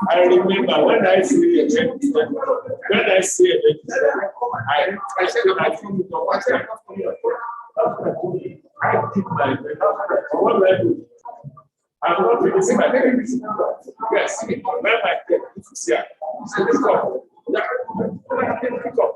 I remember when I see a I said I think I keep my what do I do? I'm not really seeing my parents. Yes, when my parents is here, so pick up. Pick up.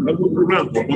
Algum problema com o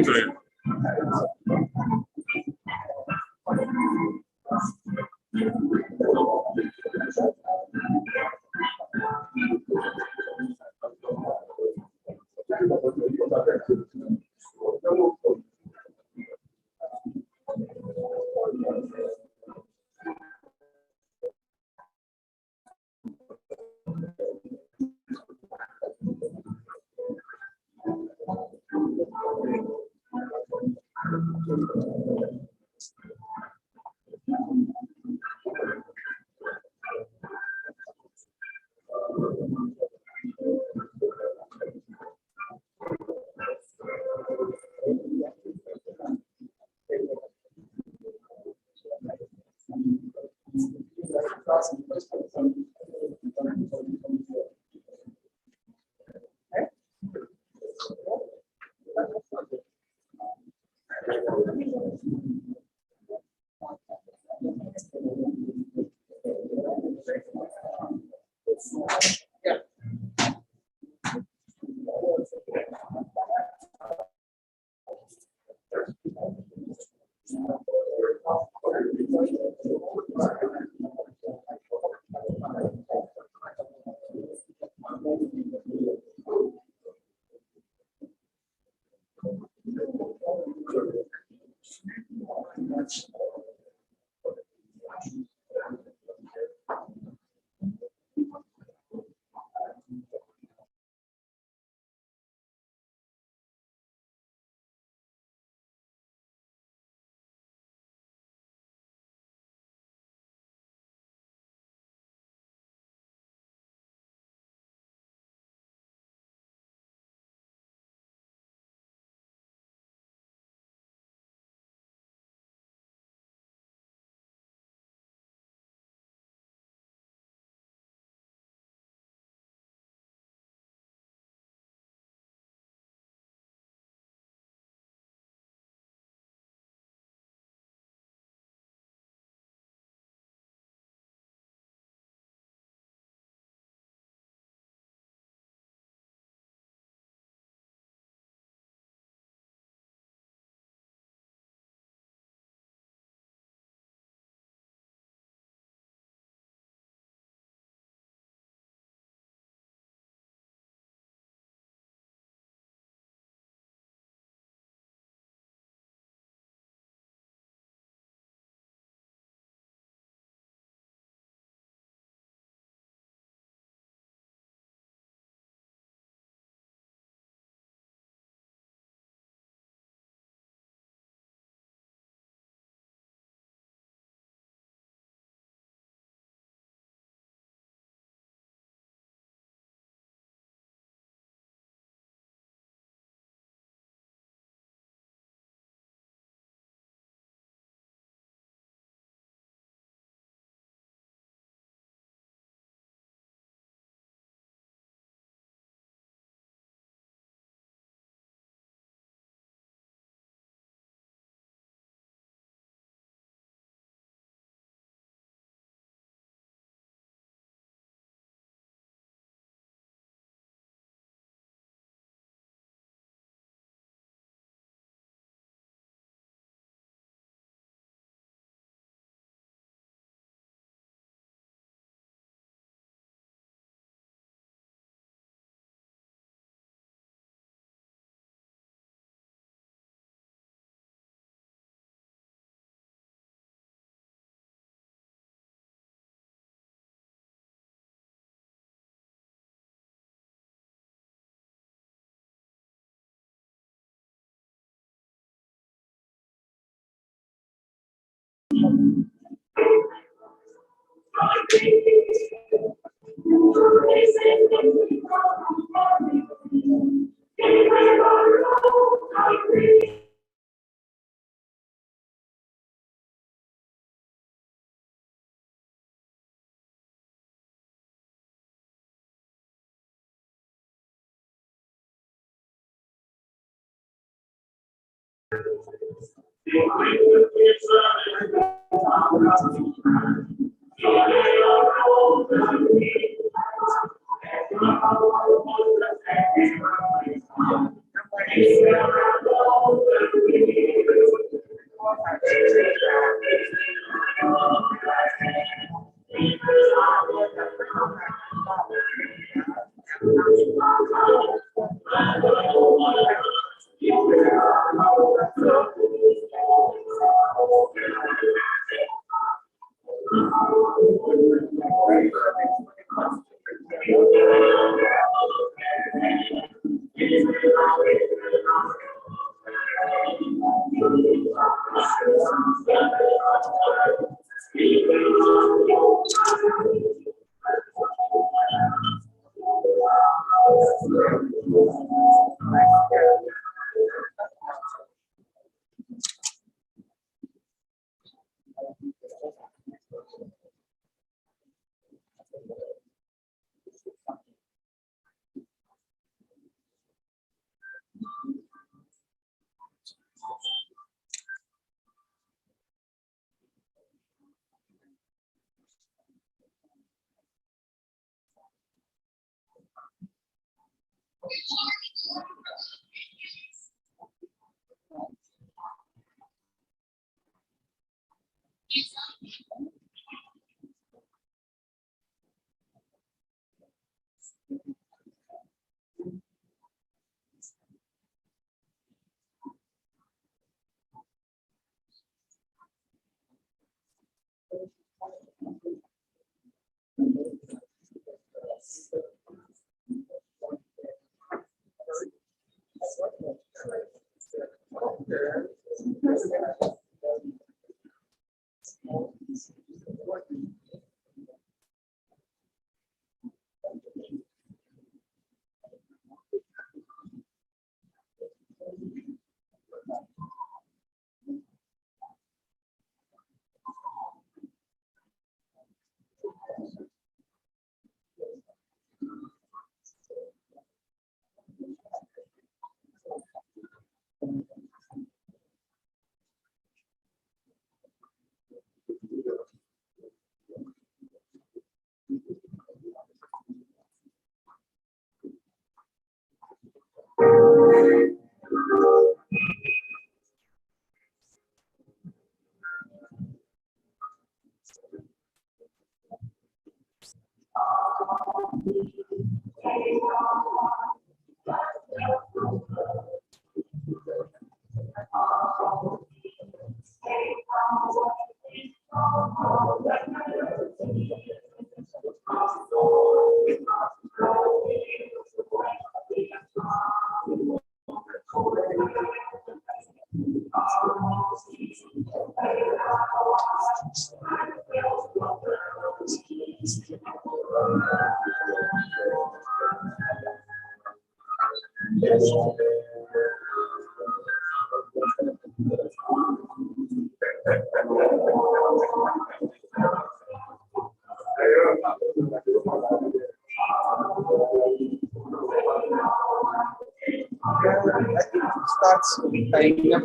Starts tying up.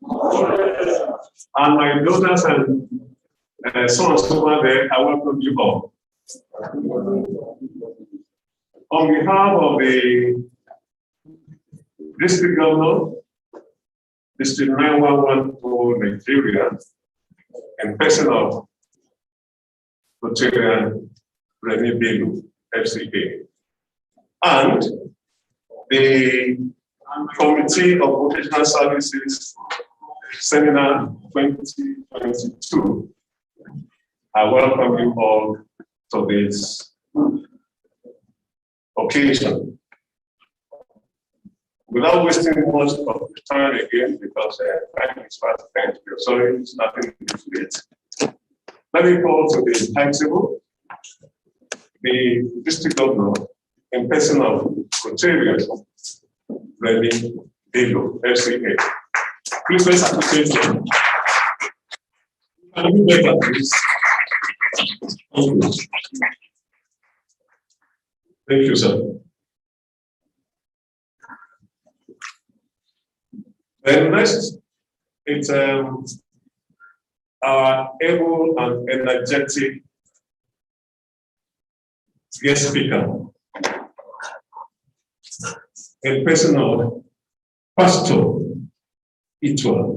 And my daughters and sons over there, I welcome you all. On behalf of the District Governor, District 911 for Nigeria, and person of Rotarian Remy Bello, FCA, and the Committee of Vocational Services Seminar 2022. I welcome you all to this occasion. Without wasting much of the time again, because time is fast spent, sorry, it's nothing to it. Let me call to the timetable. The District Governor, in person of Rotarian Remy Bello, FCA. Please let's appreciate him. Can you better, please? Thank you. Thank you, sir. Then next, it's our able and energetic guest speaker, in person of Pastor Itwa.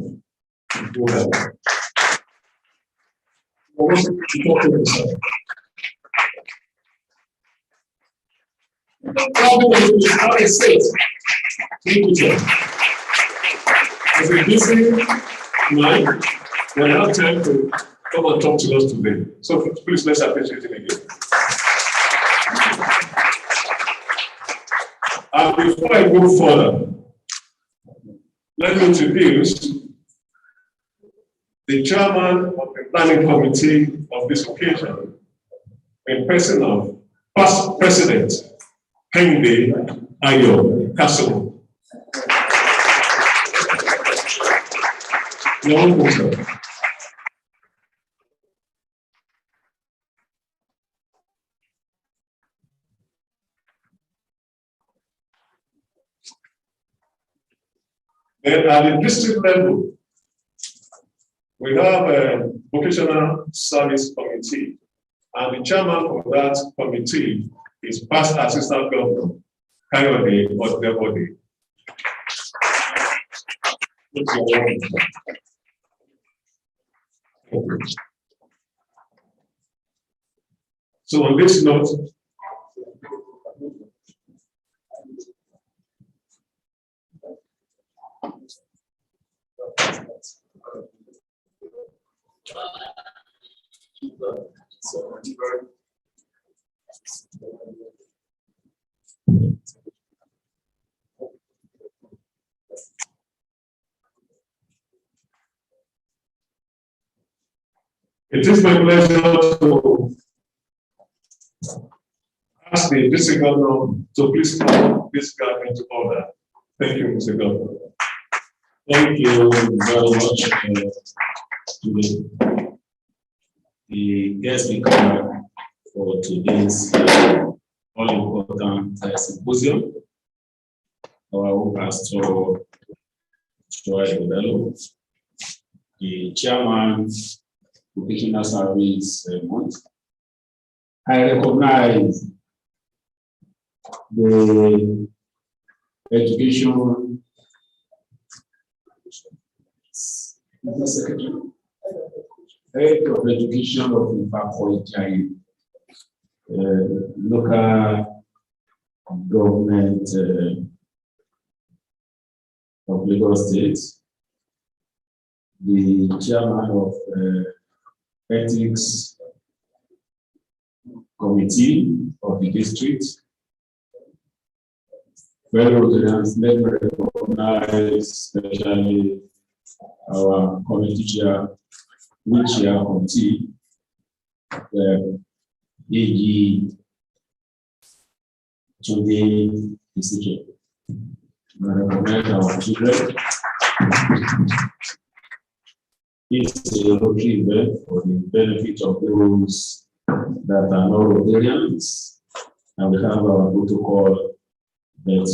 As a busy man, we have time to come and talk to us today. So please let's appreciate him again. And before I go further, let me introduce the chairman of the planning committee of this occasion, in person of past President Hende Ayo Castle. You're welcome, sir. Then at the district level, we have a vocational service committee, and the chairman of that committee is past Assistant Governor Kayode Odebode. So on this note, it is my pleasure to ask the district governor to please call this gathering to order. Thank you, Mr. Governor. Thank you very much to the guest speaker for today's all-important symposium. Our Pastor Troy Bello, the chairman Vocational Service Month. I recognize the education Secretary, Head of Education of Ifakoijai, local government of Lagos State, the chairman of Ethics Committee of the district, fellow Rotarians, let me recognize especially our committee chair, which chair committee, AG today decision. I recognize our children. It's a Rotary event for the benefit of those that are not Rotarians, and we have our protocol that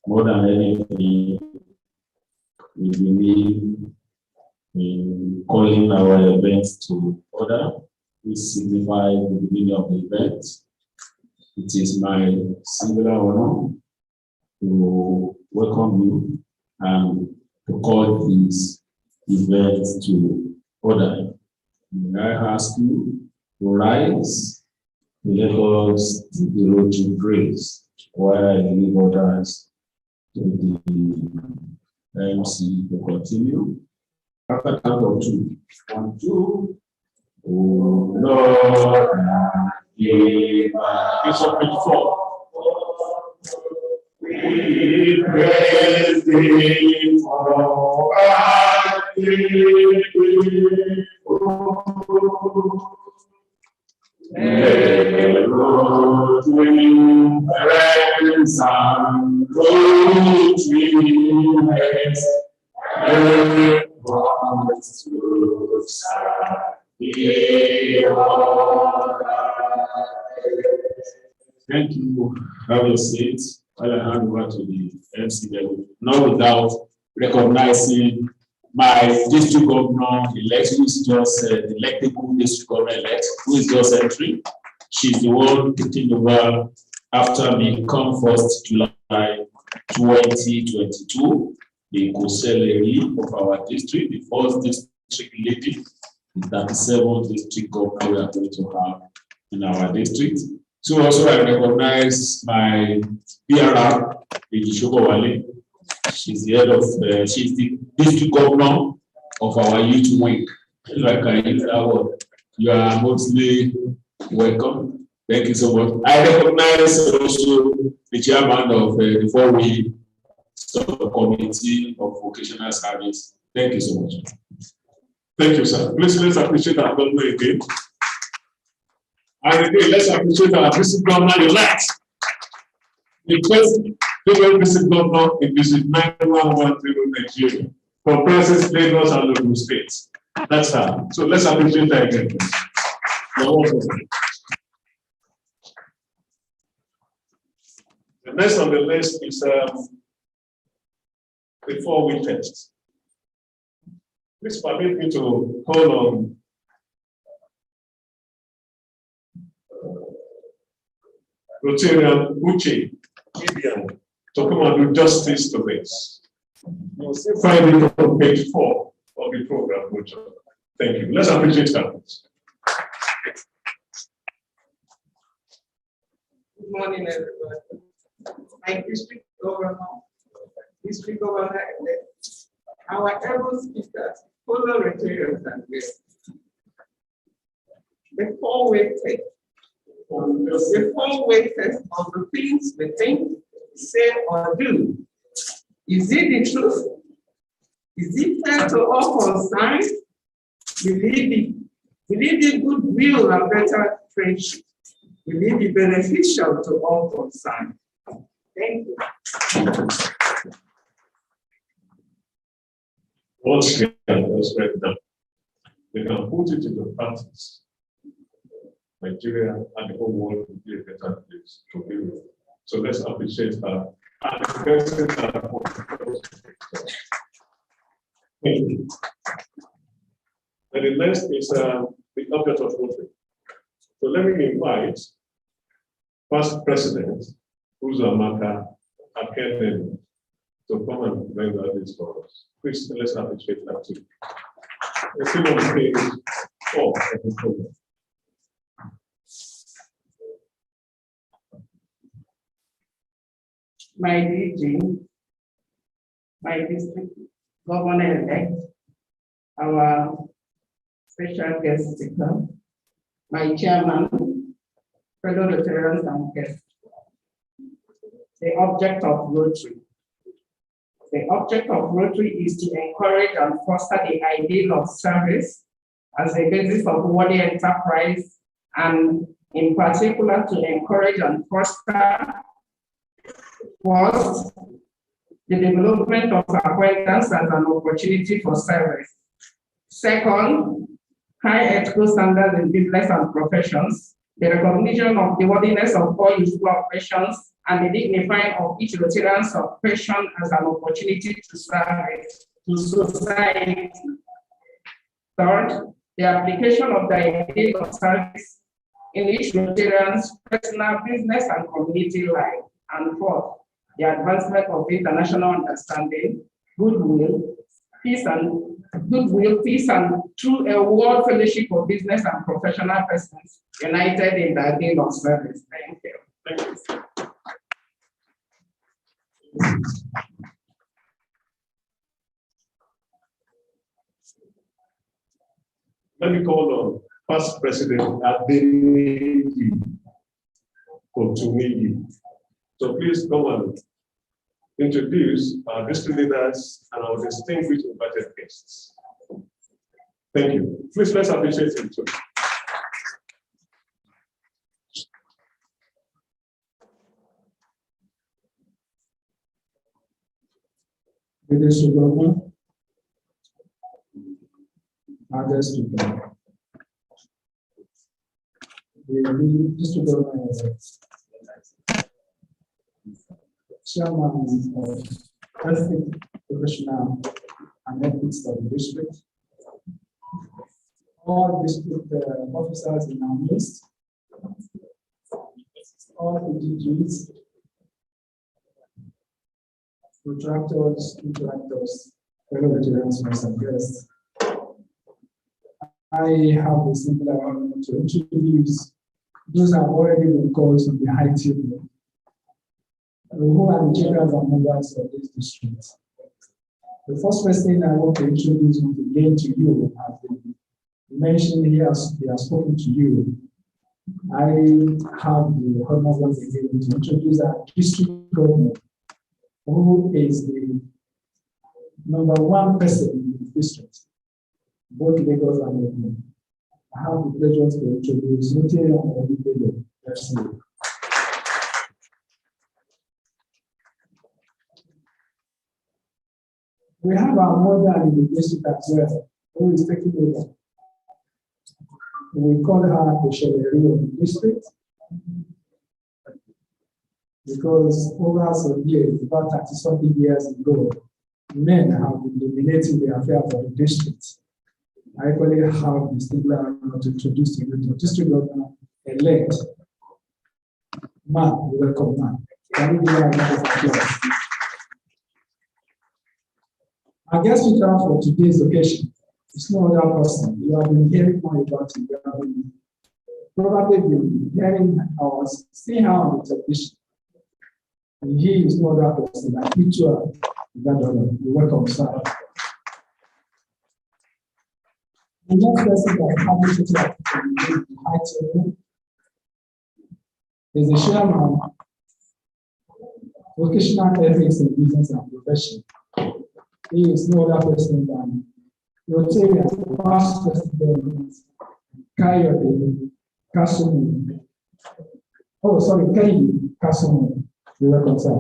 more than anything, we believe in calling our event to order, which signifies the beginning of the event. It is my singular honor to welcome you and to call this event to order. May I ask you to rise to let us take the road to grace while I leave others to the MC to continue. After count of 2. 1, 2. Oh Lord, give us. Bishop 24. We praise thee for our friends and thank you. Have your seat. I'll hand over to the MC level. Not without recognizing my district governor elect, who is just the electable district governor elect, who is just entering. She's the one taking over after me come 1st July 2022. The co-celery of our district, the 1st district lady, the 37th district governor we are going to have in our district. So also I recognize my PRR, Wale. She's the head of, she's the district governor of our youth wing. If I can use that word, you are mostly welcome. Thank you so much. I recognize also the chairman of the 4-way subcommittee of vocational service. Thank you so much. Thank you, sir. Please let's appreciate our governor again. And again, let's appreciate our district governor elect. The first female district governor in district 9110 Nigeria, comprises Lagos and Ogun states. That's her. So let's appreciate her again. The next on the list is the 4-way test. Please permit me to call on Rotarian Uche Gideon to come and do justice to this. You'll find it on page 4 of the program. Thank you. Let's appreciate her. Good morning, everybody. My district governor, our able speakers, fellow Rotarians and guests. The 4-way test. The 4-way test of the things we think, say, or do. Is it the truth? Is it fair to all concerned? Will it be goodwill and better friendship? Will it be beneficial to all concerned? Thank you. Once again, let's break it down. We can put it into practice. Nigeria and the whole world will be a better place to be with. So let's appreciate her. Thank you. And the next is the object of voting. So let me invite past President Uzamaka Akenen to come and render this for us. Please, let's appreciate that too. Let's see on page 4 of the program. My DG, my district governor-elect, our special guest speaker, my chairman, fellow Rotarians and guests. The object of Rotary. The object of Rotary is to encourage and foster the ideal of service as a basis of worthy enterprise, and in particular to encourage and foster first, the development of acquaintance as an opportunity for service. Second, high ethical standards in business and professions, the recognition of the worthiness of all useful operations, and the dignifying of each Rotarian's occupation as an opportunity to serve to society. Third, the application of the ideal of service in each Rotarians' personal, business, and community life. And fourth, the advancement of international understanding, goodwill, peace, and through a world fellowship of business and professional persons united in the ideal of service. Thank you. Thank you. Let me call on past President Adeniji Otumiji. So please come and introduce our district leaders and our distinguished invited guests. Thank you. Please let's appreciate him too. Leadership government, others to go. The district government is chairman of ethics, professional, and ethics of the district. All district officers in our midst, all PGGs, contractors, interactors, fellow veterans, and guests. I have the simple honor to introduce those have already been called to the high table, who are the chairs and members of this district. The first person I want to introduce again to you has been mentioned here, he has spoken to you. I have the honor once again to introduce our district governor, who is the #1 person in the district, both Lagos and Ogun. I have the pleasure to introduce Rotary and FCA. We have our mother in the district as well, who is taking over. We call her the Chevalier of the district, because over some years, about 30-something years ago, men have been dominating the affairs of the district. I equally have the singular honor to introduce to you the district governor elect. Man, welcome, man. Can you give a round of applause? Our guest speaker for today's occasion is no other person. You have been hearing more about him. You have been probably been hearing or seeing her on the television. And he is no other person than Ichua Ighodalo. You're welcome, sir. The next person that has the high table is the chairman, vocational ethics in business and profession. He is no other person than Rotarian past president Kayode Kasumu. Oh, sorry, Kayode Kasumu. You're welcome, sir.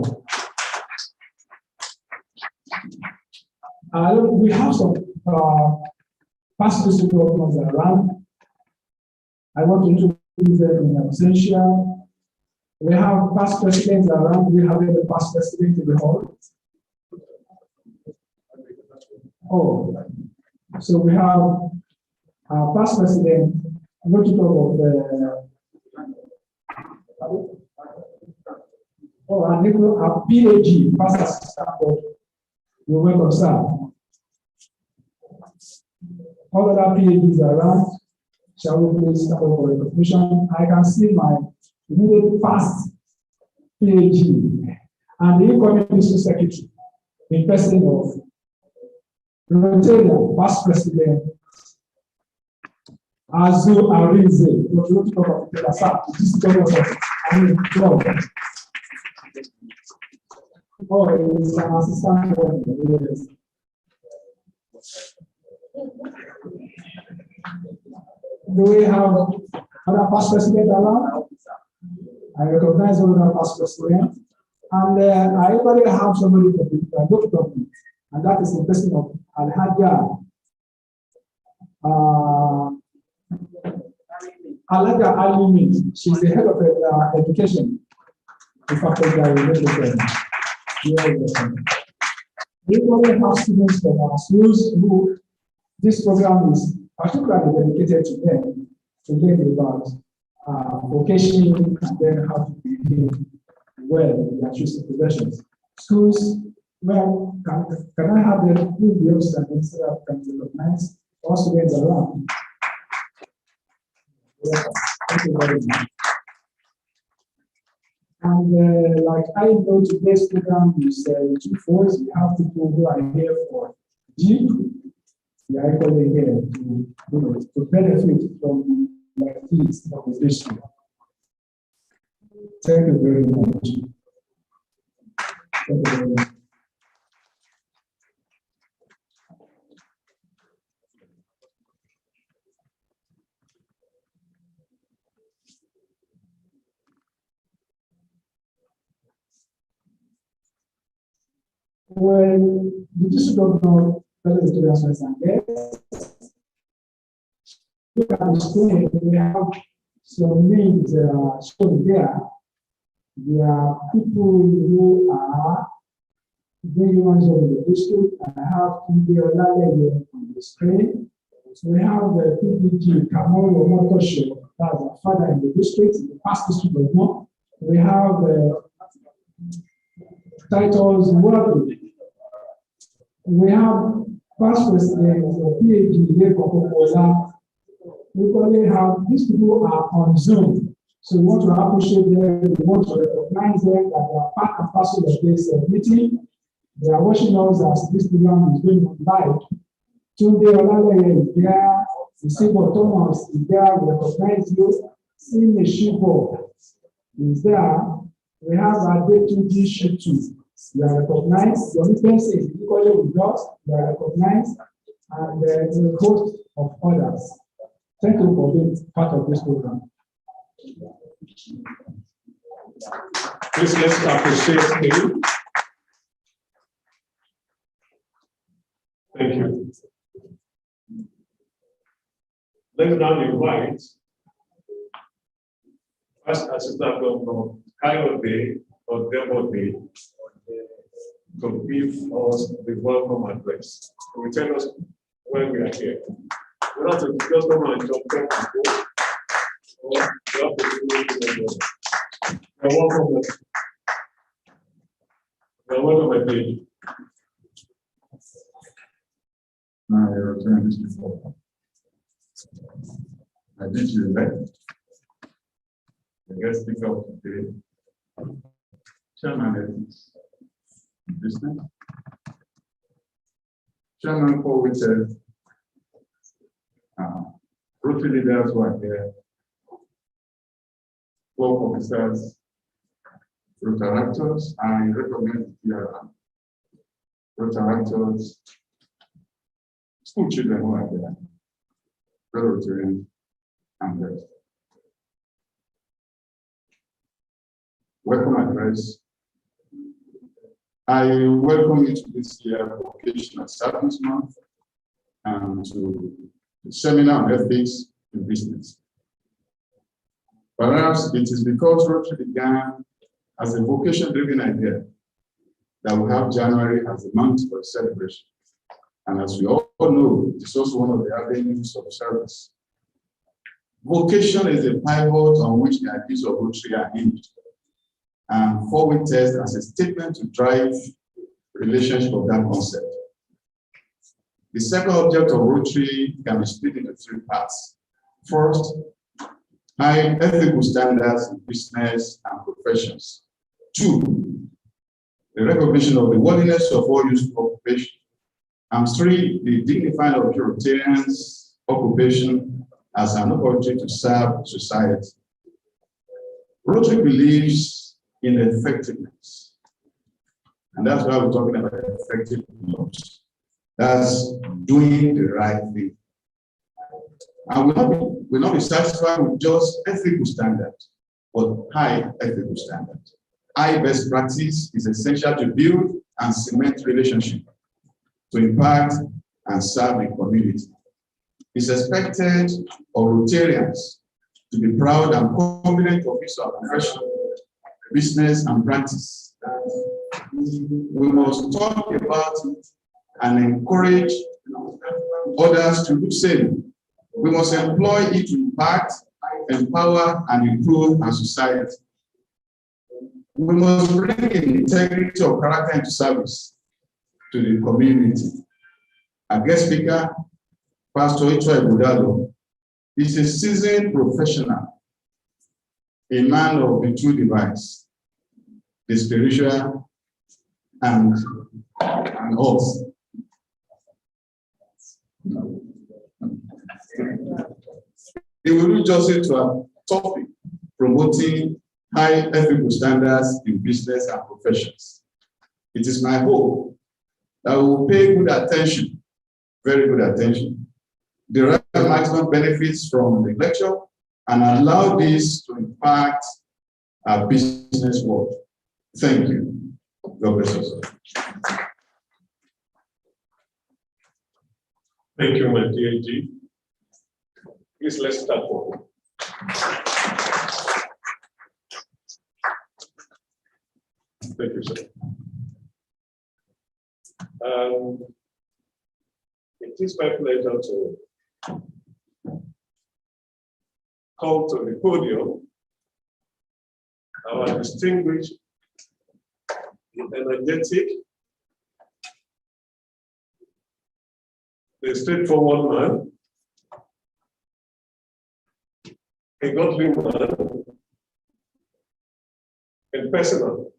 We have some past district governors around. I want to introduce them in absentia. We have past presidents around. We have the past president in the hall. Oh, so we have our past president, not to talk of the and our PAG, past assistant. You're welcome, sir. All other PAGs around, shall we please start up for recognition? I can see my immediate past PAG and the incoming district secretary in person of Rotarian past president Azu Arinze. Oh, it's an assistant. Yes. Do we have other past president around? I recognize all the past president. And I already have somebody for the local government, and that is the person of Alhaja Alimi. She's the head of education. We already have students from our schools who this program is particularly dedicated to them to learn about vocation and then how to behave well in their choosing professions. Schools, well, can I have them do the obstacle instead of can recognize all students around? Yeah, thank you very much. And like I know today's program is twofold. We have people who are here for deep. We are actually here to benefit from the activities of the district. Thank you very much. Thank you very much. Well, the district governor, President Students and guests, look at the screen, we have some names shown there. There are people who are very ones of the district. I have Tunde Olaleye on the screen. So we have the PPG Kamoro Motosho, that's our father in the district, the past district governor. We have titles worthy. We have past president of PhD Lekokopola. We probably have these people are on Zoom. So we want to appreciate them, we want to recognize them that they are part and parcel of this meeting. They are watching us as this program is going on live. Tunde Olaleye is there, Isibo Thomas is there, we recognize you. Sine Shibo is there. We have Adetunji Shitu. You are recognized. Your influence is equally with us. You are recognized, and the host of others. Thank you for being part of this program. Please let's appreciate him. Thank you. Let me now invite First Assistant Governor Kayode Odebode to give us the welcome address. He will tell us when we are here. We don't have to just come and jump people. You're welcome. You're welcome, my baby. Now I returned this before. I did you elect the guest speaker of today, Chairman Ethics Business, Chairman for which Rotary leaders who are here, club officers, Rotaractors, I recommend here Rotaractors, school children who are there, Rotarians, and rest. Welcome address. I welcome you to this year Vocational Service Month and to the seminar on ethics in business. Perhaps it is because Rotary began as a vocation-driven idea that we have January as a month for celebration. And as we all know, it's also one of the avenues of service. Vocation is a pivot on which the ideas of Rotary are hinged. And forward test as a statement to drive relationship of that concept. The second object of Rotary can be split into three parts. First, high ethical standards in business and professions. Two, the recognition of the worthiness of all useful occupation. And three, the dignifying of Rotarians' occupation as an opportunity to serve society. Rotary believes in effectiveness. And that's why we're talking about effective laws. That's doing the right thing. And we'll not be satisfied with just ethical standards, but high ethical standards. High best practice is essential to build and cement relationships, to impact and serve the community. It's expected of Rotarians to be proud and confident of his profession, business and practice. We must talk about it and encourage others to do the same We must employ it to impact, empower, and improve our society. We must bring integrity of character into service to the community. Our guest speaker, Pastor Ichoi Budalo, is a seasoned professional, a man of the two divides, the spiritual and us. He will do justice to our topic, promoting high ethical standards in business and professions. It is my hope that we will pay good attention, very good attention, derive maximum benefits from the lecture, and allow this to impact our business world. Thank you. God bless us. Thank you, my dear G. Please, let's start. Thank you, sir. It is my pleasure to call to the podium our distinguished, energetic, a straightforward man, a godly man, and personal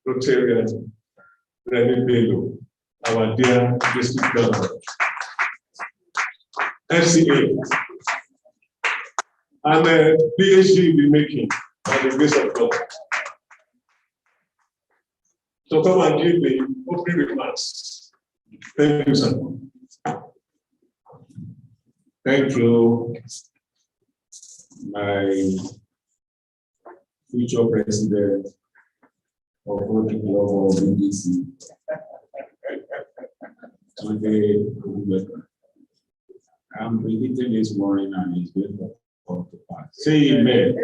Rotarian Remy Bello, our dear district governor, FCA, and a PhD will be making by the grace of God. So come and give the opening remarks. Thank you, sir. Thank you, my future president of Rotary Club of BDC. Today, I'm predicting this morning and it's going to come to pass. Say amen.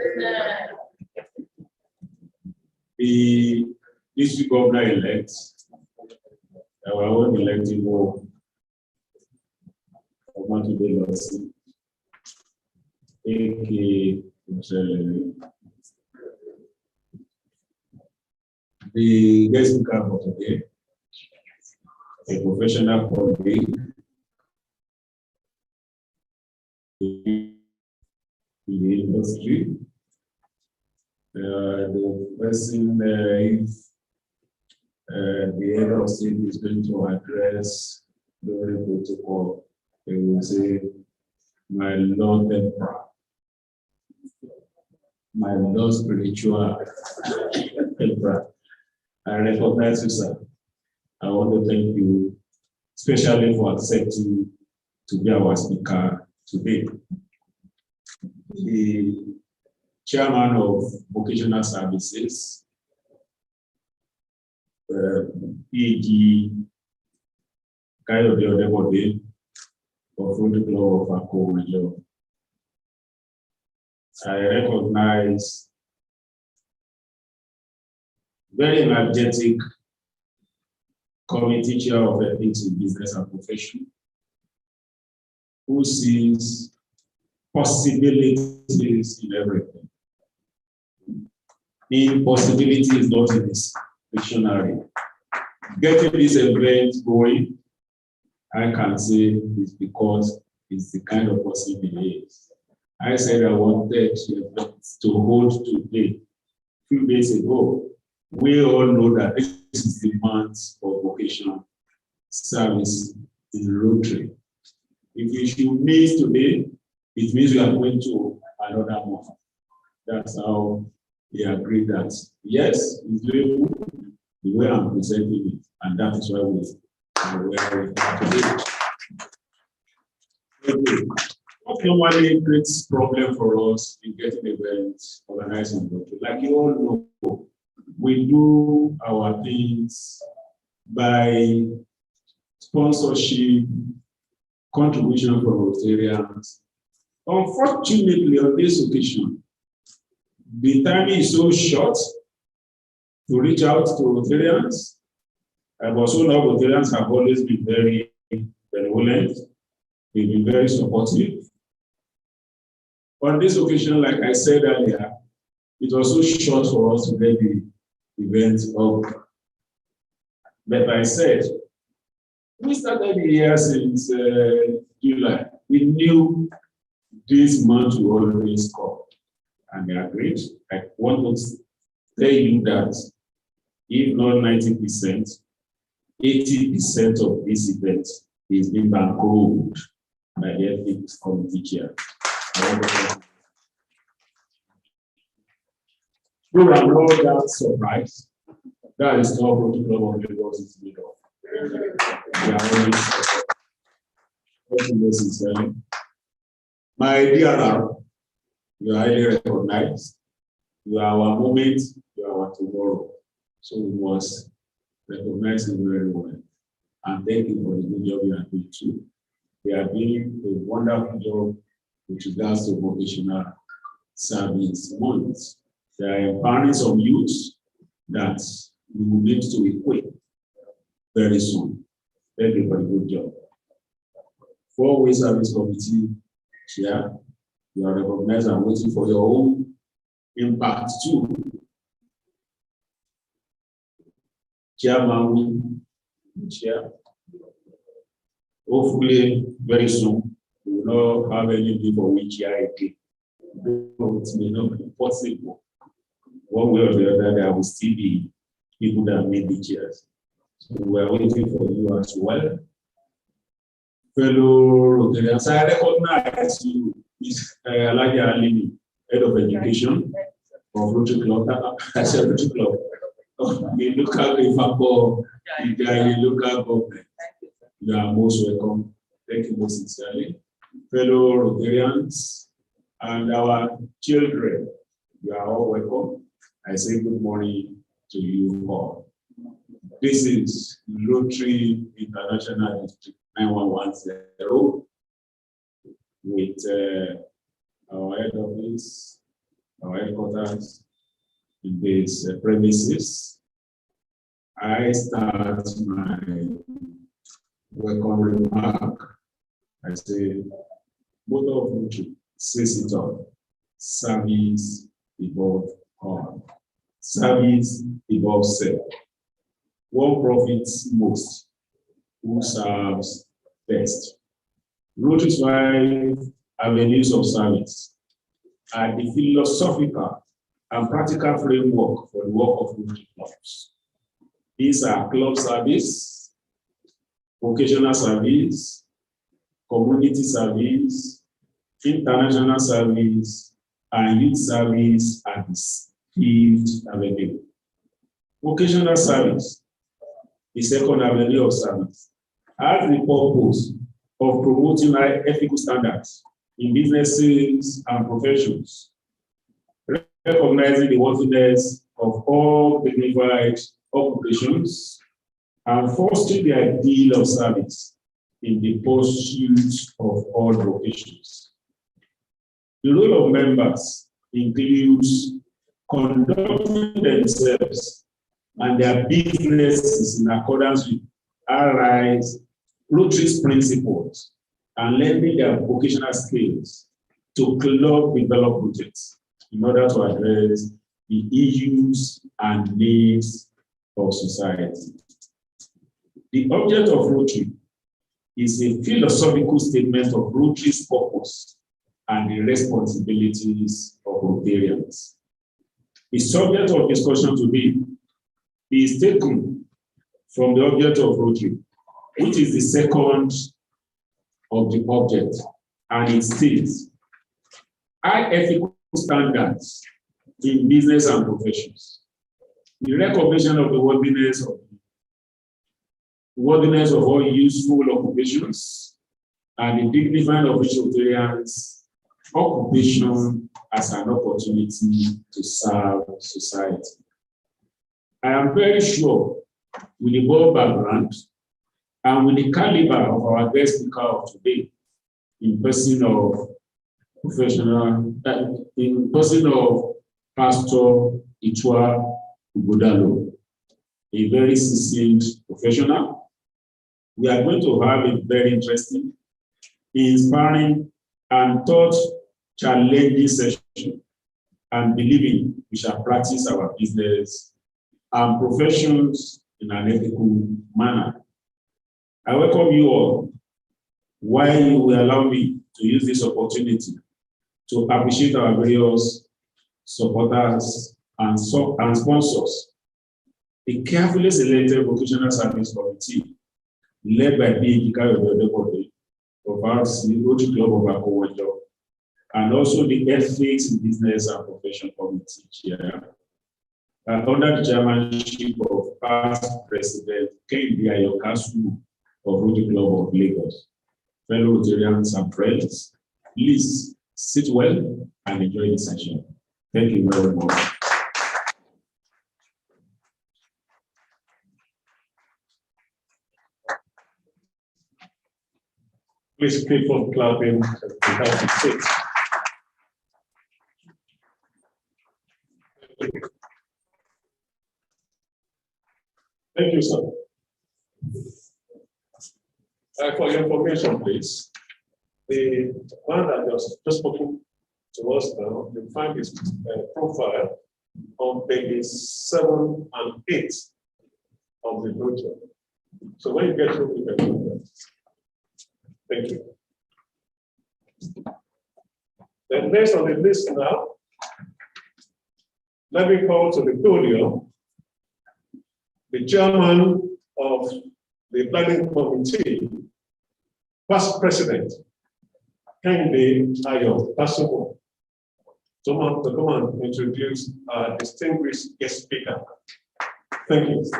The district governor elect, our own elected board, the guest speaker for today, a professional colleague in the industry. The person, if the head of state is going to address the protocol, they will say, "My Lord Emperor, my Lord Spiritual Emperor, I recognize you, sir. I want to thank you, especially for accepting to be our speaker today." The chairman of vocational services, PG Kayode Odebode of Rotary Club of Akko. I recognize very energetic committee chair of ethics in business and profession, who sees possibilities in everything. Impossibility is not in this dictionary. Getting this event going, I can say, is because it's the kind of person he is. I said I wanted to hold today. A few days ago, we all know that this is the month for vocational service in Rotary. If we should meet today, it means we are going to another month. That's how we agreed that, yes, it's very good the way I'm presenting it, and that is why we are where we are today. Okay. What normally creates problem for us in getting events organized in Rotary? Like you all know, we do our things by sponsorship, contribution from Rotarians. Unfortunately, on this occasion, the timing is so short to reach out to Rotarians. But also now Rotarians have always been very benevolent. They've been very supportive. On this occasion, like I said earlier, it was so short for us to get the event up. But I said, we started the year since July. We knew this month would always come. And they agreed. I want to tell you that if not 90%, 80% of this event is being bankrolled by the ethics committee chair. We are not that surprised. That is not what the Club of Lagos is made of. We are always sincerely. My DRR, you are highly recognized. You are our moment, you are our tomorrow. So we must recognize you very well. And thank you for the good job you are doing too. We are doing a wonderful job with regards to vocational service months. They are empowering some youth that we will need to equip very soon. Thank you for the good job. Four-way service committee chair, you are recognized and waiting for your own impact too. Chairman, chair. Hopefully, very soon, we will not have anything for which year again. It may not be possible. One way or the other, there will still be people that made the chairs. So we are waiting for you as well. Fellow Rotarians, I recognize you, Ms. Alaja Alini, Head of Education of Rotary Club. I said Rotary Club. The local government. You are most welcome. Thank you most sincerely. Fellow Rotarians and our children, you are all welcome. I say good morning to you all. This is Rotary International District 9110 with our head office, our headquarters in these premises. I start my welcome remark. I say, both of Rotary says it all. Service above all. Service above self. One profits most, who serves best. Rotary's 5 avenues of service are the philosophical and practical framework for the work of Rotary clubs. These are club service, vocational service, community service, international service, and youth service at the 5th avenue. Vocational service, the 2nd avenue of service, has the purpose of promoting high ethical standards in businesses and professions, recognizing the worthiness of all dignified occupations, and fostering the ideal of service in the pursuit of all vocations. The role of members includes conducting themselves and their businesses in accordance with RI's Rotary's principles and lending their vocational skills to club development projects in order to address the issues and needs of society. The object of Rotary is a philosophical statement of Rotary's purpose and the responsibilities of Rotarians. The subject of discussion today is taken from the object of Rotary, which is the 2nd of the object, and it states high ethical standards in business and professions. The recognition of the worthiness of all useful occupations and the dignifying of each Rotarian's occupation as an opportunity to serve society. I am very sure with the bold background and with the caliber of our guest speaker of today, in person of Pastor Ichua Ugodalo, a very seasoned professional, we are going to have a very interesting, inspiring, and thought challenging session and believing we shall practice our business and professions in an ethical manner. I welcome you all. While you will allow me to use this opportunity to appreciate our various supporters and sponsors, the carefully selected vocational service committee led by B. Kikayo of RC, Rotary Club of Akowajo, and also the Ethics in Business and Profession Committee chair, under the chairmanship of past President Kehinde Ayokasu of Rotary Club of Lagos. Fellow Rotarians and friends, please sit well and enjoy the session. Thank you very much. Please keep on clapping and have a seat. Thank you, sir. For your information, please, the man that just spoken to us now, you find his profile on pages 7 and 8 of the brochure. So when you get through, you can do that. Thank you. Then next on the list now, let me call to the podium the chairman of the planning committee, past president, Kehinde Ayokasu, to come and introduce our distinguished guest speaker. Thank you.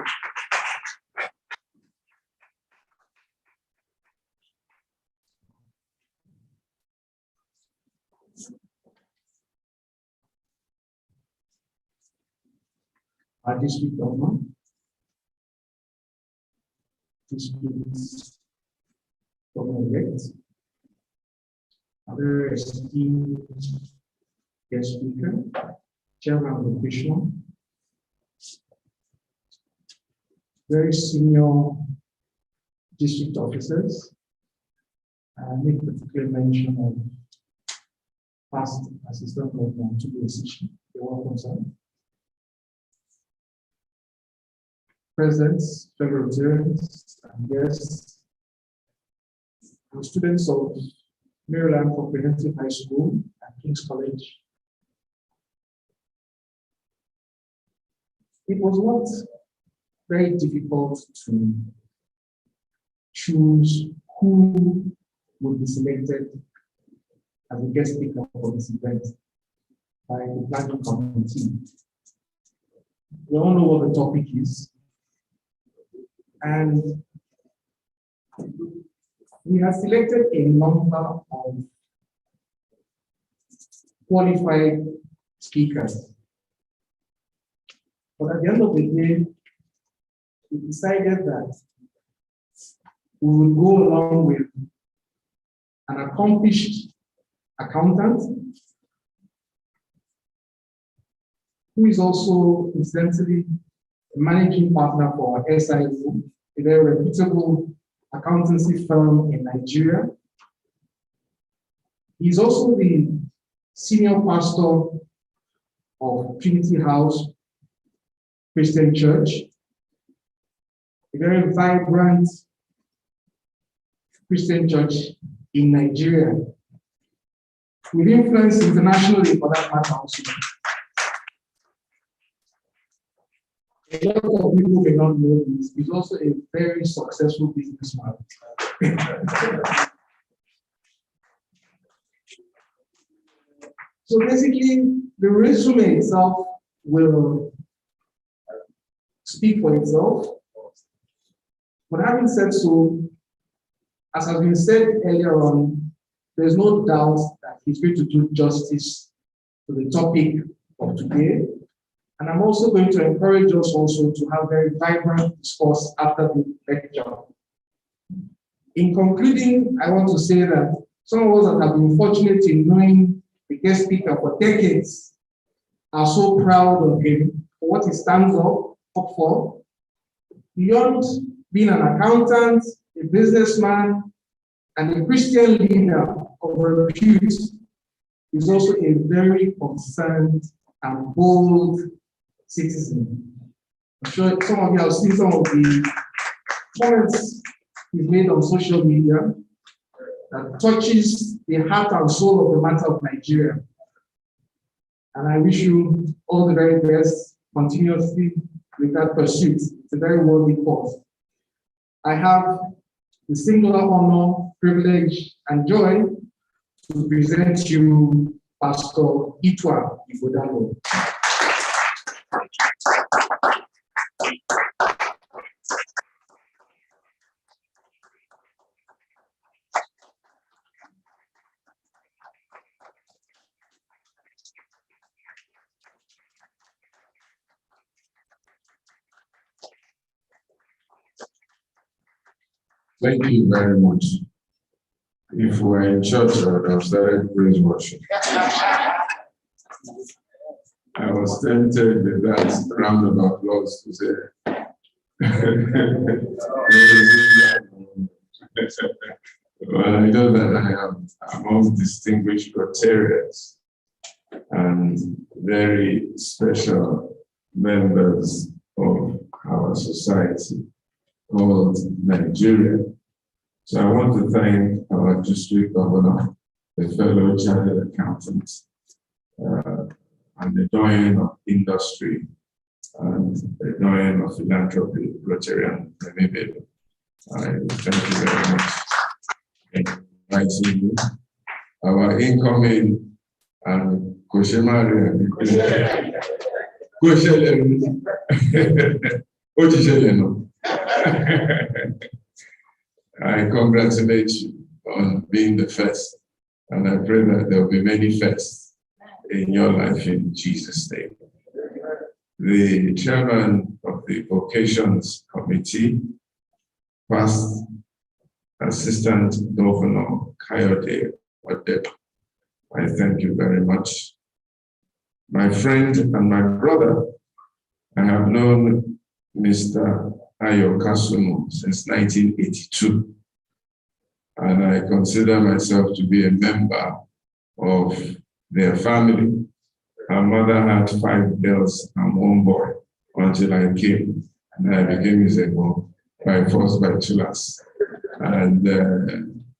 Our district governor, district governor-elect, a very esteemed guest speaker, chairman of the Vision, very senior district officers, and make particular mention of past assistant governor to the decision. You're welcome, sir. Presidents, fellow Rotarians, and guests, and students of Maryland Comprehensive High School and King's College. It was not very difficult to choose who would be selected as a guest speaker for this event by the planning committee. We all know what the topic is. And we have selected a number of qualified speakers. But at the end of the day, we decided that we would go along with an accomplished accountant who is also incidentally a managing partner for SIO, a very reputable accountancy firm in Nigeria. He's also the senior pastor of Trinity House Christian Church, a very vibrant Christian church in Nigeria, with influence internationally for that matter also. A lot of people may not know this. He's also a very successful businessman. So basically, the resume itself will speak for itself. But having said so, as has been said earlier on, there's no doubt that he's going to do justice to the topic of today. And I'm also going to encourage us also to have very vibrant discourse after the lecture. In concluding, I want to say that some of us that have been fortunate in knowing the guest speaker for decades are so proud of him for what he stands up for. Beyond being an accountant, a businessman, and a Christian leader of repute, is also a very concerned and bold citizen. I'm sure some of you have seen some of the comments he's made on social media that touches the heart and soul of the matter of Nigeria. And I wish you all the very best continuously with that pursuit. It's a very worthy cause. I have the singular honor, privilege, and joy to present you Pastor Itwa Ighodalo. Thank you very much. If we were in church, I would have started praise worship. I was tempted with that round of applause to say, well, I know that I am among distinguished Rotarians and very special members of our society called Nigeria. So I want to thank our district governor, the fellow chartered accountants, and the doyen of industry and the doyen of philanthropy, Rotarian Namibia. I thank you very much for inviting me. Our incoming and Koshemari and I congratulate you on being the first, and I pray that there will be many firsts in your life in Jesus' name. The chairman of the Vocations Committee, past Assistant Governor Kayode Wadep, I thank you very much. My friend and my brother, I have known Mr. Ayo Kasumu since 1982, and I consider myself to be a member of their family. Her mother had 5 girls and 1 boy until I came, and I became his ego by force, by tulas. And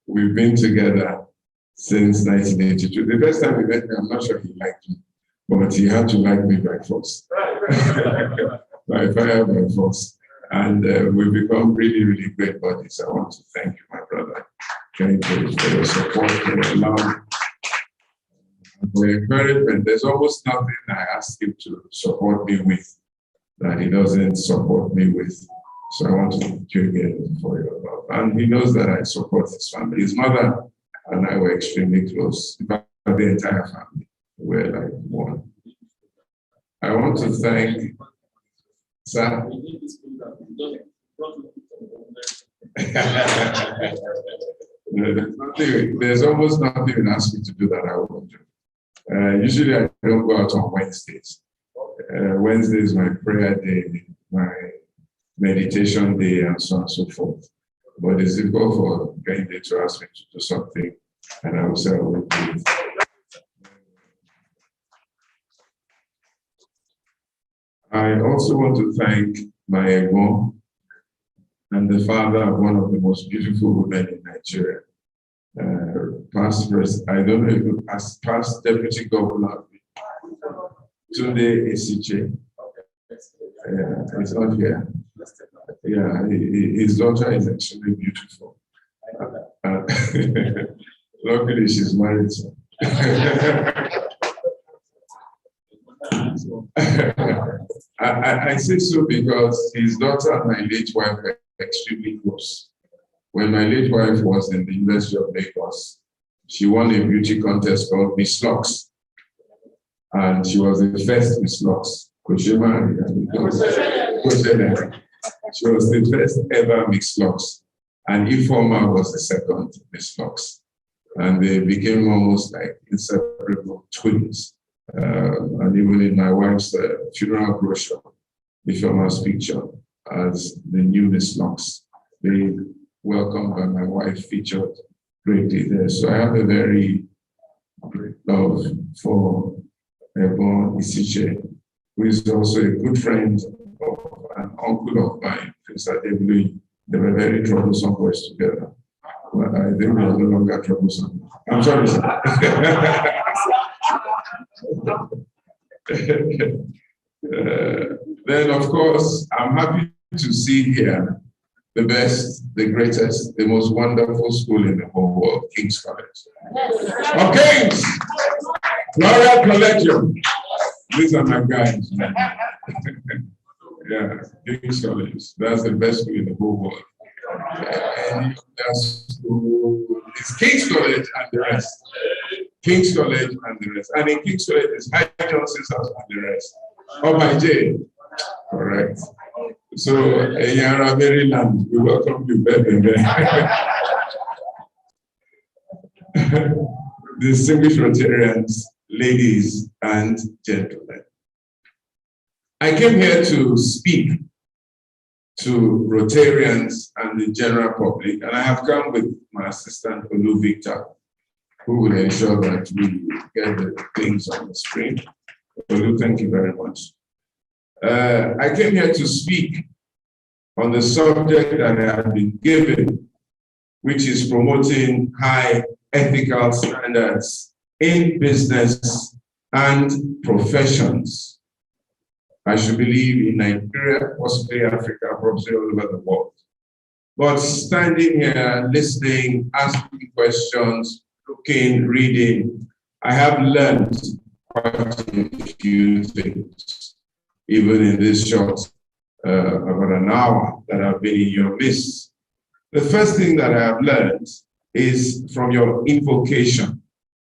we've been together since 1982. The first time we met, I'm not sure he liked me, but he had to like me by force. By fire, by force. And we've become really, really great buddies. I want to thank you, my brother. Thank you for your support, for your love, for your encouragement. There's almost nothing I ask him to support me with that he doesn't support me with. So I want to thank you again for your love. And he knows that I support his family. His mother and I were extremely close. In fact, the entire family were like one. I want to thank Sir. There's almost nothing you ask me to do that I won't do. Usually I don't go out on Wednesdays. Wednesday is my prayer day, my meditation day, and so on and so forth. But it's difficult for getting there to ask me to do something, and I will say I will do it. I also want to thank my Egbon and the father of one of the most beautiful women in Nigeria. Past Deputy Governor Tunde Esiche. He's not here. Yeah, his daughter is actually beautiful. Luckily, she's married. So. I say so because his daughter and my late wife were extremely close. When my late wife was in the University of Lagos, she won a beauty contest called Miss Lux. And she was the first Miss Lux. She was the first ever Miss Lux. And Ifeoma was the second Miss Lux. And they became almost like inseparable twins. And even in my wife's funeral brochure, Ifeoma's picture as the new Miss Lux, they welcomed by my wife featured greatly there. So I have a very love for Ebon Isiche, who is also a good friend of an uncle of mine, Mr. David. They were very troublesome boys together. But I think they are no longer troublesome. I'm sorry, sir. Then, of course, I'm happy to see here the best, the greatest, the most wonderful school in the whole world, King's College. Of Kings! Royal Collegium. These are my guys. Yeah, King's College. That's the best school in the whole world. And that's it's King's College and the rest. King's College and the rest. And in King's College, it's High Johnson's house and the rest. Oh, my J. Correct. So, Yara Maryland, we welcome you, baby. Distinguished Rotarians, ladies and gentlemen. I came here to speak to Rotarians and the general public, and I have come with my assistant, Olu Victor, who will ensure that we get the things on the screen. Olu, thank you very much. I came here to speak on the subject that I have been given, which is promoting high ethical standards in business and professions. I should believe in Nigeria, possibly Africa, probably all over the world. But standing here, listening, asking questions, looking, reading, I have learned quite a few things, even in this short about an hour that I've been in your midst. The first thing that I have learned is from your invocation,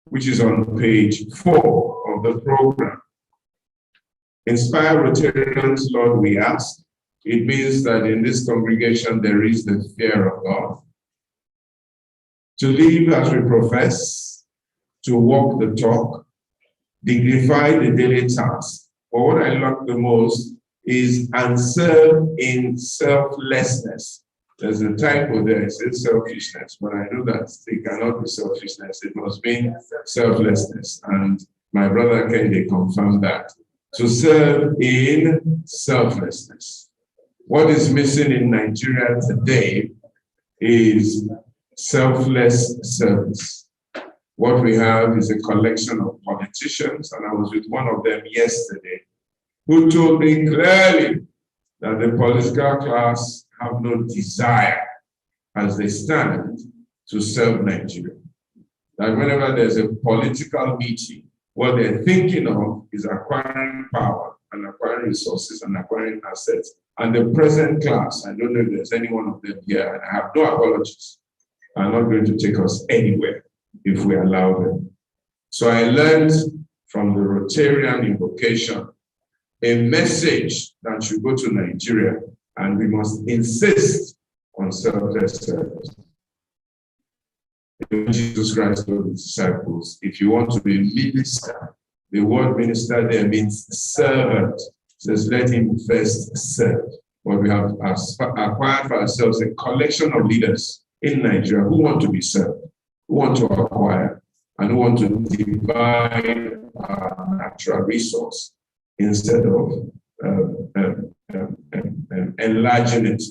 which is on page 4 of the program. Inspire Rotarians, Lord, we ask. It means that in this congregation there is the fear of God. To live as we profess, to walk the talk, dignify the daily task. But what I love the most is and serve in selflessness. There's a typo there, it says selfishness, but I know that it cannot be selfishness, it must be selflessness. And my brother Kende confirmed that. To serve in selflessness. What is missing in Nigeria today is selfless service. What we have is a collection of politicians, and I was with one of them yesterday, who told me clearly that the political class have no desire as they stand to serve Nigeria. That whenever there's a political meeting, what they're thinking of is acquiring power and acquiring resources and acquiring assets. And the present class, I don't know if there's any one of them here, and I have no apologies, are not going to take us anywhere if we allow them. So I learned from the Rotarian invocation a message that should go to Nigeria, and we must insist on selfless service. Jesus Christ told his disciples, if you want to be a minister, the word minister there means servant. It says, let him first serve. But we have acquired for ourselves a collection of leaders in Nigeria who want to be served, who want to acquire, and who want to divide our natural resource instead of enlarging it.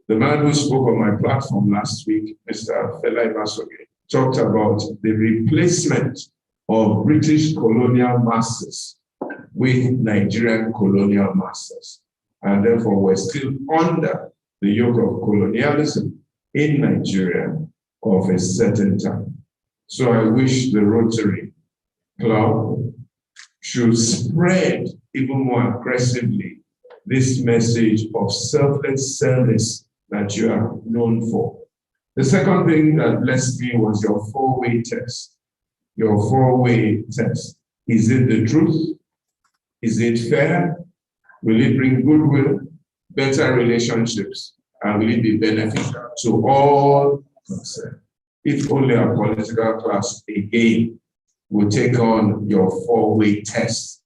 The man who spoke on my platform last week, Mr. Fela Ibasoge, talked about the replacement of British colonial masters with Nigerian colonial masters. And therefore, we're still under the yoke of colonialism in Nigeria of a certain time. So I wish the Rotary Club should spread even more aggressively this message of selfless service that you are known for. The second thing that blessed me was your 4-way test. Your 4-way test. Is it the truth? Is it fair? Will it bring goodwill, better relationships, and will it be beneficial to all concerned? If only our political class again will take on your 4-way test,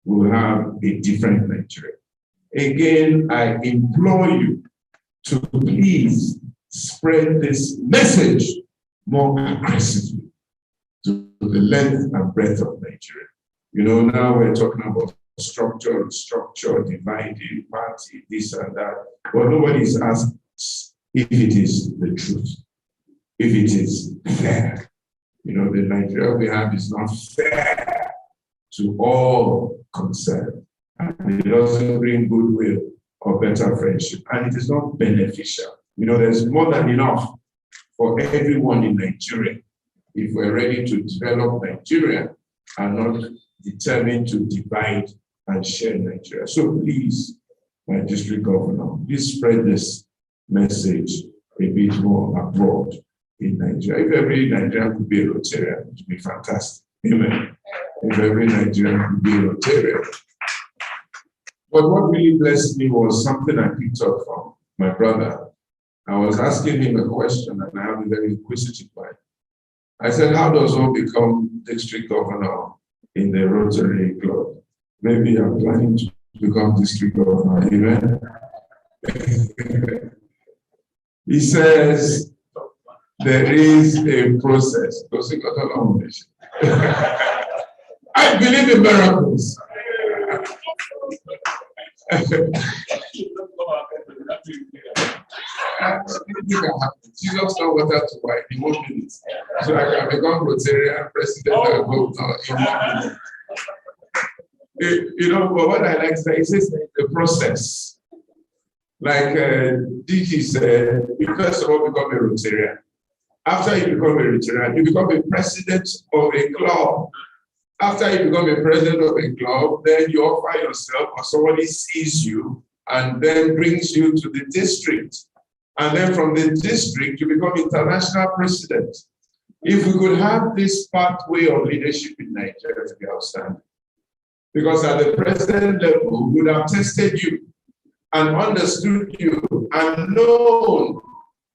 we will have a different Nigeria. Again, I implore you to please spread this message more aggressively to the length and breadth of Nigeria. You know, now we're talking about structure, dividing, party, this and that. But nobody is asked if it is the truth, if it is fair. You know, the Nigeria we have is not fair to all concerned. And it doesn't bring goodwill or better friendship. And it is not beneficial. You know, there's more than enough for everyone in Nigeria if we're ready to develop Nigeria and not determined to divide and share Nigeria. So please, my district governor, please spread this message a bit more abroad in Nigeria. If every Nigerian could be a Rotarian, it would be fantastic. Amen. If every Nigerian could be a Rotarian. But what really blessed me was something I picked up from my brother. I was asking him a question, and I have a very inquisitive mind. I said, how does one become district governor in the Rotary Club? Maybe I'm planning to become district governor. Amen. He says, there is a process. I believe in miracles. Jesus don't want that to wine in 1 minute. So I can become Rotarian president and governor in 1 minute. You know, but what I like to say is the process. Like DG said, you first of all become a Rotarian. After you become a Rotarian, you become a president of a club. After you become a president of a club, then you offer yourself or somebody sees you and then brings you to the district. And then from the district, you become international president. If we could have this pathway of leadership in Nigeria, it would be outstanding. Because at the president level, we would have tested you and understood you and known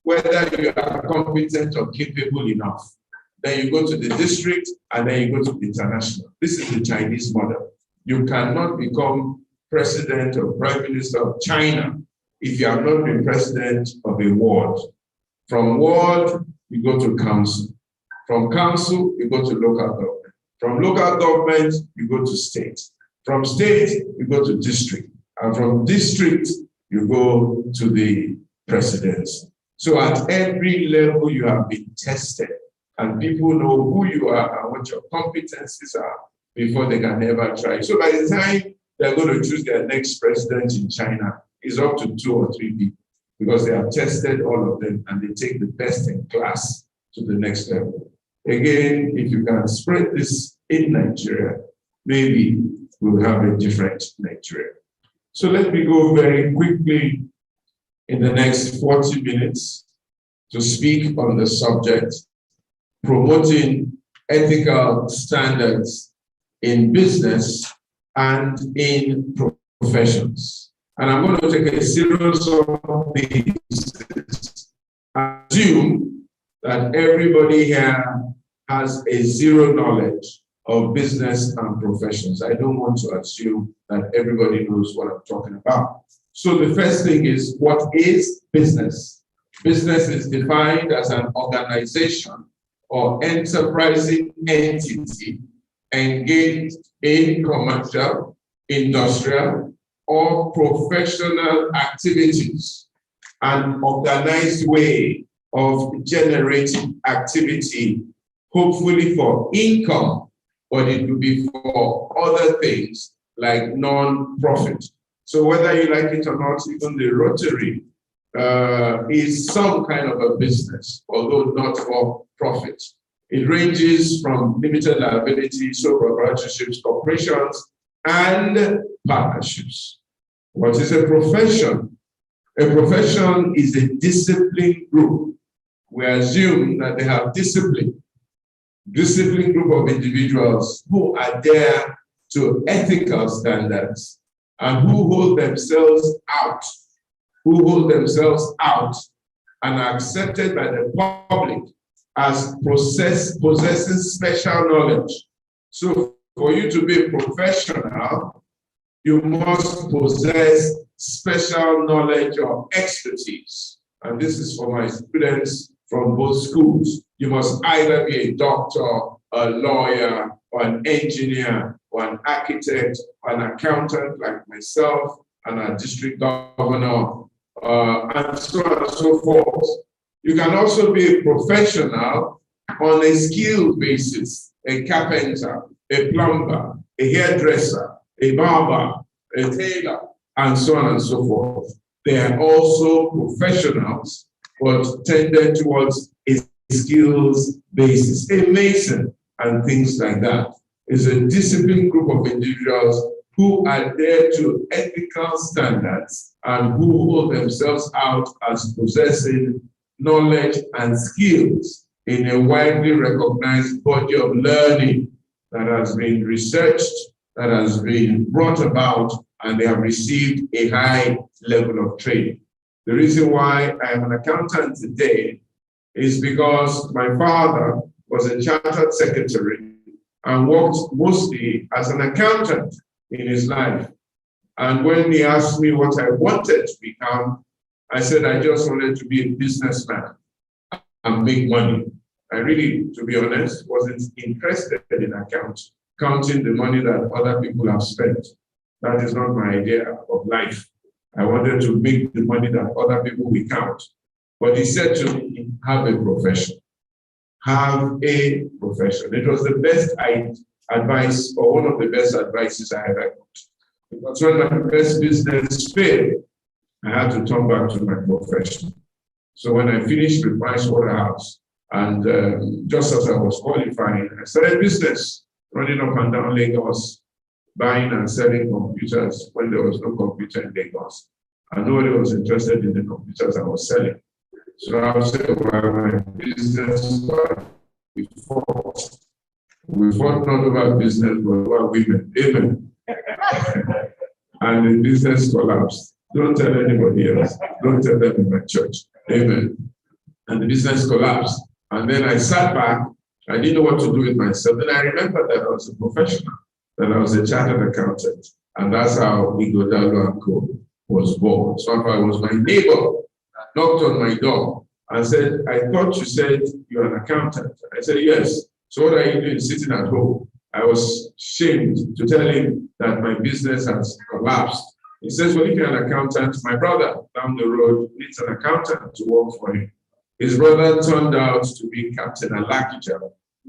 whether you are competent or capable enough. Then you go to the district and then you go to the international. This is the Chinese model. You cannot become president or prime minister of China if you have not been president of a ward. From ward, you go to council. From council, you go to local government. From local government, you go to state. From state, you go to district. And from district, you go to the presidency. So at every level, you have been tested. And people know who you are and what your competencies are before they can ever try. So by the time they're going to choose their next president in China, it's up to 2 or 3 people because they have tested all of them and they take the best in class to the next level. Again, if you can spread this in Nigeria, maybe we'll have a different Nigeria. So let me go very quickly in the next 40 minutes to speak on the subject, promoting ethical standards in business and in professions. And I'm going to take a series of these. Assume that everybody here has a zero knowledge of business and professions. I don't want to assume that everybody knows what I'm talking about. So the first thing is, what is business? Business is defined as an organization or enterprising entity engaged in commercial, industrial, or professional activities, an organized way of generating activity, hopefully for income, but it will be for other things like non-profit. So whether you like it or not, even the Rotary is some kind of a business, although not for profit. It ranges from limited liability, sole proprietorships, corporations, and partnerships. What is a profession? A profession is a disciplined group. We assume that they have discipline. Disciplined group of individuals who adhere to ethical standards and who hold themselves out, and are accepted by the public as possessing special knowledge. So for you to be a professional, you must possess special knowledge or expertise. And this is for my students from both schools. You must either be a doctor a lawyer or an engineer or an architect or an accountant like myself and a district governor, and so on and so forth. You can also be a professional on a skill basis, a carpenter, a plumber, a hairdresser, a barber, a tailor, and so on and so forth. They are also professionals, but tended towards a skills basis. A mason and things like that is a disciplined group of individuals who adhere to ethical standards and who hold themselves out as possessing knowledge and skills in a widely recognized body of learning that has been researched, that has been brought about, and they have received a high level of training. The reason why I am an accountant today is because my father was a chartered secretary and worked mostly as an accountant in his life. And when he asked me what I wanted to become, I said I just wanted to be a businessman and make money. I really, to be honest, wasn't interested in counting the money that other people have spent. That is not my idea of life. I wanted to make the money that other people will count. But he said to me, have a profession. Have a profession. It was the best advice, or one of the best advices I ever got. Because when my first business failed, I had to turn back to my profession. So when I finished with Pricewaterhouse, and just as I was qualifying, I started business, running up and down Lagos, buying and selling computers when there was no computer in Lagos. And nobody was interested in the computers I was selling. So I would say, well, my business, we fought. We fought not about business, but about women. Amen. And the business collapsed. Don't tell anybody else. Don't tell them in my church. Amen. And the business collapsed. And then I sat back. I didn't know what to do with myself. Then I remembered that I was a professional, that I was a chartered accountant. And that's how Ighodalo & Co. was born. So I was my neighbor that knocked on my door and said, I thought you said you're an accountant. I said, yes. So what are you doing sitting at home? I was ashamed to tell him that my business has collapsed. He says, well, if you're an accountant, my brother down the road needs an accountant to work for him. His brother turned out to be Captain Alakija,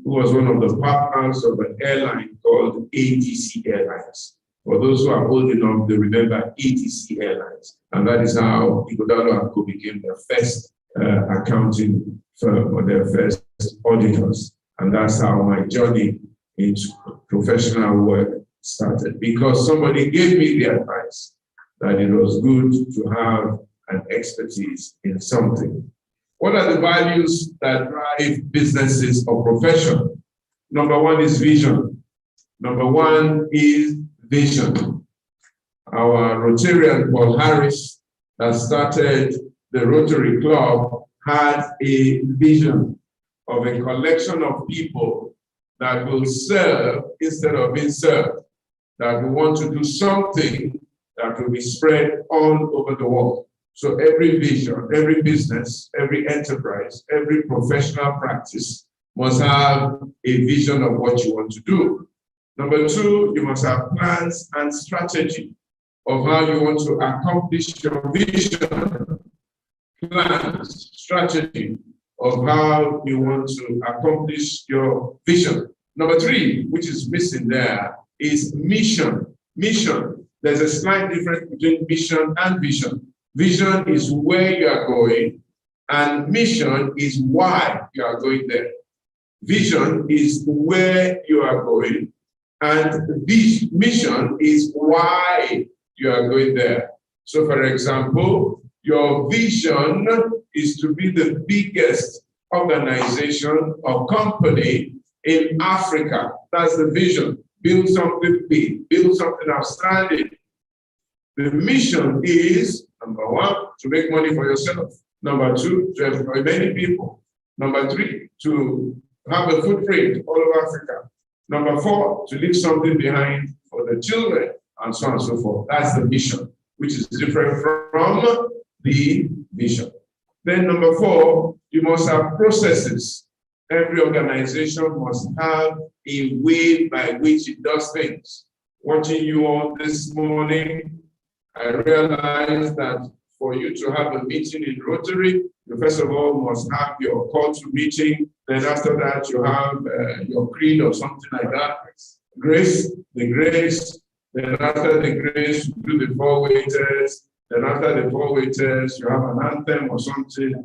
who was one of the partners of an airline called ATC Airlines. For those who are old enough, they remember ATC Airlines. And that is how Ighodalo & Co. became their first accounting firm, or their first auditors. And that's how my journey into professional work started. Because somebody gave me the advice that it was good to have an expertise in something. What are the values that drive businesses or profession? Number one is vision. Number one is vision. Our Rotarian, Paul Harris, that started the Rotary Club, had a vision of a collection of people that will serve instead of being served, that will want to do something that will be spread all over the world. So every vision, every business, every enterprise, every professional practice must have a vision of what you want to do. Number two, you must have plans and strategy of how you want to accomplish your vision. Plans, strategy of how you want to accomplish your vision. Number three, which is missing there, is mission. Mission. There's a slight difference between mission and vision. Vision is where you are going, and mission is why you are going there. Vision is where you are going, and mission is why you are going there. So, for example, your vision is to be the biggest organization or company in Africa. That's the vision. Build something big, build something outstanding. The mission is, number one, to make money for yourself. Number two, to employ many people. Number three, to have a footprint all over Africa. Number four, to leave something behind for the children, and so on and so forth. That's the mission, which is different from the vision. Then number four, you must have processes. Every organization must have a way by which it does things. Watching you all this morning, I realized that for you to have a meeting in Rotary, you first of all must have your call to meeting. Then after that, you have your creed or something like that. Grace, the grace. Then after the grace, you do the 4 waiters. Then after the 4 waiters, you have an anthem or something.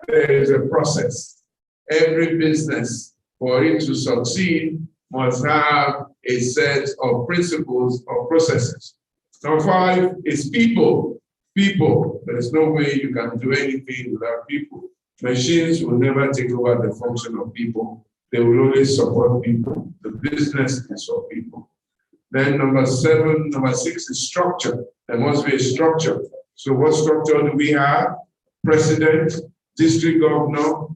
There is a process. Every business, for it to succeed, must have a set of principles or processes. Number 5 is people. People. There's no way you can do anything without people. Machines will never take over the function of people. They will only support people. The business is for people. Then number 6 is structure. There must be a structure. So what structure do we have? President, district governor,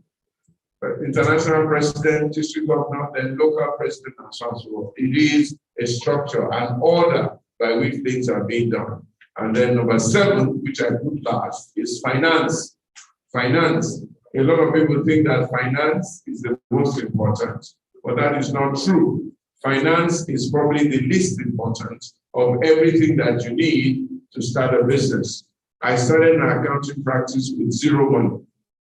international president, district governor, then local president, and so on and so forth. It is a structure, an order by which things are being done. And then number 7, which I put last, is finance. Finance. A lot of people think that finance is the most important, but that is not true. Finance is probably the least important of everything that you need to start a business. I started my accounting practice with zero money.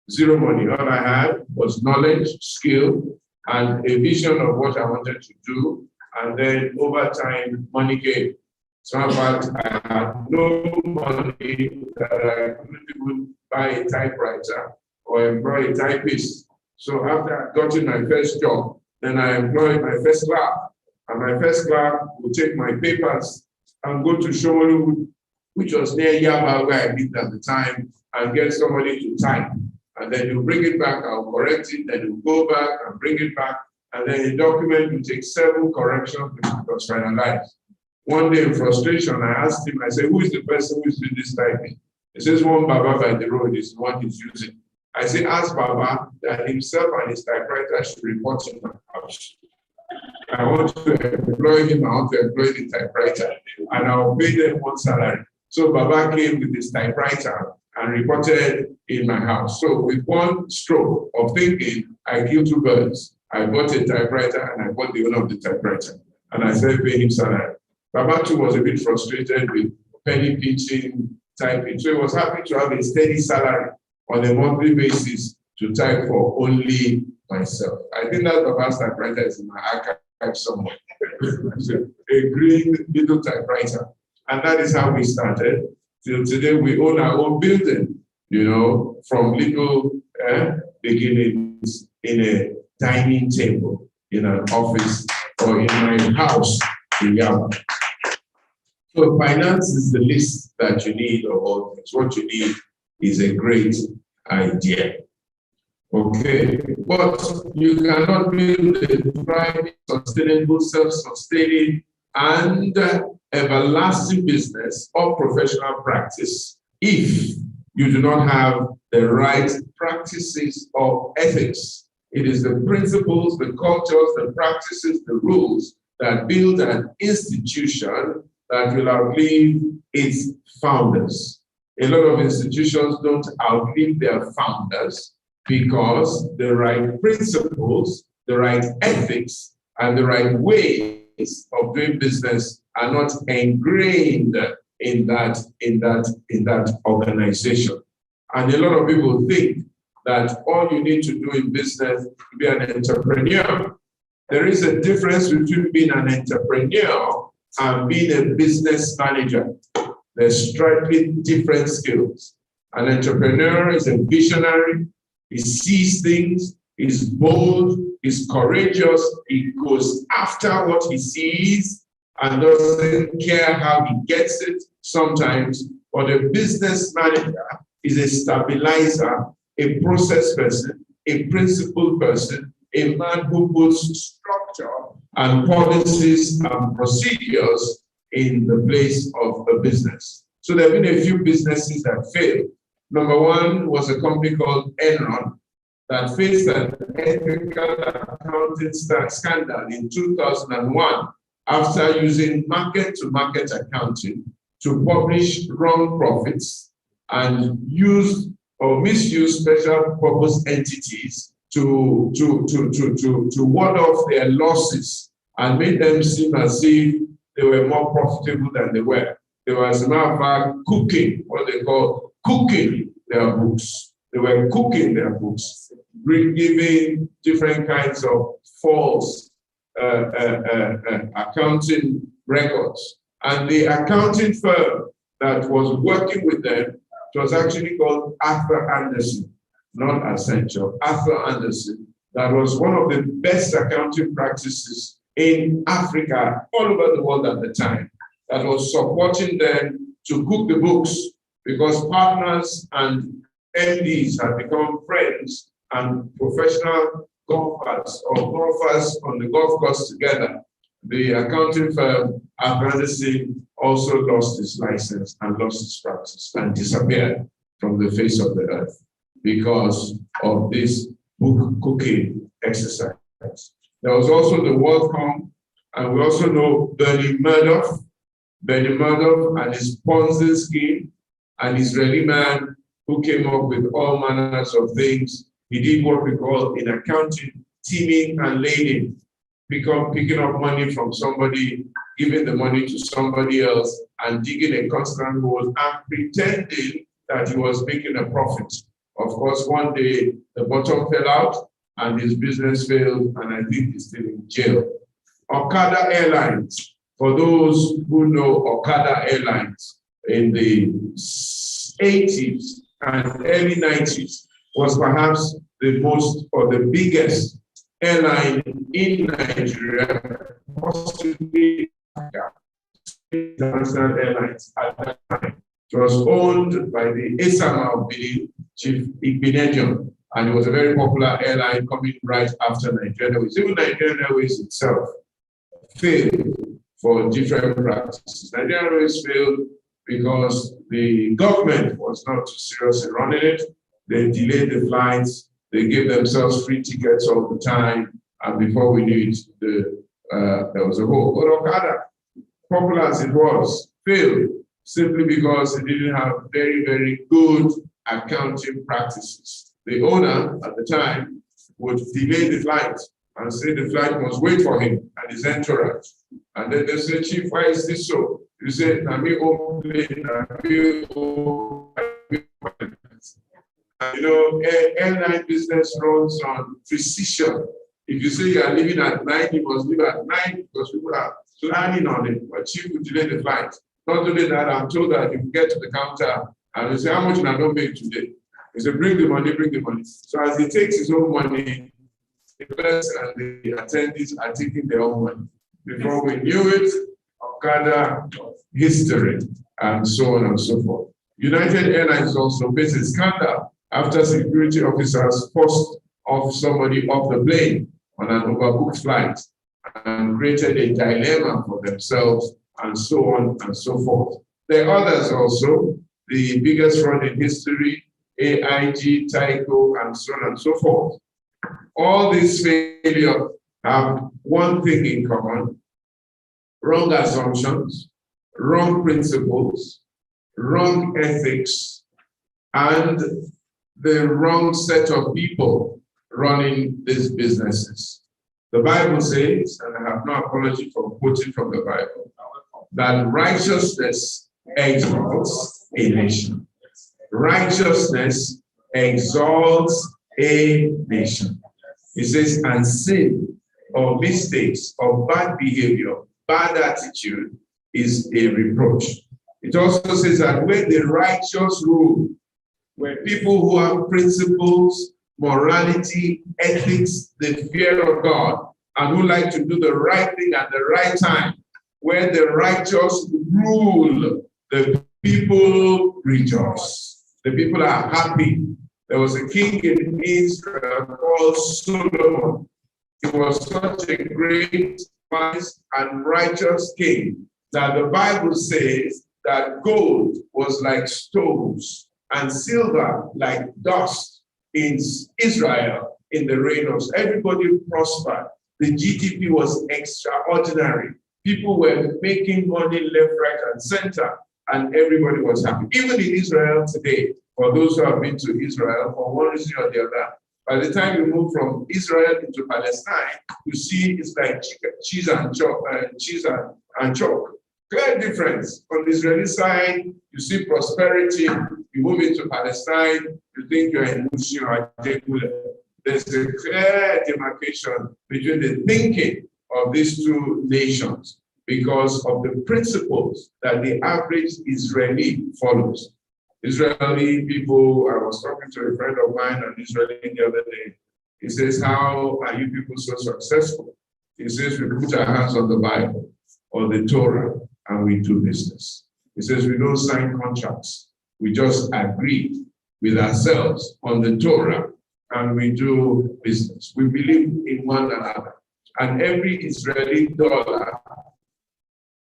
Zero money. All I had was knowledge, skill, and a vision of what I wanted to do. And then over time, money came. So in fact, I had no money that I couldn't even buy a typewriter or employ a typist. So after I got in my first job, then I employed my first clerk. And my first clerk would take my papers and go to Shomolu, which was near Yaba, where I lived at the time, and get somebody to type. And then you bring it back, I'll correct it, then you go back and bring it back. And then the document will take 7 corrections before it was finalized. One day in frustration, I asked him, I said, who is the person who is doing this typing? He says, one Baba by the road is the one he's using. I say, ask Baba that himself and his typewriter should report in my house. I want to employ him, I want to employ the typewriter, and I'll pay them one salary. So Baba came with his typewriter and reported in my house. So with one stroke of thinking, I killed 2 birds. I bought a typewriter and I bought the owner of the typewriter. And I started paying him salary. Baba too was a bit frustrated with penny pinching, typing. So he was happy to have a steady salary on a monthly basis to type for only myself. I think that Baba's typewriter is in my archive somewhere. A green little typewriter. And that is how we started. Till today, we own our own building, from little beginnings in a dining table, in an office, or in my house in Yaba. So finance is the least that you need of all things. What you need is a great idea. Okay, but you cannot build a thriving, sustainable, self-sustaining, and everlasting business or professional practice if you do not have the right practices or ethics. It is the principles, the cultures, the practices, the rules that build an institution that will outlive its founders. A lot of institutions don't outlive their founders because the right principles, the right ethics, and the right ways of doing business are not ingrained in that organization. And a lot of people think that all you need to do in business is be an entrepreneur. There is a difference between being an entrepreneur and being a business manager. There's strictly different skills. An entrepreneur is a visionary. He sees things, he's bold, he's courageous, he goes after what he sees and doesn't care how he gets it sometimes. But a business manager is a stabilizer, a process person, a principled person, a man who puts structure and policies and procedures in the place of a business. So there have been a few businesses that failed. Number one was a company called Enron that faced an ethical accounting scandal in 2001 after using market-to-market accounting to publish wrong profits and use or misuse special purpose entities to ward off their losses and make them seem as if they were more profitable than they were. They were, as a matter of fact, cooking, what they call cooking their books. They were cooking their books, giving different kinds of false accounting records. And the accounting firm that was working with them, it was actually called Arthur Andersen, not Accenture, Arthur Andersen. That was one of the best accounting practices in Africa, all over the world at the time, that was supporting them to cook the books, because partners and MDs had become friends and professional golfers or golfers on the golf course together. The accounting firm, Arthur Andersen, also lost his license and lost his practice and disappeared from the face of the earth because of this book cooking exercise. There was also the WorldCom, and we also know Bernie Madoff and his Ponzi scheme, an Israeli man who came up with all manners of things. He did what we call in accounting, teaming and lading, picking up money from somebody, giving the money to somebody else, and digging a constant hole and pretending that he was making a profit. Of course, one day the bottom fell out and his business failed, and I think he's still in jail. Okada Airlines, for those who know Okada Airlines, in the 80s and early 90s, was perhaps the most or the biggest airline in Nigeria, possibly International Airlines at that time. It was owned by the Esama of Benin, Chief Igbinedion, and it was a very popular airline coming right after Nigerian Airways. Even Nigerian Airways itself failed for different practices. Nigerian Airways failed because the government was not too serious in running it. They delayed the flights. They gave themselves free tickets all the time. And before we knew it, there was a hole. But Okada, popular as it was, failed simply because it didn't have very, very good accounting practices. The owner at the time would delay the flight and say the flight must wait for him and his entourage. And then they say, Chief, why is this so? You say, you know, airline business runs on precision. If you say you are leaving at 9, you must leave at 9 because people are planning on it. But Chief will delay the flight. Not only that, I'm told that you get to the counter and you say, how much can I not make today? He said, bring the money, bring the money. So as he takes his own money, the investors and the attendees are taking their own money. Before we knew it, Okada history, and so on and so forth. United Airlines also faced a scandal after security officers forced off somebody off the plane on an overbooked flight and created a dilemma for themselves, and so on and so forth. There are others also, the biggest fraud in history, AIG, Tyco, and so on and so forth. All these failures have one thing in common: wrong assumptions, wrong principles, wrong ethics, and the wrong set of people running these businesses. The Bible says, and I have no apology for quoting from the Bible, that righteousness exalts a nation. Righteousness exalts a nation. It says, and sin or mistakes or bad behavior, bad attitude is a reproach. It also says that when the righteous rule, where people who have principles, morality, ethics, the fear of God, and who like to do the right thing at the right time, where the righteous rule, the people rejoice. The people are happy. There was a king in Israel called Solomon. He was such a great, wise, and righteous king that the Bible says that gold was like stones and silver like dust in Israel in the reign of everybody prospered. The GDP was extraordinary. People were making money left, right, and center, and everybody was happy. Even in Israel today, for those who have been to Israel, for one reason or the other, by the time you move from Israel into Palestine, you see it's like cheese and chalk. Clear difference. On the Israeli side, you see prosperity. You move into Palestine, you think you're in Mushi or Adekule. There's a clear demarcation between the thinking of these two nations because of the principles that the average Israeli follows. Israeli people, I was talking to a friend of mine, an Israeli, the other day. He says, how are you people so successful? He says, we put our hands on the Bible or the Torah and we do business. He says, we don't sign contracts. We just agree with ourselves on the Torah and we do business. We believe in one another. And every Israeli dollar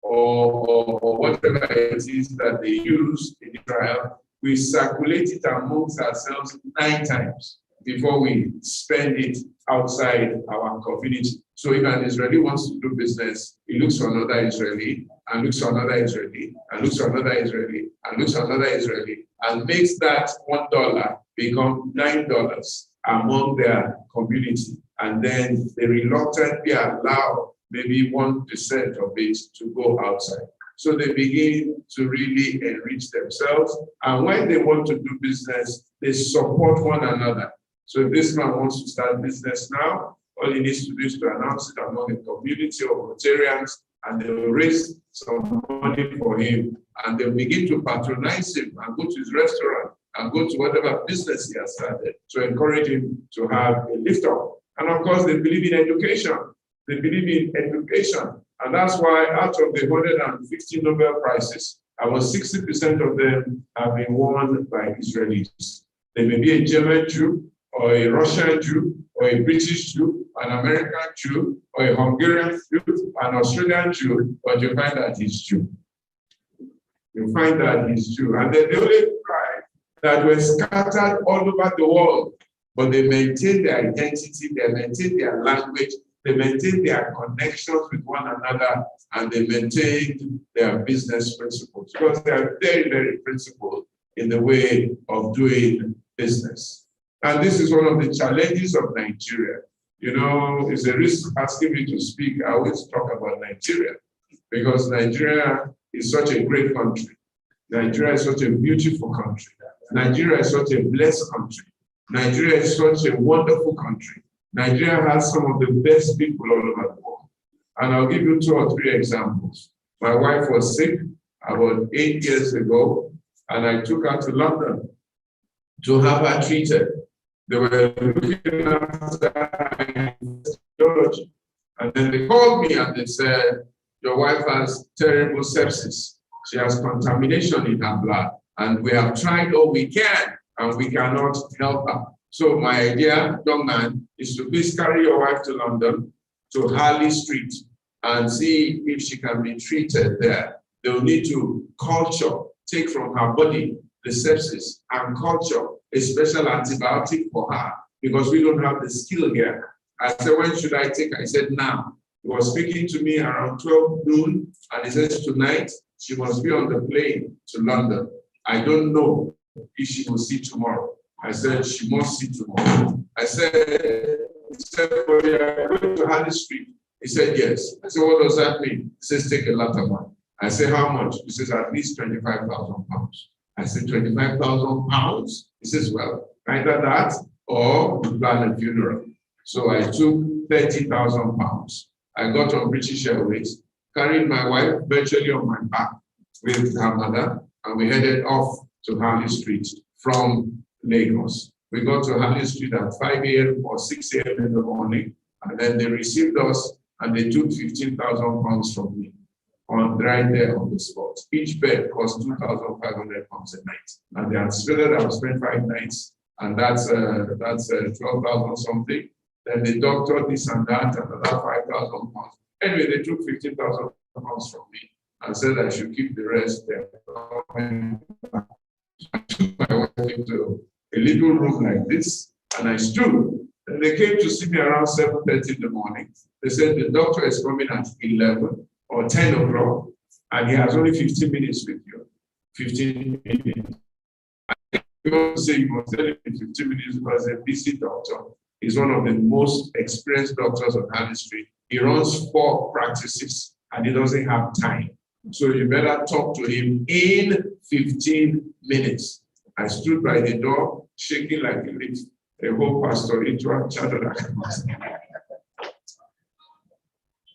or whatever it is that they use in Israel, we circulate it amongst ourselves 9 times before we spend it outside our community. So if an Israeli wants to do business, he looks for another Israeli, and looks for another Israeli, and looks for another Israeli, and looks for another Israeli, and makes that $1 become $9 among their community. And then they reluctantly allow maybe 1% of it to go outside. So they begin to really enrich themselves. And when they want to do business, they support one another. So if this man wants to start business now, all he needs to do is to announce it among a community of Rotarians, and they will raise some money for him. And they'll begin to patronize him and go to his restaurant and go to whatever business he has started to encourage him to have a lift up. And of course, they believe in education. They believe in education. And that's why out of the 150 Nobel Prizes, about 60% of them have been won by Israelis. They may be a German Jew, or a Russian Jew, or a British Jew, an American Jew, or a Hungarian Jew, an Australian Jew, but you find that he's Jew. You find that he's Jew. And then the only tribe that were scattered all over the world, but they maintain their identity, they maintain their language, they maintain their connections with one another, and they maintain their business principles, because they are very, very principled in the way of doing business. And this is one of the challenges of Nigeria. You know, it's a risk asking me to speak. I always talk about Nigeria, because Nigeria is such a great country. Nigeria is such a beautiful country. Nigeria is such a blessed country. Nigeria is such a wonderful country. Nigeria has some of the best people all over the world. And I'll give you 2 or 3 examples. My wife was sick about 8 years ago, and I took her to London to have her treated. They were looking after her in Georgia. And then they called me and they said, your wife has terrible sepsis. She has contamination in her blood. And we have tried all we can, and we cannot help her. So my idea, young man, is to please carry your wife to London, to Harley Street, and see if she can be treated there. They'll need to take from her body the sepsis and culture a special antibiotic for her, because we don't have the skill here. I said, when should I take her? I said, now. He was speaking to me around 12 noon, and he says, tonight, she must be on the plane to London. I don't know if she will see tomorrow. I said, she must see tomorrow. I said, well, you're going to Harley Street. He said, yes. I said, what does that mean? He says, take a lot of money. I said, how much? He says, at least 25,000 pounds. I said, 25,000 pounds? He says, well, either that or we plan a funeral. So I took 30,000 pounds. I got on British Airways, carried my wife virtually on my back with her mother, and we headed off to Harley Street from Lagos. We got to Harley Street at 5 a.m. or 6 a.m. in the morning, and then they received us and they took 15,000 pounds from me right there on the spot. Each bed cost 2,500 pounds a night. And they anticipated I would spend 5 nights, and that's 12,000 something. Then the doctor, this and that, and another 5,000 pounds. Anyway, they took 15,000 pounds from me and said I should keep the rest there. I took my wife into a little room like this, and I stood. And they came to see me around 7:30 in the morning. They said the doctor is coming at 11 or 10 o'clock, and he has only 15 minutes with you. 15 minutes. Don't say you must tell him in 15 minutes because a busy doctor. He's one of the most experienced doctors on Harley Street. He runs 4 practices and he doesn't have time. So you better talk to him in 15 minutes. I stood by the door, shaking like a leaf. A whole pastor into a child.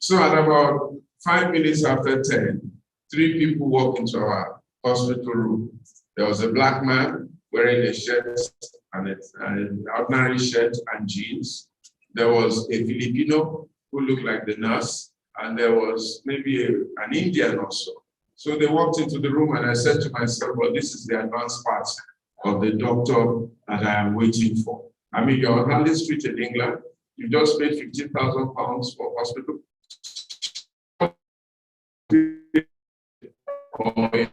So at about 5 minutes after 10, 3 people walked into our hospital room. There was a black man wearing a shirt and an ordinary shirt and jeans. There was a Filipino who looked like the nurse, and there was maybe an Indian also. So they walked into the room and I said to myself, well, this is the advanced part of the doctor that I am waiting for. I mean, you're on Harley Street in England, you just paid £15,000 for hospital. Or an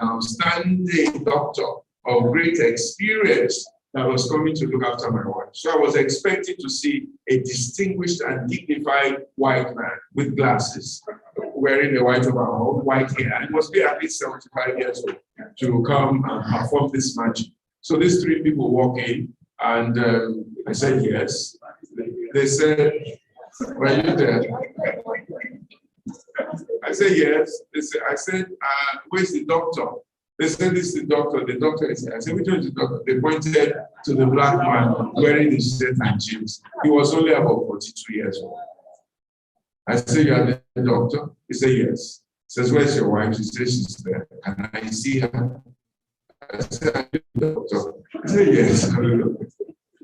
outstanding doctor of great experience that was coming to look after my wife. So I was expecting to see a distinguished and dignified white man with glasses, wearing a white overall, white hair. It must be at least 75 years old to come and perform this magic. So these 3 people walk in, and I said yes. They said, were you there? I said yes. I said, where's the doctor? They said, this is the doctor. The doctor is here. I said, which one is the doctor? They pointed to the black man wearing the shirt and jeans. He was only about 42 years old. I said, you are the doctor? He said, yes. He says, where's your wife? She says, she's there. Can I see her? I said, are you the doctor? He said, yes.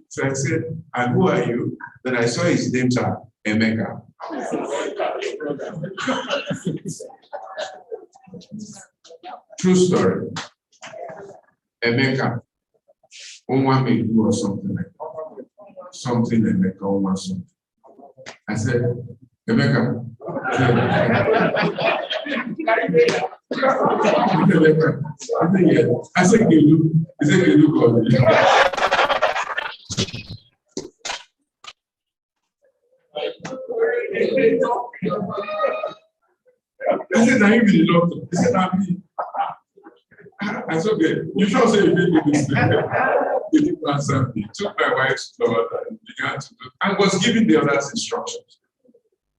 So I said, and who are you? Then I saw his name tag, Emeka. True story. Emeka, Onwa may do or something like that. Something Emeka, Onwa something. I said, Emeka. I said, Kelu. He said, Kelu God. I said, now you be the doctor. He said, I'm me. I said, okay, you sure say you did this thing. He didn't answer me. He took my wife's blood and began to do, and was giving the others instructions.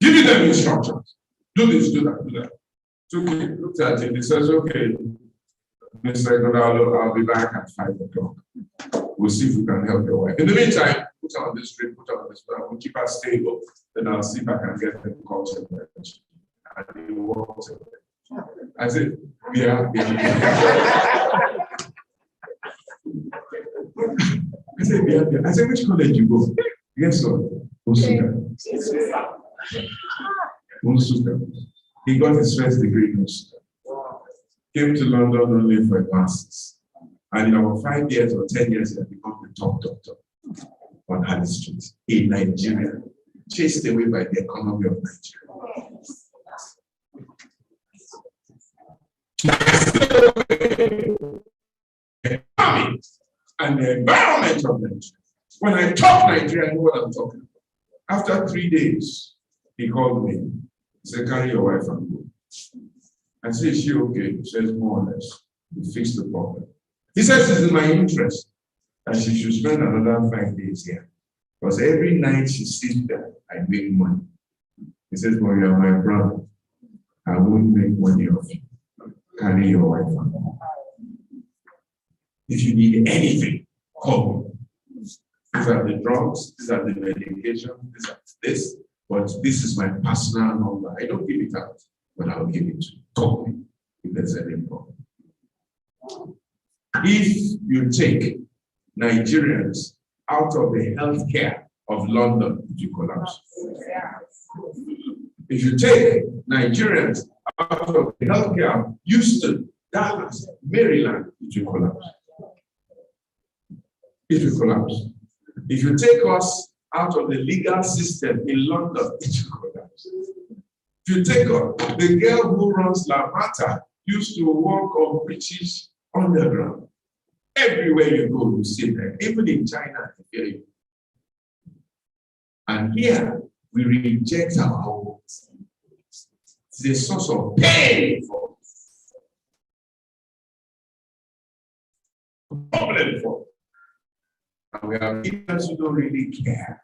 Giving them instructions. Do this, do that, do that. Took it, looked at it. He says, okay, Mr. Godalo, I'll be back at 5 o'clock. We'll see if we can help your wife. In the meantime, put her on this drip, put her on this plan. We'll keep her stable. Then I'll see if I can get them called to the and he walked away. I said, yeah. I said, yeah. I said, which college you go? Yes, sir. Unsuka. He got his first degree in Unsuka. Came to London only for advances. And in about 5 years or 10 years, he had become the top doctor on Harley Street in Nigeria, chased away by the economy of Nigeria. And the environment of Nigeria. When I talk Nigeria, I know what I'm talking about. After 3 days, he called me. He said, carry your wife and go. I said, is she okay? He says, more or less. We fixed the problem. He says, it's in my interest that she should spend another 5 days here. Because every night she sits there, I make money. He says, well, you're my brother. I won't make money off you. Carry your wife and go. If you need anything, call me. These are the drugs, these are the medication, these are this, but this is my personal number. I don't give it out, but I'll give it to you. Call me if there's any problem. If you take Nigerians out of the healthcare of London, it will collapse. If you take Nigerians out of the healthcare of Houston, Dallas, Maryland, it will collapse. It will collapse. If you take us out of the legal system in London, it will collapse. If you take us, the girl who runs La Mata used to walk on British underground. Everywhere you go, you see them. Even in China, they hear you. And here, we reject our own. It's a source of pain for us. problem for. And we have leaders who don't really care.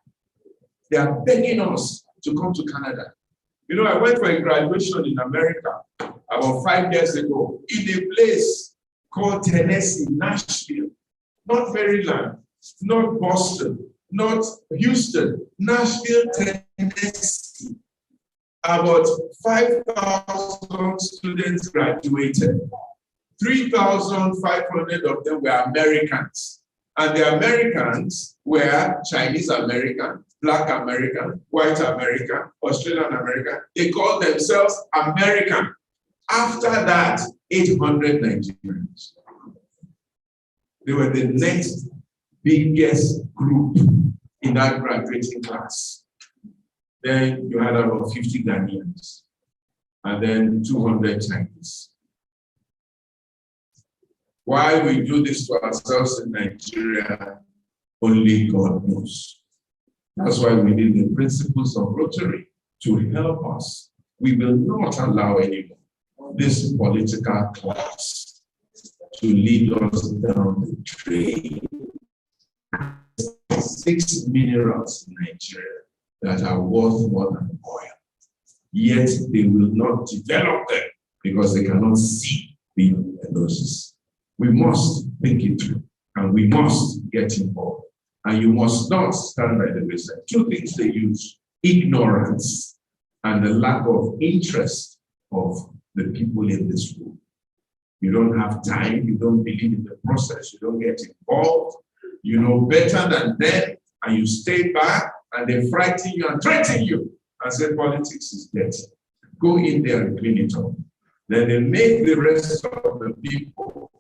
They are begging us to come to Canada. You know, I went for a graduation in America about 5 years ago in a place called Tennessee, Nashville, not Maryland, not Boston, not Houston, Nashville, Tennessee. About 5,000 students graduated. 3,500 of them were Americans. And the Americans were Chinese American, Black American, White American, Australian American. They called themselves American. After that, 800 Nigerians. They were the next biggest group in that graduating class. Then you had about 50 Ghanaians, and then 200 Chinese. Why we do this to ourselves in Nigeria, only God knows. That's why we need the principles of Rotary to help us. We will not allow anymore this political class to lead us down the drain. 6 minerals in Nigeria that are worth more than oil. Yet they will not develop them because they cannot see beyond their noses. We must think it through and we must get involved. And you must not stand by the wayside. 2 things they use: ignorance and the lack of interest of the people in this room. You don't have time, you don't believe in the process, you don't get involved, you know better than them, and you stay back, and they frighten you and threaten you and say politics is dirty. Go in there and clean it up. Then they make the rest of the people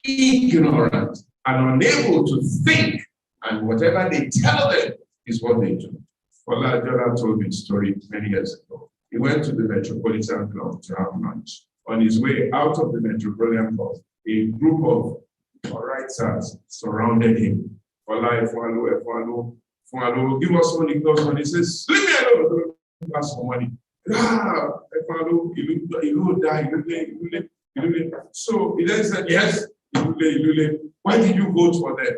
ignorant and unable to think, and whatever they tell them is what they do. Fola Adeola told me a story many years ago. He went to the Metropolitan Club to have lunch. On his way out of the Metropolitan Club, a group of writers surrounded him. Fola, give us money, give us money. He says, leave me alone, ask for money. So he then said, yes, why did you vote for them?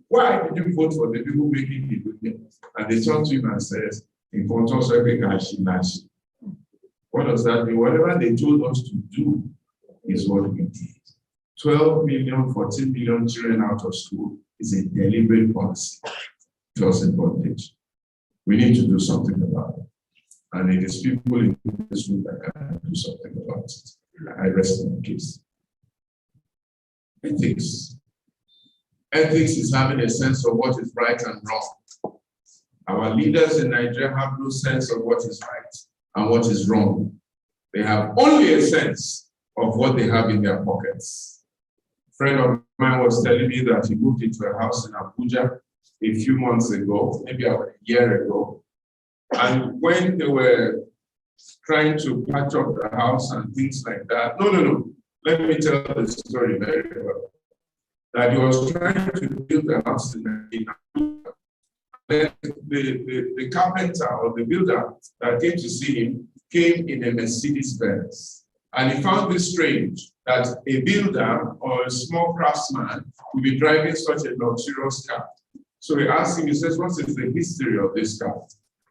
Why did you vote for the people making the good name? And they turned to him and says, what does that mean? Whatever they told us to do is what we did. 12 million, 14 million children out of school is a deliberate policy. To us in bondage. We need to do something about it. And it is people in this room that can do something about it. I rest my case. Ethics. Ethics is having a sense of what is right and wrong. Our leaders in Nigeria have no sense of what is right and what is wrong. They have only a sense of what they have in their pockets. A friend of mine was telling me that he moved into a house in Abuja a few months ago, maybe a year ago. And when they were trying to patch up the house and things like that, no. Let me tell the story very well. That he was trying to build a house in Abuja. Then the carpenter or the builder that came to see him came in a Mercedes-Benz. And he found this strange, that a builder or a small craftsman would be driving such a luxurious car. So he asked him, he says, what is the history of this car?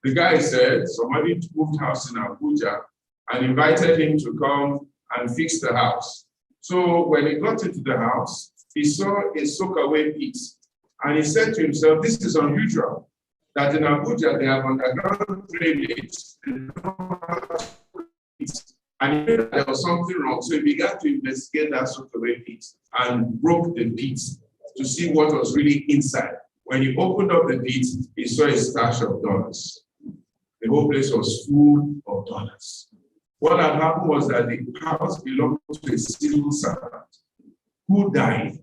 The guy said, somebody moved house in Abuja and invited him to come and fix the house. So when he got into the house, he saw a soak-away pit. And he said to himself, this is unusual, that in Abuja they have underground drainage. And he knew that there was something wrong. So he began to investigate that soak-away pit and broke the pit to see what was really inside. When he opened up the pit, he saw a stash of dollars. The whole place was full of dollars. What had happened was that the house belonged to a civil servant who died,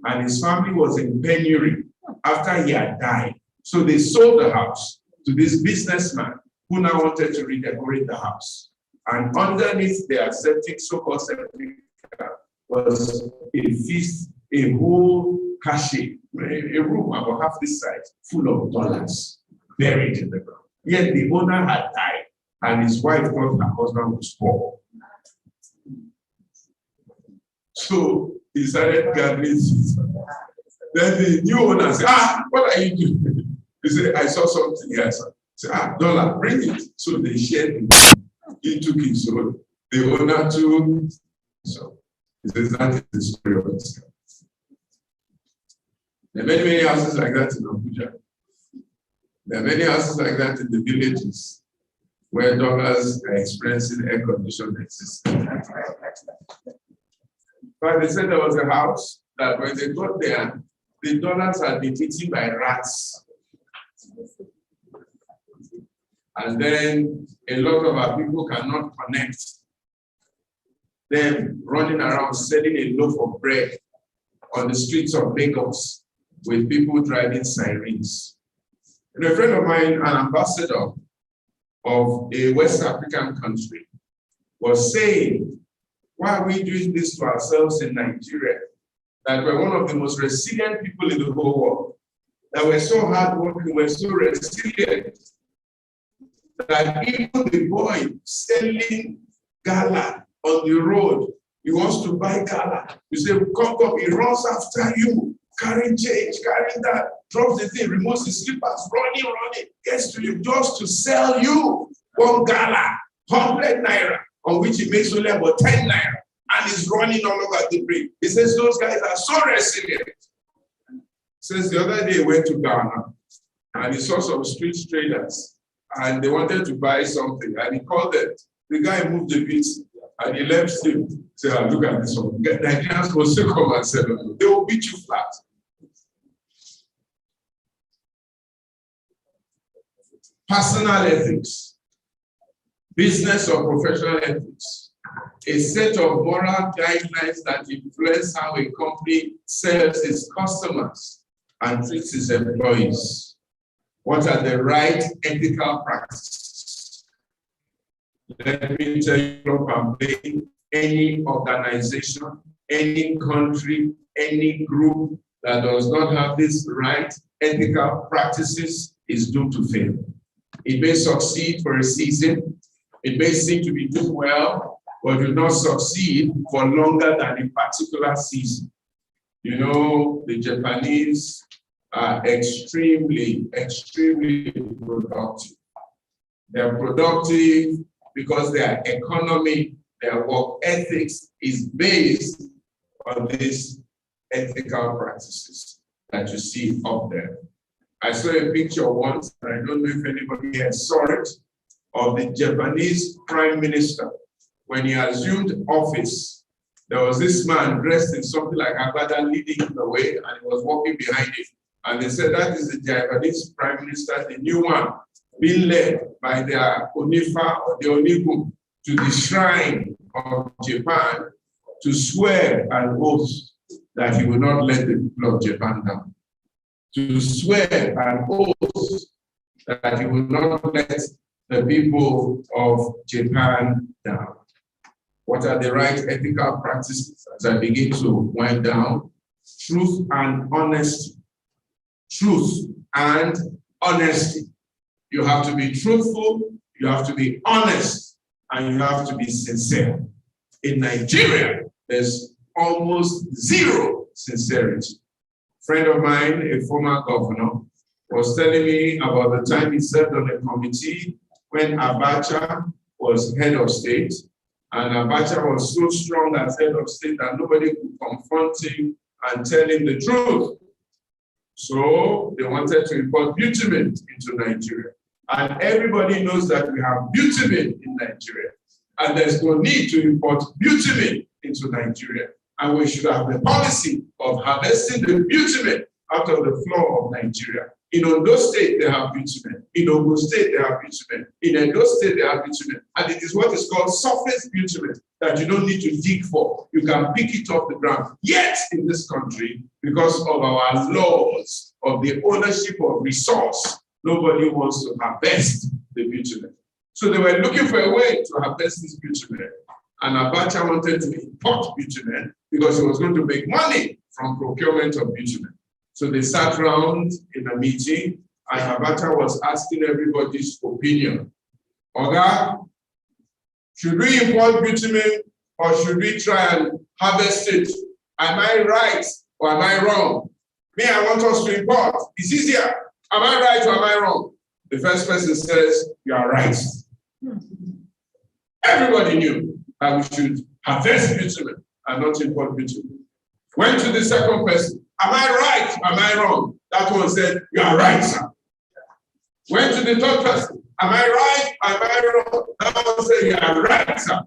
and his family was in penury after he had died. So they sold the house to this businessman who now wanted to redecorate the house. And underneath their so-called septic was a feast, a whole cache, a room about half this size, full of dollars buried in the ground. Yet the owner had died, and his wife thought her husband was poor. So he started gathering Then the new owner said, what are you doing? He said, I saw something here, sir. He said, dollar, bring it. So they shared it. He took it, so the owner took. So he says, that is the story of this guy. There are many, many houses like that in Abuja. There are many houses like that in the villages where dollars are experiencing air-conditioned existence. But they said there was a house that when they got there, the dollars had been eaten by rats. And then a lot of our people cannot connect them running around selling a loaf of bread on the streets of Lagos with people driving sirens. And a friend of mine, an ambassador of a West African country, was saying, why are we doing this to ourselves in Nigeria? That we're one of the most resilient people in the whole world. That we're so hardworking, we're so resilient. That even the boy selling gala on the road, he wants to buy gala. You say, come, he runs after you, carrying change, carrying that, drops the thing, removes his slippers, running, gets to you just to sell you one gala, 100 naira, on which he makes only about 10 naira, and he's running all over the place. He says, those guys are so resilient. Since the other day, he went to Ghana, and he saw some street traders, and they wanted to buy something, and he called them. The guy moved a bit, and he left him. Say, look at this one. Nigerians will still come and sell them. They will beat you flat. Personal ethics, business or professional ethics, a set of moral guidelines that influence how a company serves its customers and treats its employees. What are the right ethical practices? Let me tell you, any organization, any country, any group that does not have these right ethical practices is doomed to fail. It may succeed for a season, it may seem to be doing well, but will not succeed for longer than a particular season. You know, the Japanese are extremely productive. They're productive because their economy, their work ethics is based on these ethical practices that you see up there. I saw a picture once, and I don't know if anybody here saw it, of the Japanese prime minister. When he assumed office, there was this man dressed in something like agbada leading him the way, and he was walking behind him. And they said that is the Japanese prime minister, the new one, being led by their Onifa or the Onigun to the shrine of Japan to swear an oath that he will not let the people of Japan down. To swear an oath that he will not let the people of Japan down. What are the right ethical practices as I begin to wind down? Truth and honesty. Truth and honesty. You have to be truthful, you have to be honest, and you have to be sincere. In Nigeria, there's almost zero sincerity. A friend of mine, a former governor, was telling me about the time he served on a committee when Abacha was head of state, and Abacha was so strong as head of state that nobody could confront him and tell him the truth. So they wanted to import bitumen into Nigeria. And everybody knows that we have bitumen in Nigeria. And there's no need to import bitumen into Nigeria. And we should have the policy of harvesting the bitumen out of the floor of Nigeria. In Ondo State, they have bitumen. In Ogun State, they have bitumen. In Edo State, they have bitumen. And it is what is called surface bitumen that you don't need to dig for. You can pick it off the ground. Yet, in this country, because of our laws of the ownership of resource, nobody wants to harvest the bitumen. So they were looking for a way to harvest this bitumen. And Abacha wanted to import bitumen because he was going to make money from procurement of bitumen. So they sat around in a meeting, and Abacha was asking everybody's opinion. Oga, should we import bitumen or should we try and harvest it? Am I right or am I wrong? Me, I want us to import. It's easier. Am I right or am I wrong? The first person says, you are right. Everybody knew that we should harvest bitumen and not import bitumen. Went to the second person. Am I right? Am I wrong? That one said, you are right, sir. Went to the third person. Am I right? Am I wrong? That one said, you are right, sir.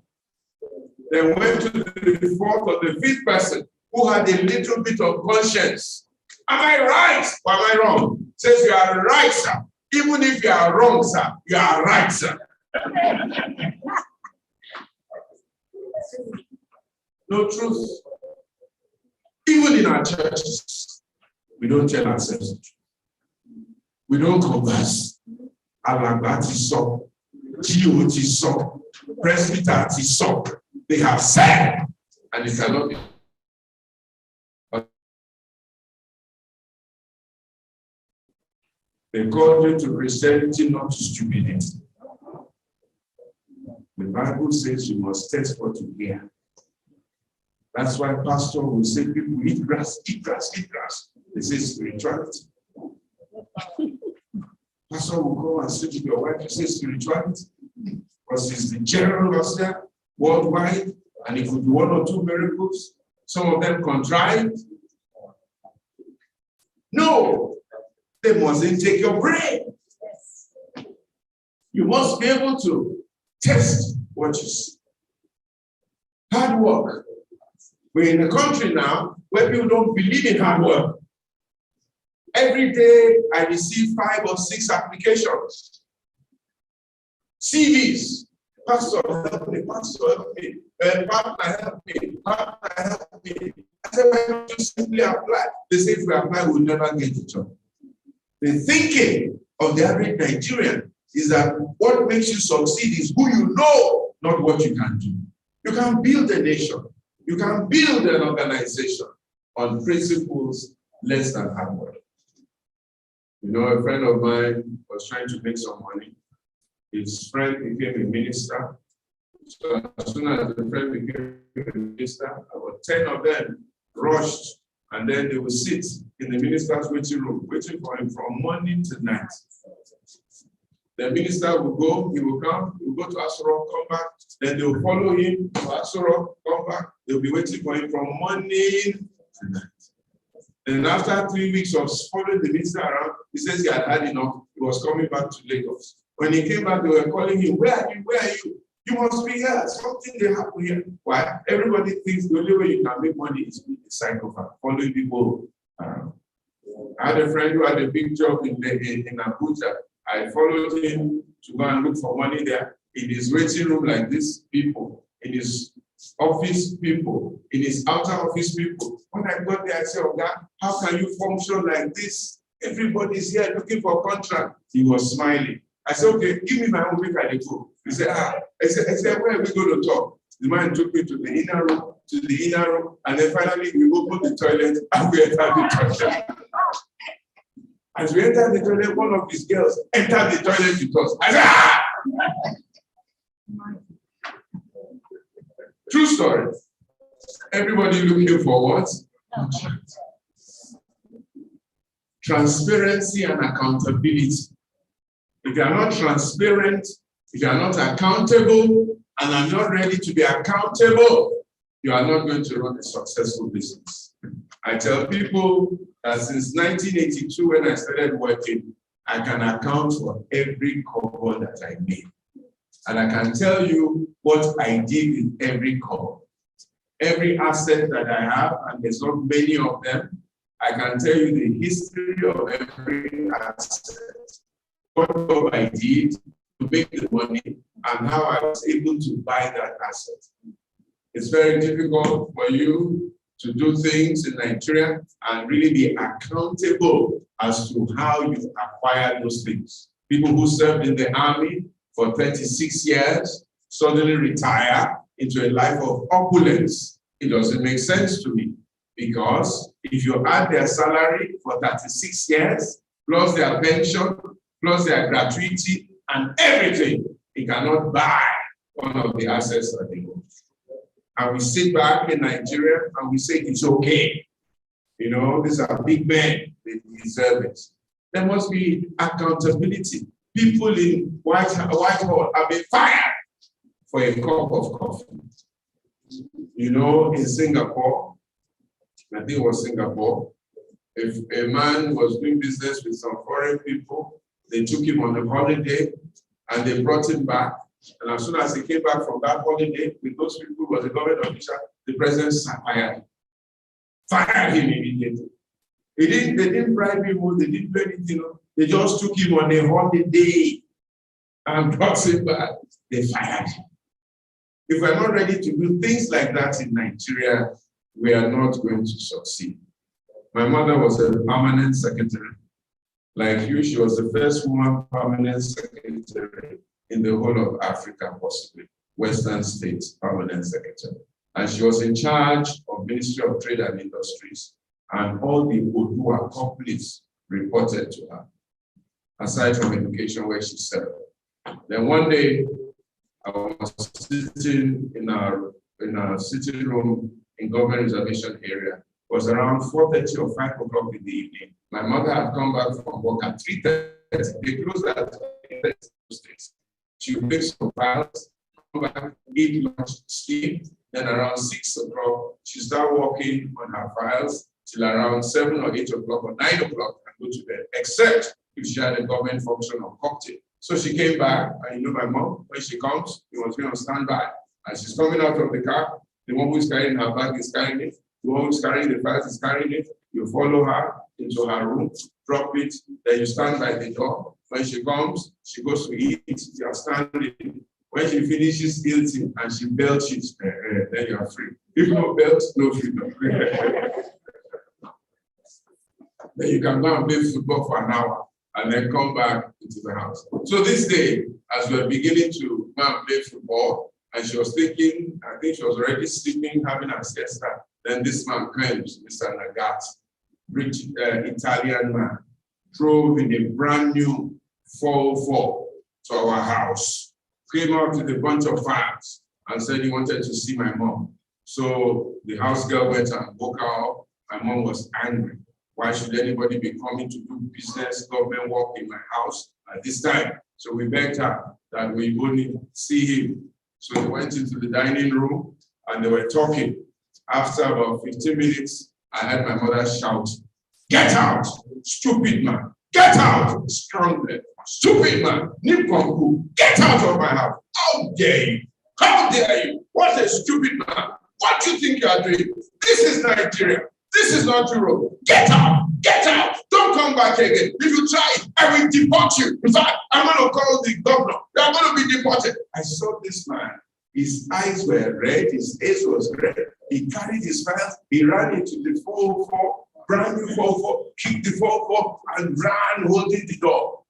Then went to the fourth or the fifth person who had a little bit of conscience. Am I right or am I wrong? Says, you are right, sir. Even if you are wrong, sir, you are right, sir. No truth. Even in our churches, we don't tell ourselves the truth. We don't converse. Alagba ti sọ, GO ti sọ, presbyter ti sọ. They have said, and it cannot be. They called you to Christianity, not to stupidity. The Bible says you must test what you hear. That's why pastor will say people eat grass, eat grass, eat grass. They say spirituality. Pastor will go and say to your wife, you say spirituality. Because he's the general overseer worldwide, and he could do one or two miracles, some of them contrived. No, they mustn't take your brain. You must be able to test what you see. Hard work. We're in a country now where people don't believe in hard work. Every day I receive 5 or 6 applications. CVs. Pastor, help me. Pastor, help me. Partner, help me. Partner, help me. I said, why don't you simply apply? They say, if we apply, we'll never get a job. The thinking of the average Nigerian is that what makes you succeed is who you know, not what you can do. You can build a nation. You can build an organization on principles less than hard work. You know, a friend of mine was trying to make some money. His friend became a minister. So as soon as the friend became a minister, about 10 of them rushed, and then they would sit in the minister's waiting room, waiting for him from morning to night. The minister will go, he will come, he will go to Asoro, come back, then they will follow him to Asoro, come back. They'll be waiting for him from morning to night. And after 3 weeks of following the minister around, he says he had had enough. He was coming back to Lagos. When he came back, they were calling him, where are you? Where are you? You must be here. Something they happen here. Why? Everybody thinks the only way you can make money is being a psychopath, following people around. I had a friend who had a big job in Abuja. I followed him to go and look for money there. In his waiting room like this, people. In his office, people. In his outer office, people. When I got there, I said, oh God, how can you function like this? Everybody's here looking for a contract. He was smiling. I said, okay, give me my own week at the go. He said, I said, where are we going to talk? The man took me to the inner room, and then finally we opened the toilet and we entered the toilet. As we entered the toilet, one of his girls entered the toilet with us. I said, ah! True story. Everybody looking for what? Transparency and accountability. If you are not transparent, if you are not accountable, and are not ready to be accountable, you are not going to run a successful business. I tell people that since 1982, when I started working, I can account for every kobo that I made. And I can tell you what I did in every kobo. Every asset that I have, and there's not many of them, I can tell you the history of every asset. What I did to make the money and how I was able to buy that asset. It's very difficult for you to do things in Nigeria and really be accountable as to how you acquire those things. People who served in the army for 36 years suddenly retire into a life of opulence. It doesn't make sense to me, because if you add their salary for 36 years, plus their pension, plus their gratuity and everything, it cannot buy one of the assets that they own. And we sit back in Nigeria and we say it's okay. You know, these are big men, they deserve it. There must be accountability. People in Whitehall have been fired for a cup of coffee. You know, in Singapore, I think it was Singapore, if a man was doing business with some foreign people, they took him on a holiday and they brought him back. And as soon as he came back from that holiday with those people who was a government official, the president fired him immediately. They didn't bribe him, they didn't do anything. They just took him on a holiday and brought him back. They fired him. If we're not ready to do things like that in Nigeria, we are not going to succeed. My mother was a permanent secretary. Like you, she was the first woman permanent secretary in the whole of Africa, possibly. Western States permanent secretary. And she was in charge of Ministry of Trade and Industries, and all the Odua companies reported to her, aside from education where she served. Then one day, I was sitting in our sitting room in government reservation area. It was around 4:30 or 5 o'clock in the evening. My mother had come back from work at 3:30. They closed at 3:30. She would make some files, come back, eat lunch, sleep. Then around 6 o'clock, she started working on her files till around 7 or 8 o'clock or 9 o'clock and go to bed, except if she had a government function or cocktail. So she came back, and you know my mom, when she comes, she was going on standby. As she's coming out of the car, the one who's carrying her bag is carrying it, the one who's carrying the files is carrying it. You follow her into her room, drop it, then you stand by the door. When she comes, she goes to eat, you are standing. When she finishes eating and she belches, then you are free. If no belt, no freedom. Then you can go and play football for an hour and then come back into the house. So this day, as we were beginning to go and play football, and she was thinking, I think she was already sleeping, having a siesta, then this man comes, Mr. Nagat, rich Italian man, drove in a brand new 404 to our house, came out with a bunch of fans and said he wanted to see my mom. So the house girl went and woke her up. My mom was angry. Why should anybody be coming to do business, government work in my house at this time? So we begged her that we only see him. So they went into the dining room and they were talking. After about 15 minutes, I heard my mother shout, "Get out, stupid man! Get out!" Strongly. "Stupid man! Nimkonku, get out of my house! How dare you? How dare you? What a stupid man! What do you think you are doing? This is Nigeria. This is not Europe. Get out! Get out! Don't come back again. If you try, I will deport you. In fact, I'm going to call the governor. You are going to be deported." I saw this man. His eyes were red. His face was red. He carried his files. He ran into the 404, brand new 404, kicked the 404, and ran holding the door.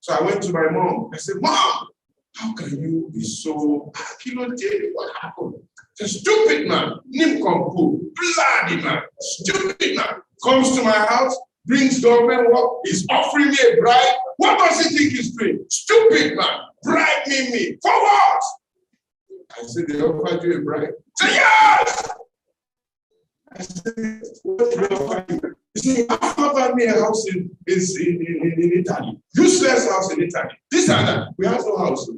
So I went to my mom. I said, "Mom, how can you be so what happened?" The stupid man, Nimkonku, bloody man, stupid man, comes to my house, brings government work, is offering me a bribe. What does he think he's doing? Stupid man, bribing me. For what? I said, "They offered you a bribe." Say, "Yes!" I said, "What did they offer you?" He said, "You offered me a house in Italy. Useless house in Italy. This and that. We have no house.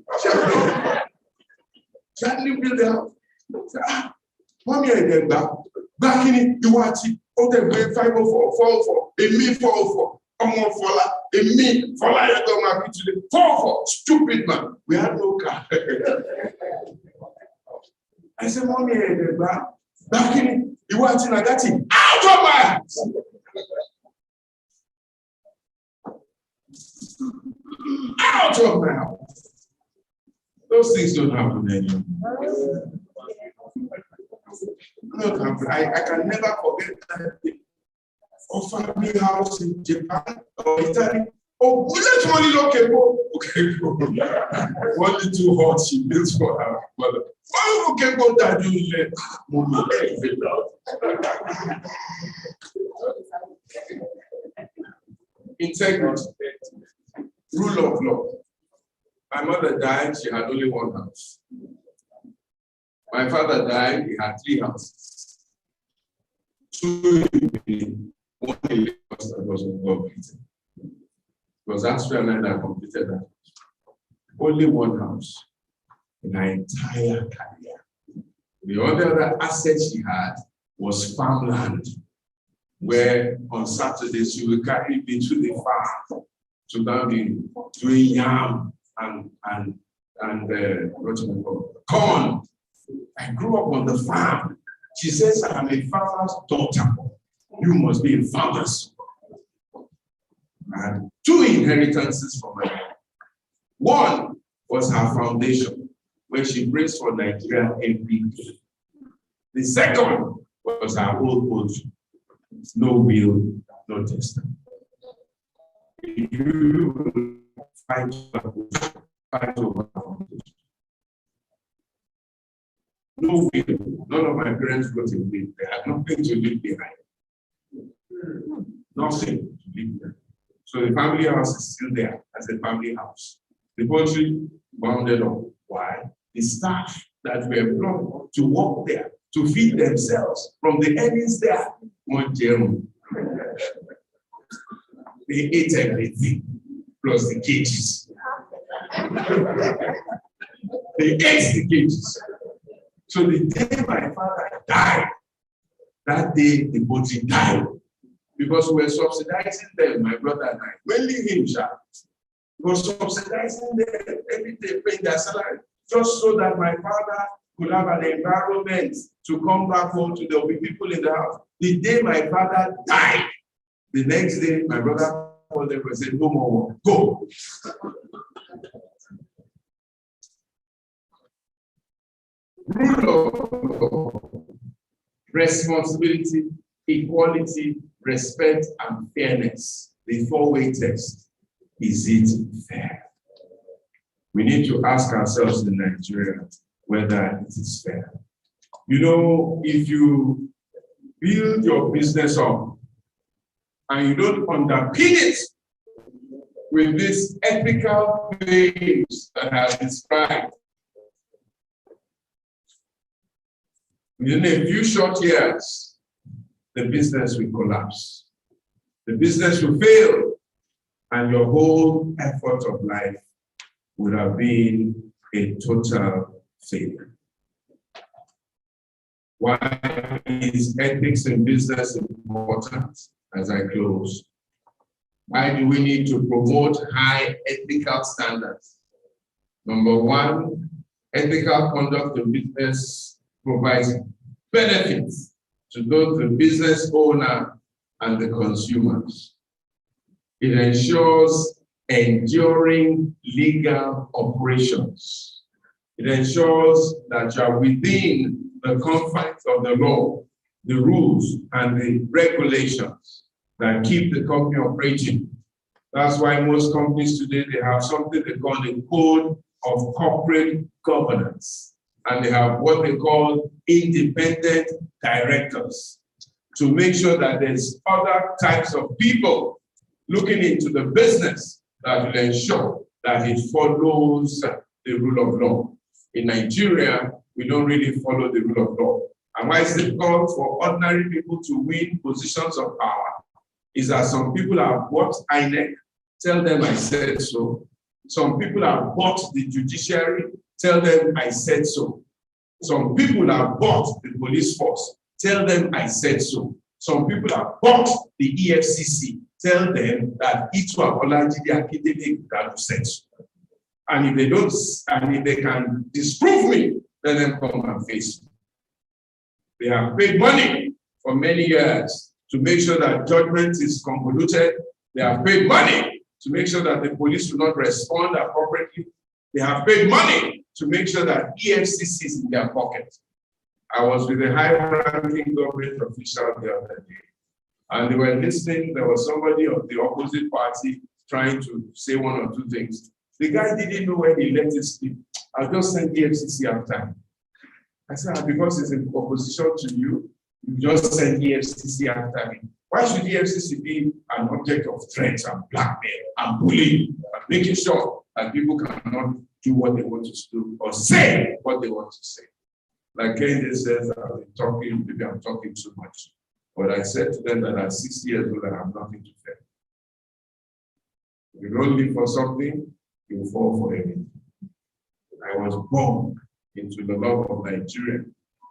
Sadly build the house. Mommy, I get back in Iwati. Oh, they were 504, 404, a me 404. A me, Fola, you don't have today. 404, stupid man. We had no car. I said, "Mommy, I get back in Iwati, Nagati. Out of my house!" Out of my house. Those things don't happen anymore. I can never forget that they offered me a house in Japan or Italy. Oh, let's money okay. 1 to 2 hot she built for her mother. Oh, okay, go that you integrity, rule of law. My mother died, she had only one house. My father died, he had 3 houses. two in one in Lagos that was completed. It was Astria that completed that. Only one house in her entire career. The other asset she had was farmland, where on Saturdays she would carry me to the farm to now be doing yam and what do we call it? Corn. I grew up on the farm. She says, I'm a farmer's daughter. You must be a farmer's. I had two inheritances from her. One was her foundation, where she prays for Nigeria every day. The second was her old age. No will, no testament. You fight over foundation. No will. None of my parents got a will. They had nothing to leave behind. Nothing to leave behind. So the family house is still there as a family house. The poultry bounded up. Why? The staff that were employed to work there, to feed themselves from the earnings there, one germ. They ate everything, plus the cages. They ate the cages. So the day my father died, that day the poultry died. Because we were subsidizing them, my brother and I. Mainly him, we were subsidizing them every day, paying their salary, just so that my father could have an environment to come back home to. There will be people in the house. The day my father died, the next day my brother called them and said, no more work, go. Rule of law, responsibility, equality, respect, and fairness. The four-way test. Is it fair? We need to ask ourselves in Nigeria whether it is fair. You know, if you build your business up and you don't underpin it with these ethical claims that I have described, within a few short years, the business will collapse. The business will fail, and your whole effort of life would have been a total failure. Why is ethics in business important? As I close, why do we need to promote high ethical standards? Number one, ethical conduct in business provides benefits to both the business owner and the consumers. It ensures enduring legal operations. It ensures that you are within the confines of the law, the rules, and the regulations that keep the company operating. That's why most companies today, they have something they call the Code of Corporate Governance. And they have what they call independent directors to make sure that there's other types of people looking into the business that will ensure that it follows the rule of law. In Nigeria, we don't really follow the rule of law. And why it's difficult for ordinary people to win positions of power is that some people have bought INEC, tell them I said so. Some people have bought the judiciary, tell them I said so. Some people have bought the police force, tell them I said so. Some people have bought the EFCC, tell them that Itu Abolajide Akindele Ighodalo said so. And if they don't, and if they can disprove me, let them come and face me. They have paid money for many years to make sure that judgment is convoluted. They have paid money to make sure that the police will not respond appropriately. They have paid money to make sure that EFCC is in their pocket. I was with a high-ranking government official the other day, and they were listening. There was somebody of the opposite party trying to say one or two things. The guy didn't know when he let it speak. I just sent EFCC after him. I said, because it's in opposition to you, you just send EFCC after me. Why should EFCC be an object of threats and blackmail and bullying and making sure that people cannot do what they want to do or say what they want to say? Like Kennedy says, I've been talking, maybe I'm talking too much. But I said to them that at 60 years old, I have nothing to fear. If you don't live for something, you fall for anything. I was born into the love of Nigeria.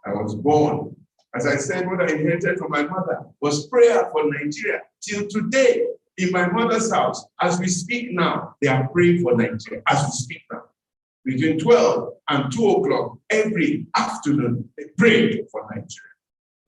I was born, as I said, what I inherited from my mother was prayer for Nigeria. Till today, in my mother's house, as we speak now, they are praying for Nigeria, as we speak now. Between 12 and 2 o'clock every afternoon, they prayed for Nigeria.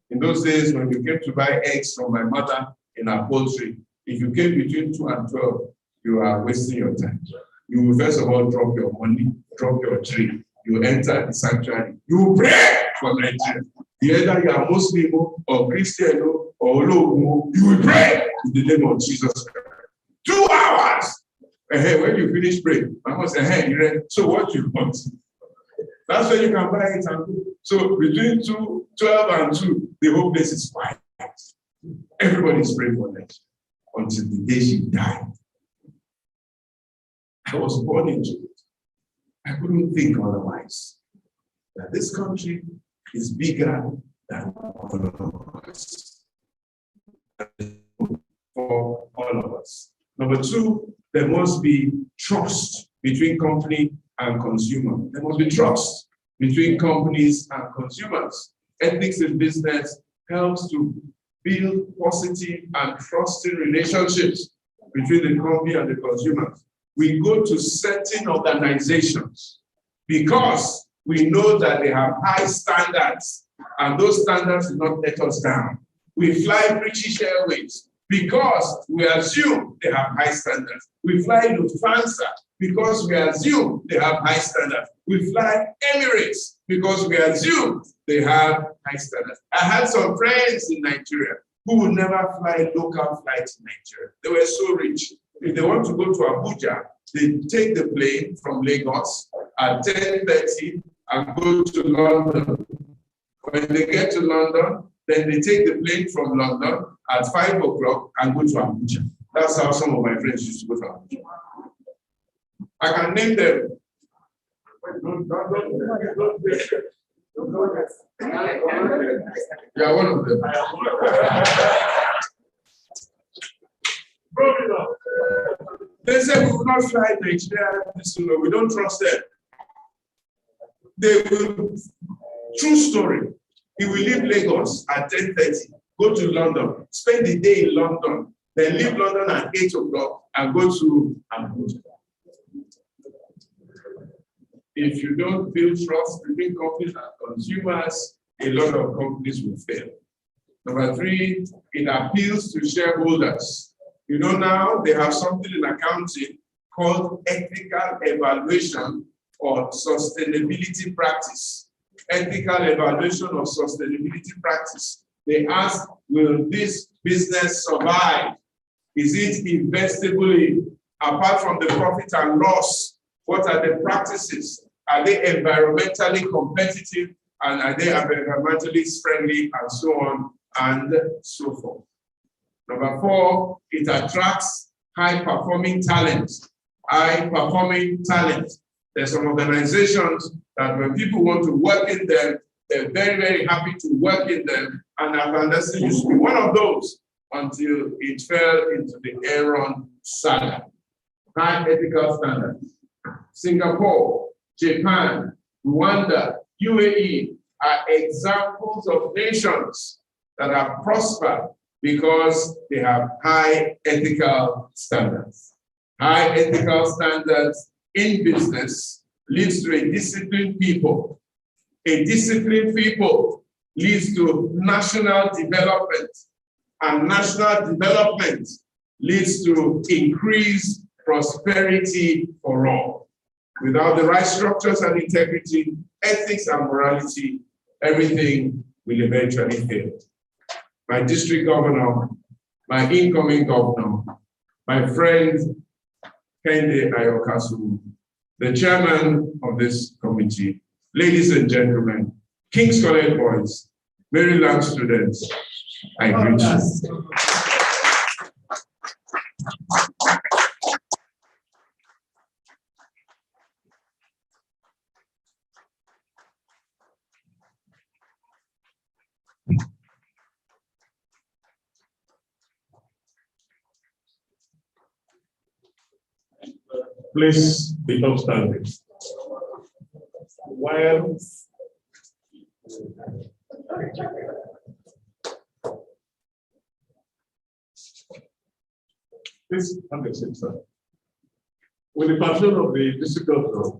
In those days, when you came to buy eggs from my mother in her poultry, if you came between 2 and 12, you are wasting your time. You will first of all drop your money, drop your tree. You enter the sanctuary. You pray for Nigeria. Either you are Muslim or Christian or Ologun, you will pray in the name of Jesus Christ. 2 hours. When you finish praying, I must say, so what you want? That's when you can buy it and do. So between 12 and 2, the whole place is quiet. Everybody's praying for Nigeria until the day she died. I was born into it. I couldn't think otherwise. That this country is bigger than all of us. For all of us. Number 2, there must be trust between company and consumer. There must be trust between companies and consumers. Ethics in business helps to build positive and trusting relationships between the company and the consumers. We go to certain organizations because we know that they have high standards, and those standards do not let us down. We fly British Airways because we assume they have high standards. We fly Lufthansa because we assume they have high standards. We fly Emirates because we assume they have high standards. I had some friends in Nigeria who would never fly local flights in Nigeria. They were so rich. If they want to go to Abuja, they take the plane from Lagos at 10:30 and go to London. When they get to London, then they take the plane from London at 5 o'clock and go to Abuja. That's how some of my friends used to go to Abuja. I can name them. You are one of them. They say we will not fly Nigeria. We don't trust them. They will. True story. He will leave Lagos at 10:30, go to London, spend the day in London, then leave London at 8 o'clock and go to Abuja. If you don't build trust between companies and consumers, a lot of companies will fail. Number 3, it appeals to shareholders. You know, now they have something in accounting called ethical evaluation or sustainability practice. Ethical evaluation of sustainability practice. They ask, will this business survive? Is it investable? Apart from the profit and loss, what are the practices? Are they environmentally competitive? And are they environmentally friendly? And so on and so forth. Number 4, it attracts high-performing talent. High-performing talent. There's some organizations that when people want to work in them, they're very, very happy to work in them. And Avandesin used to be one of those until it fell into the Aaron saga. High ethical standards. Singapore, Japan, Rwanda, UAE are examples of nations that have prospered because they have high ethical standards. High ethical standards in business leads to a disciplined people. A disciplined people leads to national development, and national development leads to increased prosperity for all. Without the right structures and integrity, ethics and morality, everything will eventually fail. My district governor, my incoming governor, my friend Kende Ayokasu, the chairman of this committee, ladies and gentlemen, King's College boys, Maryland students, I greet you. Please be upstanding. While please have a seat, sir. With the passion of the district governor,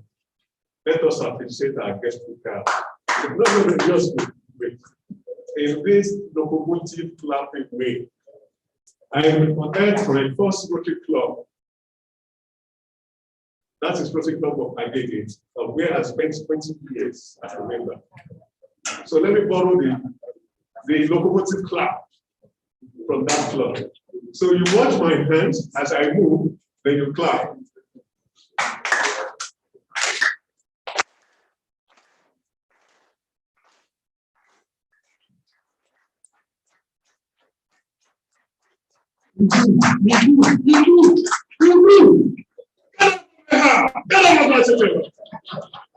let us appreciate our guest speaker. Not just wait. In this locomotive clapping way, I am prepared for a first Rotary Club. That is Rotary Club of Agege, of where I spent 20 years as a member. So let me borrow the locomotive clap from that club. So you watch my hands as I move, then you clap.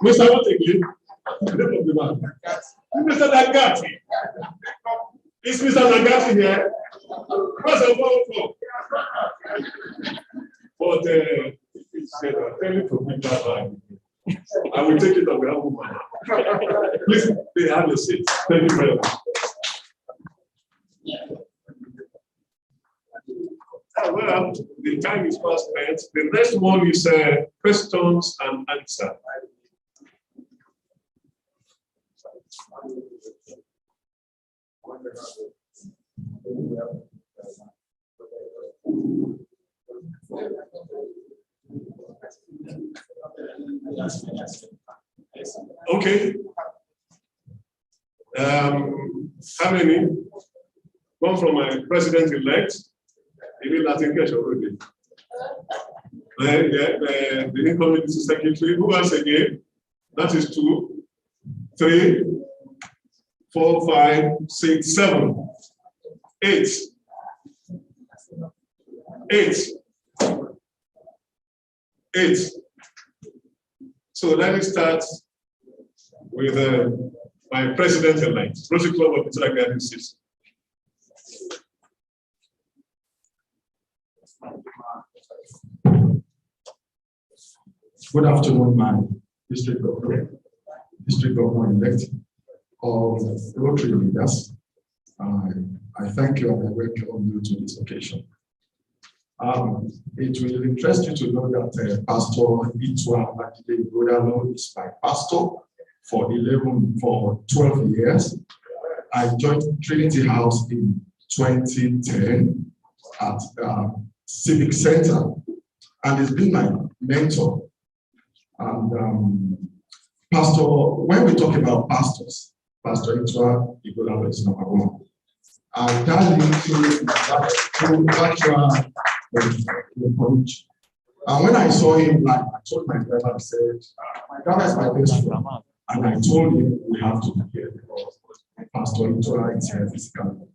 Mr. What again? Mr. Nagati. Is Mr. Nagati here? What's a phone? But he said, tell you to bring that back. I will take it on behalf of my. Please, they have your seat. Thank you very much. Well, the time is fast spent. The next one is questions and answer. Okay. How many? One from my president-elect. Even Latin cash already. The incoming secretary. Who else again? That is 2, 3, 4, 5, 6, 7, 8. 8. So let me start with my president-elect, Rotary Club of Itulah Garden City. Good afternoon, my district governor-elect of Rotary leaders. I thank you and I welcome you to this occasion. It will interest you to know that Pastor Ituah Agege Ighodalo is my pastor for 12 years. I joined Trinity House in 2010 at Civic Center, and he's been my mentor. And Pastor, when we talk about pastors, Pastor Ituah Ighodalo is number one. And that leads to virtual college. And when I saw him, like I told my brother, I said, my brother is my best friend. And I told him we have to be here because Pastor Ituah is here physically.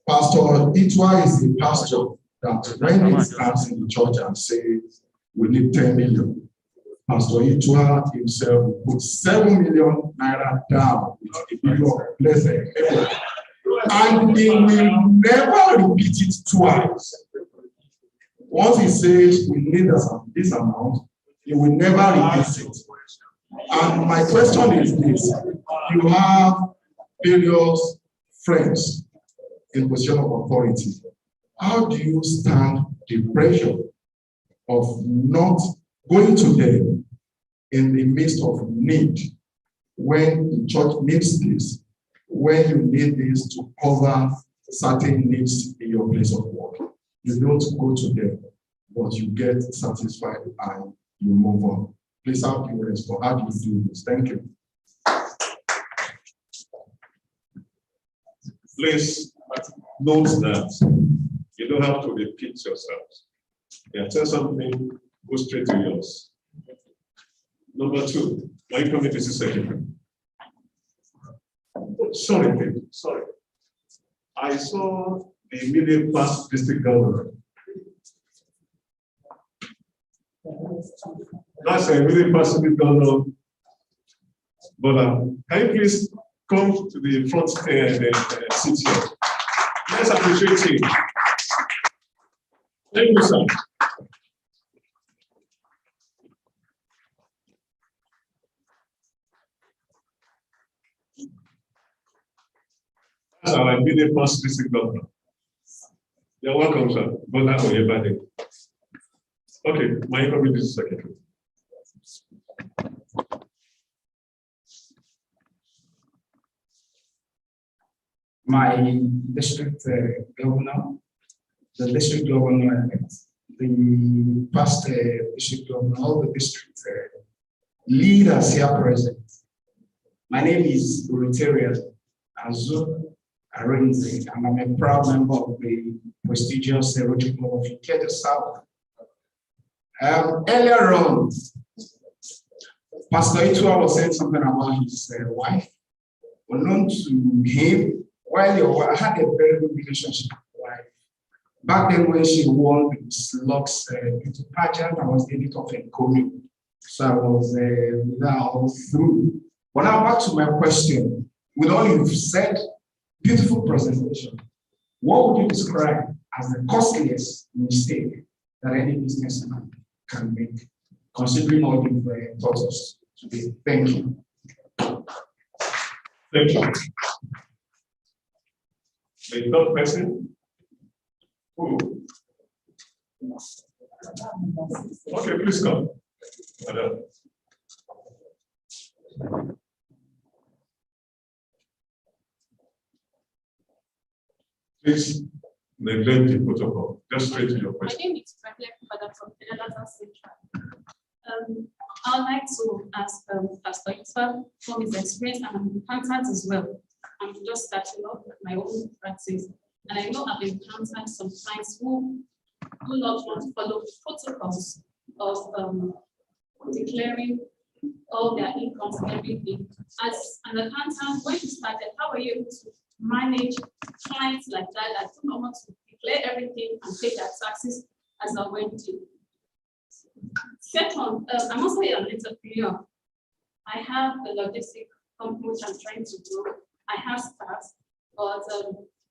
Pastor Ituah is the pastor that when he stands in the church and says, we need 10 million. Pastor Ituah himself will put 7 million naira down with a view of blessing. And he will never repeat it twice. Once he says we need this amount, he will never repeat it. And my question is this: you have various friends in position of authority. How do you stand the pressure of not going to them in the midst of need when the church needs this, when you need this to cover certain needs in your place of work? You don't go to them, but you get satisfied and you move on. Please, how do you respond? How do you do this? Thank you. Please note that you don't have to repeat yourselves. Yeah, tell something, go straight to yours. Number 2, my committee secretary. Sorry. I saw the immediate past district governor. That's a really past district governor. But can you please come to the front seat here? Let's appreciate him. Thank you, sir. That's our immediate first district governor. You're welcome, sir. Bola Oyebade. Okay, my community secretary. My district governor, the district governor, the past district governor, all the district leaders here present. My name is Rotarian Azu Arinze, and I'm a proud member of the prestigious Rotary Club of Ikeja South. Earlier on, Pastor Itua was saying something about his wife. Unknown to him, while I had a very good relationship with my wife. Back then when she won the Slugs beauty pageant, I was the editor of Encomi. So I was now all through. But now back to my question. With all you've said, beautiful presentation. What would you describe as the costliest mistake that any businessman can make, considering all you've taught us today? Thank you. Thank you. The third person? Who? Okay, please come. Madam. Please neglect the protocol. Just straight to your question. My name is Madam from Penalaza Central. I would like to ask Pastor Itua from his experience, and I'm encountered as well. I'm just starting off with my own practice. And I know I've encountered some clients who do not want to follow the protocols of declaring all their incomes and everything. As an accountant, when you started, how were you able to manage clients like that do not want to declare everything and pay their taxes as I went to? Second, I'm also an entrepreneur. I have a logistic company which I'm trying to grow. I have staff, but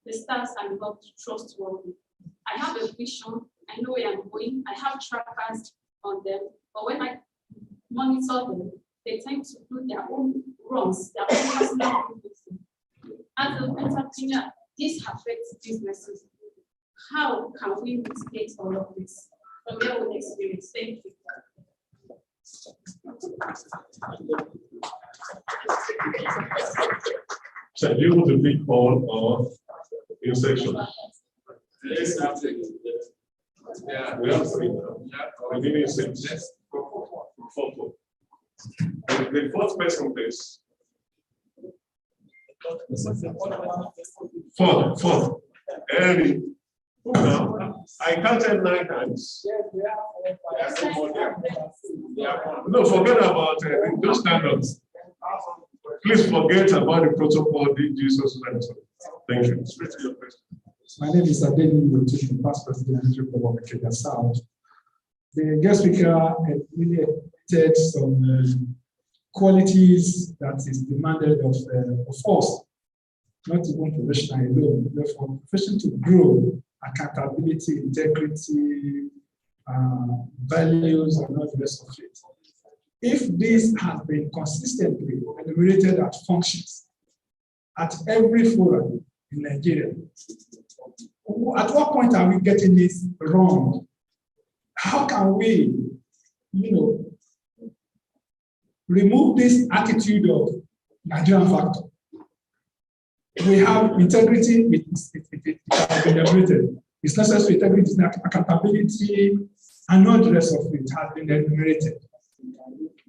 the staff are not trustworthy. I have a vision. I know where I'm going. I have trackers on them, but when I monitor them, they tend to do their own runs, their own personal business. As an entrepreneur, this affects businesses. How can we mitigate all of this from your own experience? Thank you. So do you want to pick all or in section? Yes, absolutely. Yeah, We have three now. yeah. We need six. Four. The fourth person, please. Fourth. Early. I counted 9 times. No, forget about those standards. Please forget about the protocol Jesus went. Thank you. Straight to your question. My name is Adeni Yotushi, past president of Ikeja South. The guest speaker really stated some qualities that is demanded of us, not even professional alone, but for profession to grow, accountability, integrity, values, and all the rest of it. If this has been consistently enumerated as functions at every forum in Nigeria, at what point are we getting this wrong? How can we, remove this attitude of Nigerian factor? We have integrity, it has been enumerated. It's necessary integrity, accountability, and all the rest of it has been enumerated.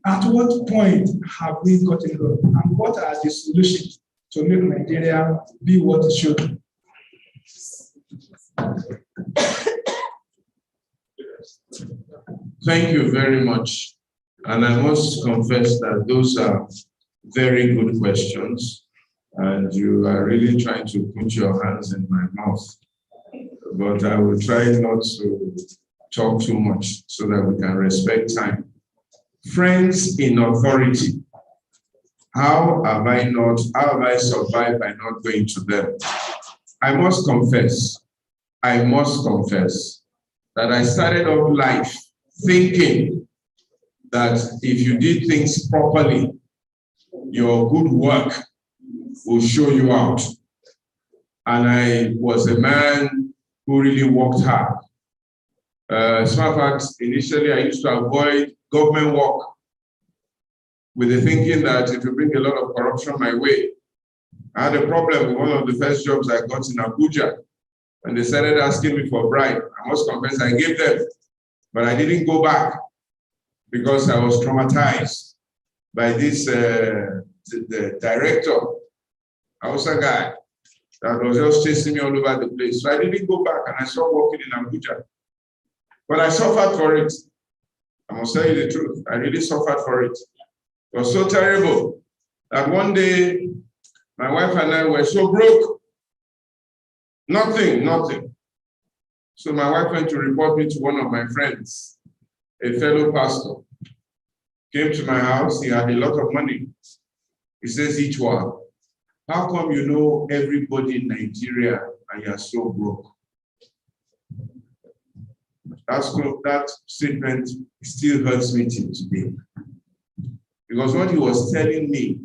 At what point have we gotten wrong? And what are the solutions to make Nigeria be what it should be? Thank you very much. And I must confess that those are very good questions. And you are really trying to put your hands in my mouth. But I will try not to talk too much so that we can respect time. Friends in authority. How have I survived by not going to them? I must confess that I started off life thinking that if you did things properly, your good work will show you out. And I was a man who really worked hard. As a matter of fact, initially I used to avoid government work with the thinking that it will bring a lot of corruption my way. I had a problem with one of the first jobs I got in Abuja. And they started asking me for a bribe. I must confess, I gave them, but I didn't go back because I was traumatized by this the director. I was a guy that was just chasing me all over the place. So I didn't go back and I started working in Abuja. But I suffered for it. I must tell you the truth. I really suffered for it. It was so terrible that one day my wife and I were so broke. Nothing. So my wife went to report me to one of my friends, a fellow pastor. Came to my house, he had a lot of money. He says, Ichwa, how come you know everybody in Nigeria and you're so broke? That statement still hurts me till today. Because what he was telling me,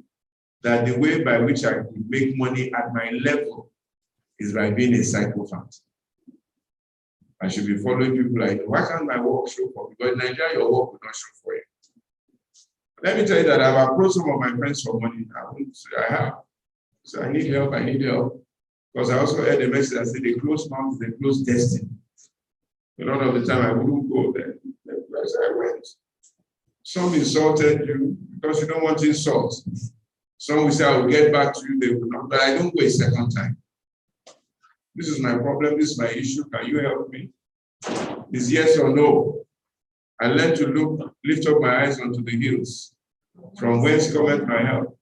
that the way by which I could make money at my level is by being a psychopath. I should be following people like, why can't my work show for me? Because in Nigeria, your work will not show for you. Let me tell you that I've approached some of my friends for money. I have. So I need help. Because I also heard a message that said, they close mouths, they close destiny. A lot of the time I wouldn't go there. As I went. Some insulted you because you don't want insult. Some will say, I will get back to you, they will not, but I don't go a second time. This is my problem, this is my issue, can you help me? It's yes or no. I learned to lift up my eyes unto the hills, from whence cometh my help.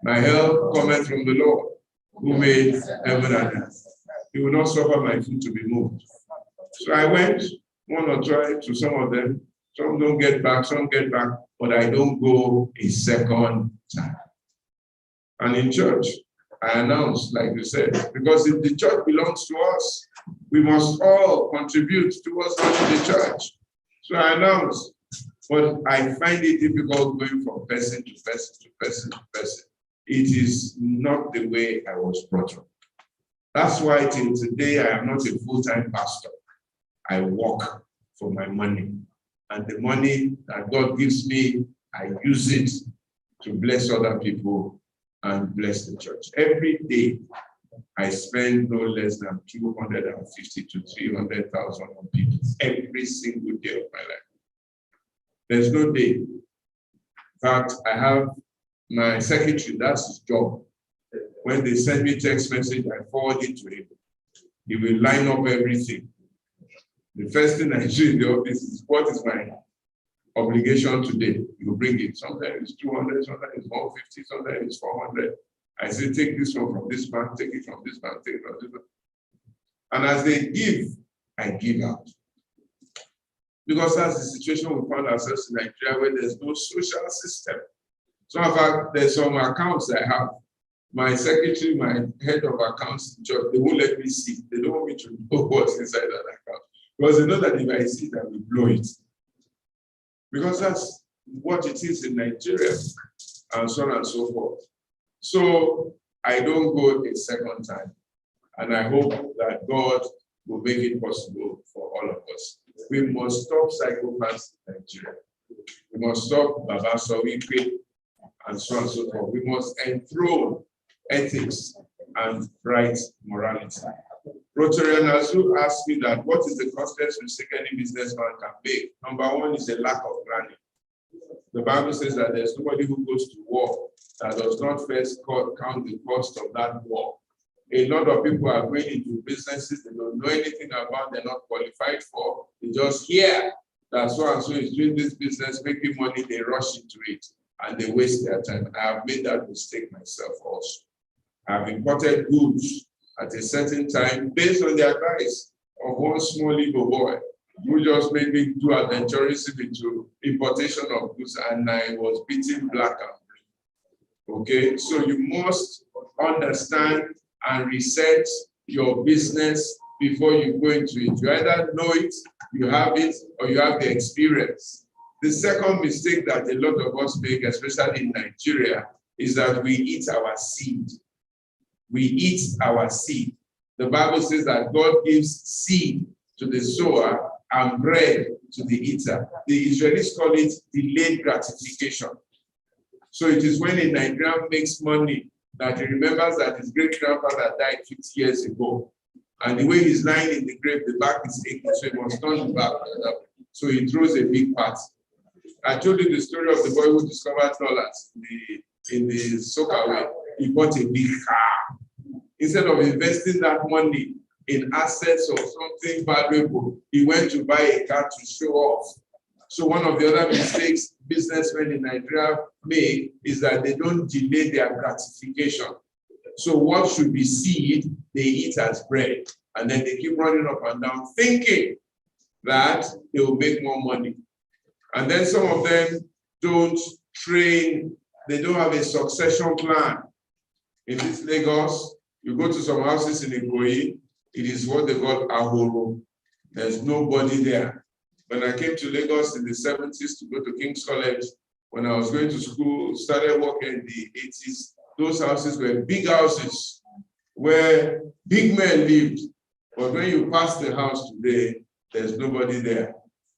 My help cometh from the Lord, who made heaven and earth. He will not suffer my foot to be moved. So I went, one or twice to some of them. Some don't get back, some get back, but I don't go a second time. And in church, I announced, like you said, because if the church belongs to us, we must all contribute towards running the church. So I announced, but I find it difficult going from person to person to person to person. It is not the way I was brought up. That's why till today I am not a full-time pastor. I work for my money. And the money that God gives me, I use it to bless other people and bless the church. Every day, I spend no less than 250 to 300,000 on people every single day of my life. There's no day. In fact, I have my secretary, that's his job. When they send me text message, I forward it to him. He will line up everything. The first thing I do in the office is, what is my obligation today? You bring it. Sometimes it's 200, sometimes it's 150, sometimes it's 400. I say, take this one from this bank, take it from this bank, take it from this bank. And as they give, I give out. Because that's the situation we found ourselves in Nigeria, where there's no social system. So in fact, there's some accounts I have. My secretary, my head of accounts, they won't let me see. They don't want me to know what's inside that account. Because they know that if I see it, I will blow it. Because that's what it is in Nigeria, and so on and so forth. So I don't go a second time. And I hope that God will make it possible for all of us. We must stop psychopaths in Nigeria. We must stop Baba Sawikwe and so on and so forth. We must enthrone ethics and right morality. Rotarian Azu asked me that what is the cost mistake any businessman can make? Number one is a lack of planning. The Bible says that there's nobody who goes to war that does not first count the cost of that war. A lot of people are going into businesses they don't know anything about, they're not qualified for. They just hear that so and so is doing this business, making money, they rush into it and they waste their time. I have made that mistake myself also. I've imported goods at a certain time based on the advice of one small Igbo boy who just made me do adventurism into importation of goods, and I was beating black and blue. Okay, so you must understand and research your business before you go into it. You either know it, you have it, or you have the experience. The second mistake that a lot of us make, especially in Nigeria, is that we eat our seed. We eat our seed. The Bible says that God gives seed to the sower and bread to the eater. The Israelis call it delayed gratification. So it is when a Nigerian makes money that he remembers that his great-grandfather died 50 years ago. And the way he's lying in the grave, the back is aching, so he must turn the back. So he throws a big party. I told you the story of the boy who discovered dollars in the Soka. He bought a big car. Instead of investing that money in assets or something valuable, he went to buy a car to show off. So one of the other mistakes businessmen in Nigeria make is that they don't delay their gratification. So what should be seed, they eat as bread. And then they keep running up and down thinking that they will make more money. And then some of them don't train, they don't have a succession plan. In this Lagos, you go to some houses in Ikoyi, it is what they call Ahoro. There's nobody there. When I came to Lagos in the 70s to go to King's College, when I was going to school, started working in the 80s, those houses were big houses where big men lived. But when you pass the house today, there's nobody there.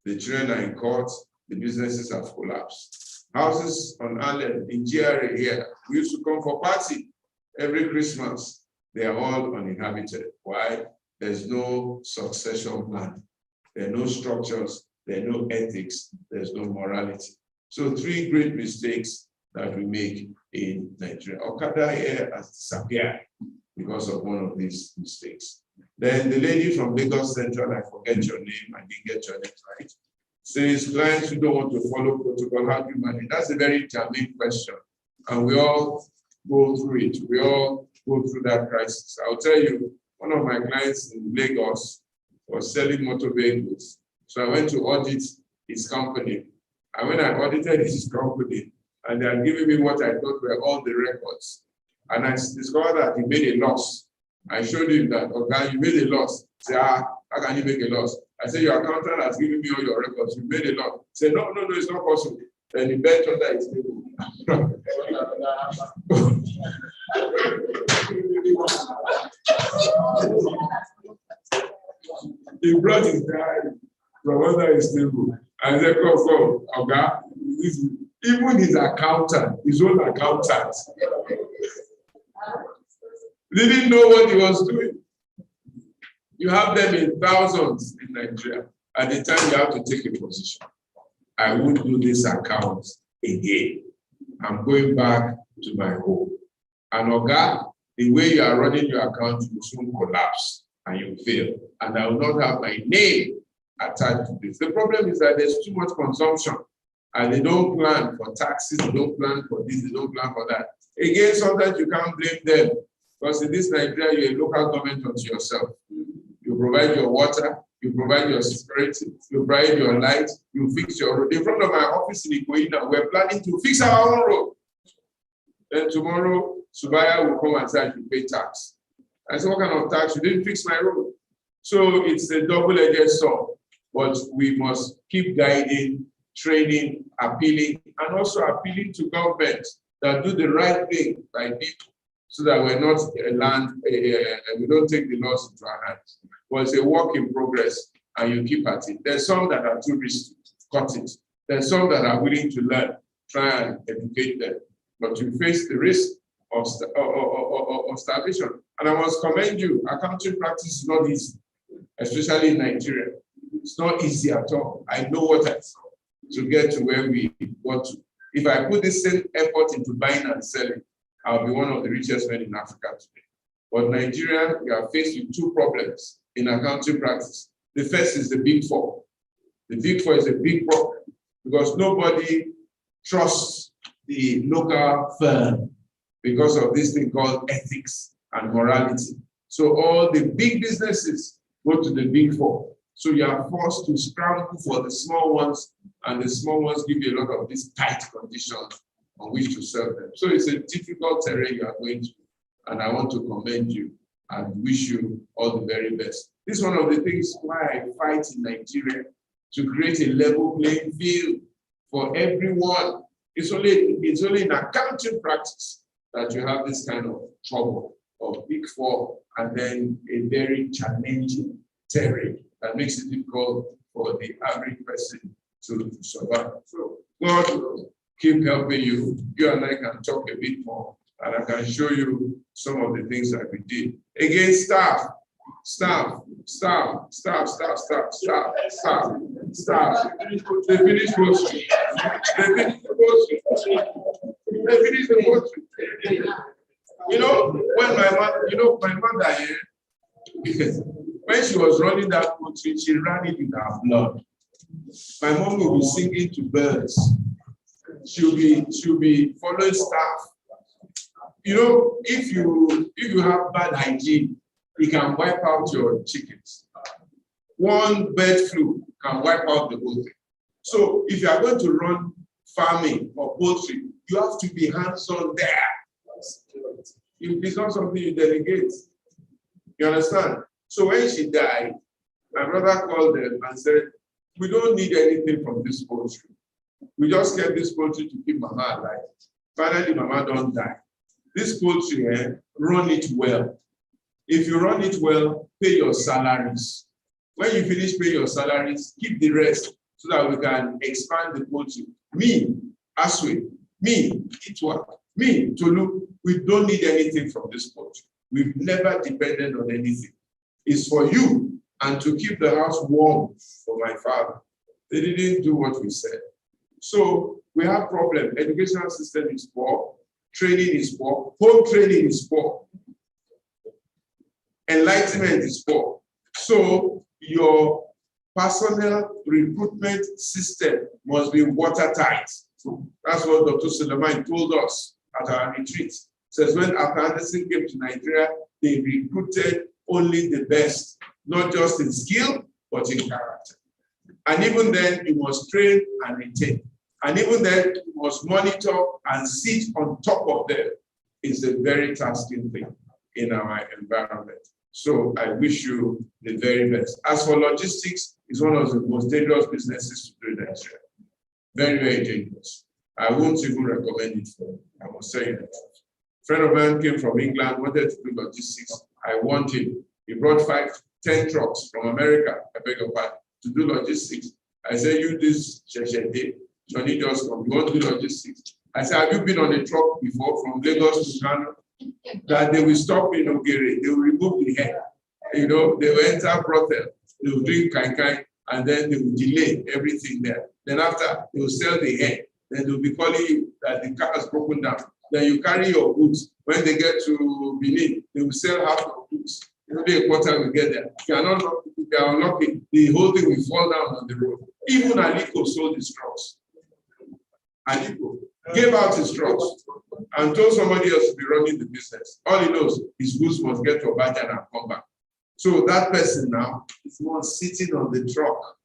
The children are in court, the businesses have collapsed. Houses on Allen, in GRA here, we used to come for party every Christmas. They are all uninhabited. Why? There's no succession plan. There are no structures, there are no ethics, there's no morality. So 3 great mistakes that we make in Nigeria. Okada here has disappeared because of one of these mistakes. Then the lady from Lagos Central, I forget your name, I didn't get your name right, says clients who don't want to follow protocol, how do you manage? That's a very germane question. And we all go through it. We all go through that crisis. I'll tell you, one of my clients in Lagos was selling motor vehicles. So I went to audit his company. And when I audited his company, and they are giving me what I thought were all the records, and I discovered that he made a loss. I showed him that, okay, you made a loss. He said, how can you make a loss? I said, your accountant has given me all your records. You made a loss. He said, no, it's not possible. Then he bent under his table. He brought his diary from under his table and said, come, okay. Even his accountant, his own accountant, didn't know what he was doing. You have them in thousands in Nigeria. At the time, you have to take a position. I won't do this account again. I'm going back to my home. And Oga, the way you are running your account will soon collapse and you fail. And I will not have my name attached to this. The problem is that there's too much consumption and they don't plan for taxes, they don't plan for this, they don't plan for that. Again, sometimes you can't blame them because in this Nigeria, you're a local government unto yourself. You provide your water, you provide your security, you provide your light, you fix your road. In front of my office in Ikoyi now, we're planning to fix our own road. Then tomorrow, Subaya will come and say I should pay tax. I said, what kind of tax? You didn't fix my road. So it's a double-edged sword. But we must keep guiding, training, appealing, and also appealing to governments that do the right thing by people so that we're not we don't take the laws into our hands. But it's a work in progress and you keep at it. There's some that are too risky, cut it. There's some that are willing to learn, try and educate them. But you face the risk of starvation. And I must commend you, accounting practice is not easy, especially in Nigeria. It's not easy at all. I know what I saw to get to where we want to. If I put the same effort into buying and selling, I'll be one of the richest men in Africa today. But Nigeria, we are faced with 2 problems in accounting practice. The first is the Big Four. The Big Four is a big problem because nobody trusts the local firm because of this thing called ethics and morality. So all the big businesses go to the Big Four. So you are forced to scramble for the small ones, and the small ones give you a lot of these tight conditions on which to sell them. So it's a difficult terrain you are going to, and I want to commend you and wish you all the very best. This is one of the things why I fight in Nigeria to create a level playing field for everyone. It's only in accounting practice that you have this kind of trouble. of Big Four, and then a very challenging terrain that makes it difficult for the average person to survive. So God will keep helping you. You and I can talk a bit more, and I can show you some of the things that we did. Again, staff. They finished grocery. You know, when my mother here, when she was running that country, she ran it with her blood. My mom will be singing to birds. She'll be following staff. You know, if you have bad hygiene, it can wipe out your chickens. One bird flu can wipe out the whole thing. So if you are going to run farming or poultry, you have to be hands-on there. It's not something you delegate. You understand? So when she died, my brother called them and said, we don't need anything from this poultry. We just kept this poultry to keep Mama alive. Finally, Mama don't die. This poultry, run it well. If you run it well, pay your salaries. When you finish paying your salaries, keep the rest so that we can expand the poultry. Me, Aswe, me, Itwa, me, Tolu, we don't need anything from this poultry. We've never depended on anything. It's for you and to keep the house warm for my father. They didn't do what we said. So we have problem. Educational system is poor, training is poor, home training is poor, enlightenment is poor. So your personnel recruitment system must be watertight. That's what Dr. Suleiman told us at our retreat. Says when Arthur Anderson came to Nigeria, they recruited only the best, not just in skill, but in character. And even then, you must train and retain. And even then, you must monitor and sit on top of them. It's a very tasking thing in our environment. So I wish you the very best. As for logistics, it's one of the most dangerous businesses to do in Nigeria. Very, very dangerous. I won't even recommend it for you. I must say that. A friend of mine came from England, wanted to do logistics. I want him. He brought 10 trucks from America, I beg your pardon, to do logistics. I said, you this Sheshede, Johnny just come, you want to do logistics? I said, have you been on a truck before from Lagos to Kano? That they will stop in Ogere, they will remove the hair. You know, they will enter brothel, they will drink kai, and then they will delay everything there. Then after, they will sell the hair. Then they will be calling you that the car has broken down. Then you carry your goods. When they get to Benin, they will sell half of goods. Maybe a quarter will get there. If you are not lucky, if you are unlucky, the whole thing will fall down on the road. Even Aliko sold his trucks. Aliko gave out his trucks and told somebody else to be running the business. All he knows, his goods must get to Obadan and come back. So that person now is one sitting on the truck.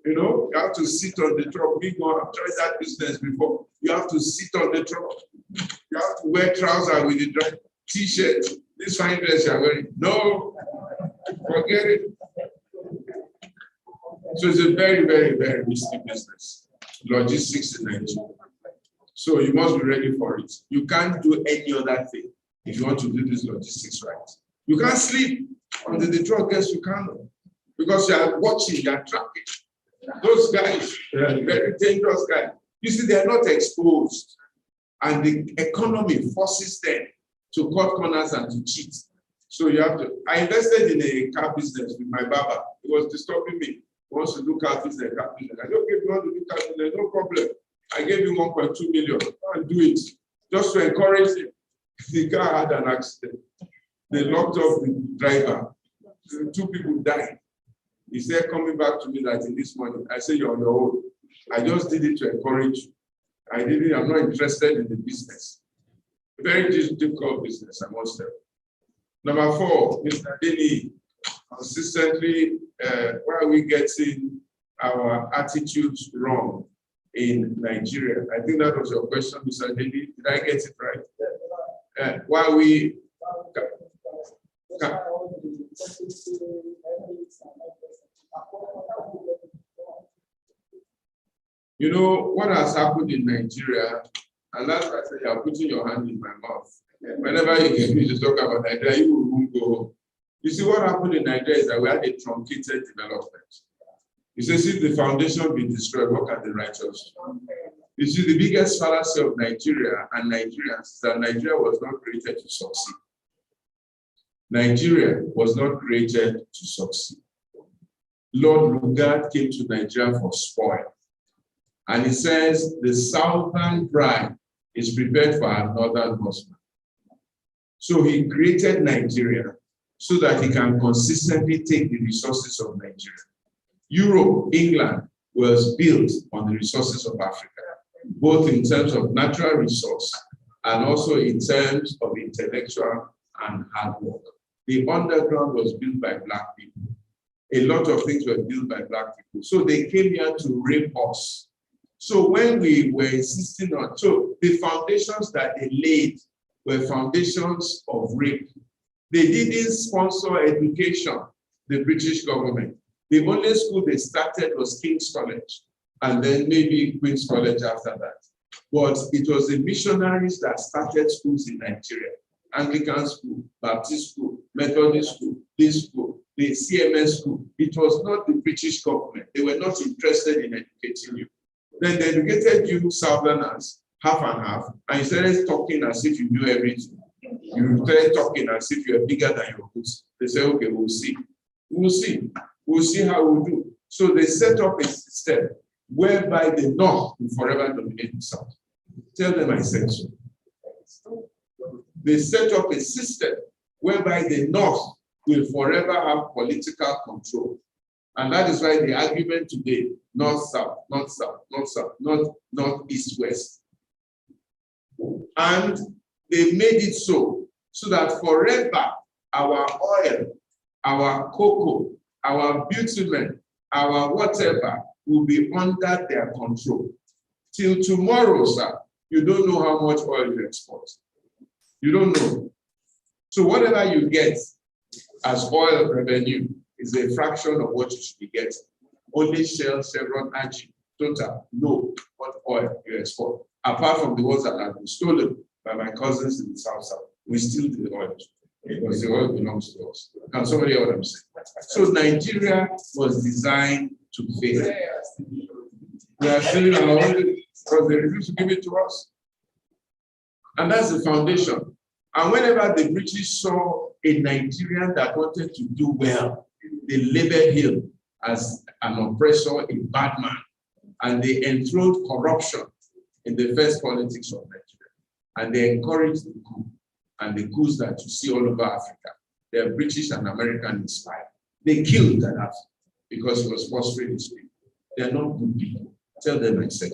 You know, you have to sit on the truck. People have tried that business before. You have to sit on the truck. You have to wear trousers with the dry t-shirt. This fine dress you are wearing. No, forget it. So it's a very, very, very risky business. Logistics in Nigeria. So you must be ready for it. You can't do any other thing if you want to do this logistics right. You can't sleep until the truck gets to Kano because you are watching, you are tracking. Those guys, very dangerous guys. You see, they are not exposed. And the economy forces them to cut corners and to cheat. So you have to. I invested in a car business with my Baba. It was disturbing me. He wants to do car business, car business. I said, okay, if you want to do car business, no problem. I gave him 1.2 million. I'll do it. Just to encourage him. The car had an accident. They locked up the driver. 2 people died. He said, coming back to me that in this morning, I said, you're on your own. I just did it to encourage you. I'm not interested in the business. Very difficult business, I must say. Number 4, Mr. Denny, consistently, why are we getting our attitudes wrong in Nigeria? I think that was your question, Mr. Denny. Did I get it right? Why we... You know, what has happened in Nigeria, and that's why I say you are putting your hand in my mouth. Whenever you get me to talk about Nigeria, you won't go home. You see, what happened in Nigeria is that we had a truncated development. You see, if the foundation be destroyed, what can the righteous do? You see, the biggest fallacy of Nigeria and Nigerians is that Nigeria was not created to succeed. Nigeria was not created to succeed. Lord Lugard came to Nigeria for spoil. And he says, the southern bride is prepared for her northern husband. So he created Nigeria so that he can consistently take the resources of Nigeria. Europe, England was built on the resources of Africa, both in terms of natural resource and also in terms of intellectual and hard work. The underground was built by Black people. A lot of things were built by Black people. So they came here to rape us. So when we were insisting on, so the foundations that they laid were foundations of rape. They didn't sponsor education, the British government. The only school they started was King's College, and then maybe Queen's College after that. But it was the missionaries that started schools in Nigeria. Anglican school, Baptist school, Methodist school, this school, the CMS school. It was not the British government. They were not interested in educating you. Then they educated you Southerners, half and half, and you started talking as if you knew everything. You started talking as if you're bigger than your books. They say, okay, we'll see. We'll see. We'll see how we'll do. So they set up a system whereby the North will forever dominate the South. Tell them I said so. They set up a system whereby the North will forever have political control. And that is why the argument today, North-South, North-South, North-South, North-East-West. And they made it so that forever our oil, our cocoa, our bitumen, our whatever will be under their control. Till tomorrow, sir, you don't know how much oil you export. You don't know. So whatever you get as oil revenue is a fraction of what you should be getting. Only Shell, Chevron, Engie, Total know what oil you export. Apart from the ones that have been stolen by my cousins in the South. We steal the oil because the oil belongs to us. Can somebody hear what I'm saying? So Nigeria was designed to fail. We are stealing our oil because they refuse to give it to us. And that's the foundation. And whenever the British saw a Nigerian that wanted to do well, they labeled him as an oppressor, a bad man, and they enthroned corruption in the first politics of Nigeria. And they encouraged the coup, and the coups that you see all over Africa, they are British and American inspired. They killed Gaddafi because he was fostering his people. They are not good people. Tell them I said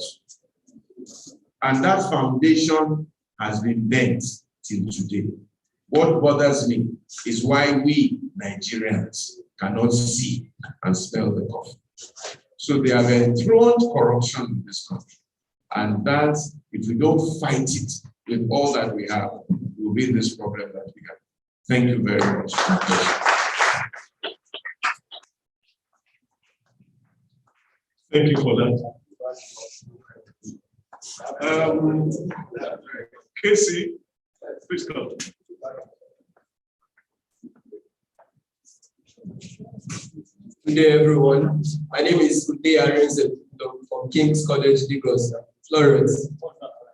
so. And that foundation has been bent till today. What bothers me is why we Nigerians cannot see and smell the coffee. So they have enthroned corruption in this country. And that, if we don't fight it with all that we have, will be this problem that we have. Thank you very much. Thank you for that. Casey, please come. Good day, everyone. My name is Uday Arenze from King's College, Lagos, Florence.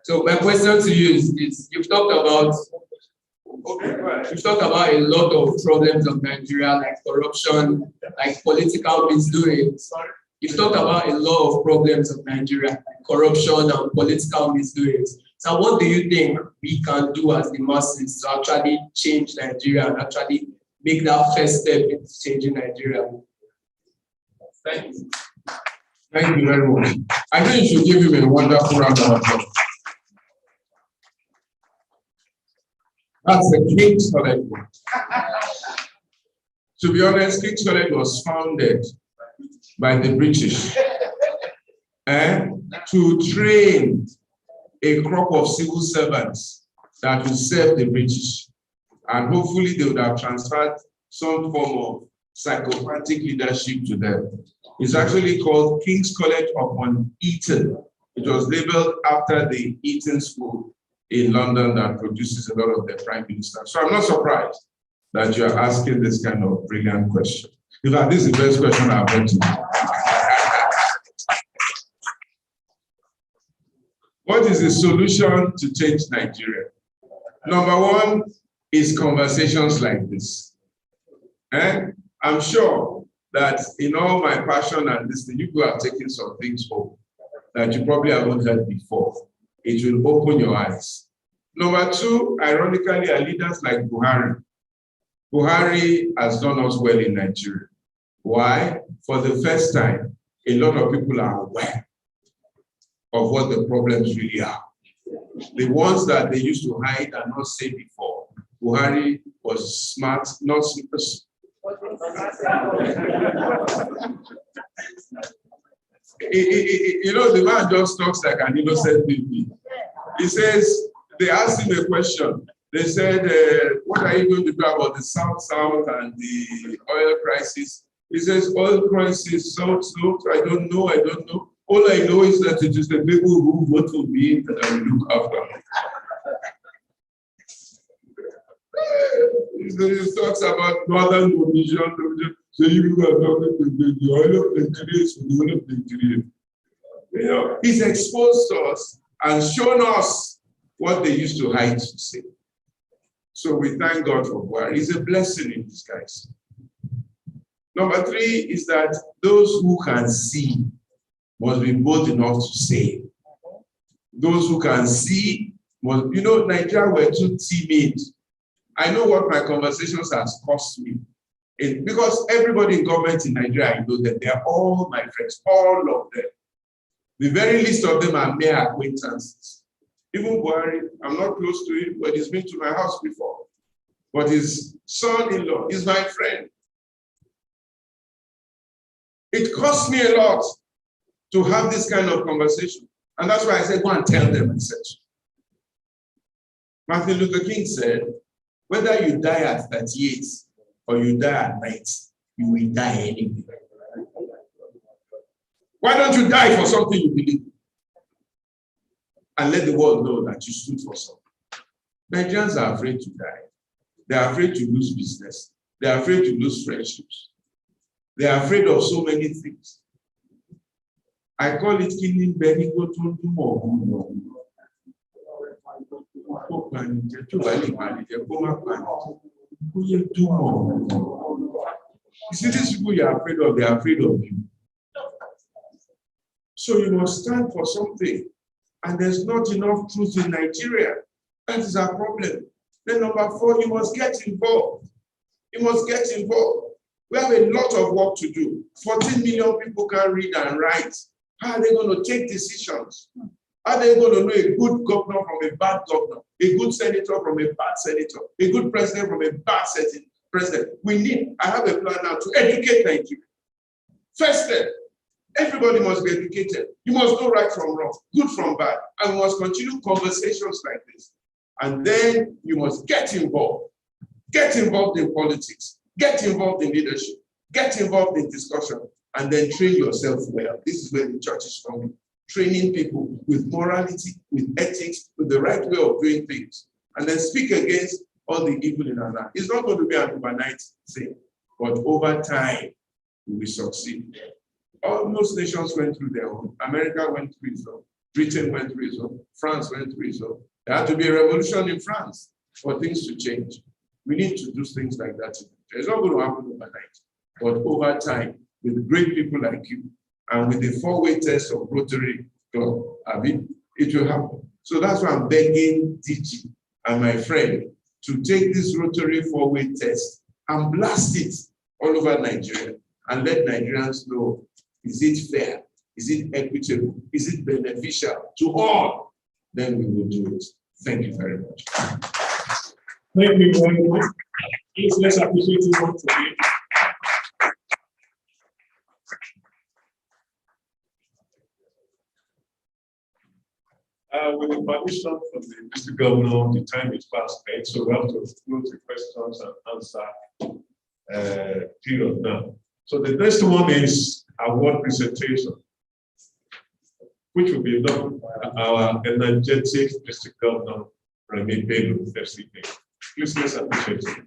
So my question to you is you've talked about a lot of problems of Nigeria, like corruption, like political misdoings. You've talked about a lot of problems of Nigeria, like corruption and political misdoings. So what do you think we can do as the masses to actually change Nigeria and actually make that first step into changing Nigeria? Thank you. Thank you very much. I think you should give him a wonderful round of applause. That's the King's College. To be honest, King's College was founded by the British to train a crop of civil servants that will serve the British. And hopefully they would have transferred some form of psychopathic leadership to them. It's actually called King's College upon Eton. It was labeled after the Eton School in London that produces a lot of their prime ministers. So I'm not surprised that you are asking this kind of brilliant question. In fact, this is the best question I've heard today. What is the solution to change Nigeria? Number one is conversations like this. I'm sure that in all my passion and this, you have taken some things home that you probably haven't heard before. It will open your eyes. Number two, ironically, are leaders like Buhari. Buhari has done us well in Nigeria. Why? For the first time, a lot of people are aware of what the problems really are. The ones that they used to hide and not say before. Buhari was smart, not smart. You know, the man just talks like an innocent baby. He says, they asked him a question. They said, what are you going to do about the South and the oil crisis? He says, oil crisis, South, I don't know. All I know is that it is the people who vote for me that I will look after. He talks about northern domination. So you people are talking to the oil of Nigeria is the oil of Nigeria. You know, he's exposed us and shown us what they used to hide to say. So we thank God for Buhari. It's a blessing in disguise. Number three is that those who can see must be bold enough to say. Those who can see must, you know, Nigeria were too timid. I know what my conversations has cost me. Because everybody in government in Nigeria, I know that they are all my friends, all of them. The very least of them are mere acquaintances. Even Buhari, I'm not close to him, but he's been to my house before. But his son-in-law is my friend. It cost me a lot to have this kind of conversation. And that's why I said, go and tell them, etc. Martin Luther King said, whether you die at 38 or you die at 90, you will die anyway. Why don't you die for something you believe in? And let the world know that you stood for something. Nigerians are afraid to die. They are afraid to lose business. They are afraid to lose friendships. They are afraid of so many things. I call it killing Benigo to do more. You see, these people you are afraid of, they are afraid of you. So you must stand for something. And there's not enough truth in Nigeria. That is our problem. Then number four, you must get involved. You must get involved. We have a lot of work to do. 14 million people can read and write. How are they going to take decisions? How are they going to know a good governor from a bad governor, a good senator from a bad senator, a good president from a bad president? I have a plan now to educate Nigeria. First step, everybody must be educated. You must know right from wrong, good from bad, and we must continue conversations like this. And then you must get involved. Get involved in politics. Get involved in leadership. Get involved in discussion. And then train yourself well. This is where the church is coming. Training people with morality, with ethics, with the right way of doing things. And then speak against all the evil in our life. It's not going to be an overnight thing. But over time, we will succeed. Most nations went through their own. America went through its own. Britain went through its own. France went through its own. There had to be a revolution in France for things to change. We need to do things like that. It's not going to happen overnight. But over time, with great people like you, and with the four-way test of Rotary Club, it will happen. So that's why I'm begging DG and my friend to take this Rotary four-way test and blast it all over Nigeria and let Nigerians know, is it fair? Is it equitable? Is it beneficial to all? Then we will do it. Thank you very much. Thank you very much. Please, let's appreciate you once again. With the permission from the district governor, the time is past 8, so we have to close the questions and answer period now. So the next one is award presentation, which will be done by our energetic district governor, Remy Pedro, FCP. Please let's appreciate it.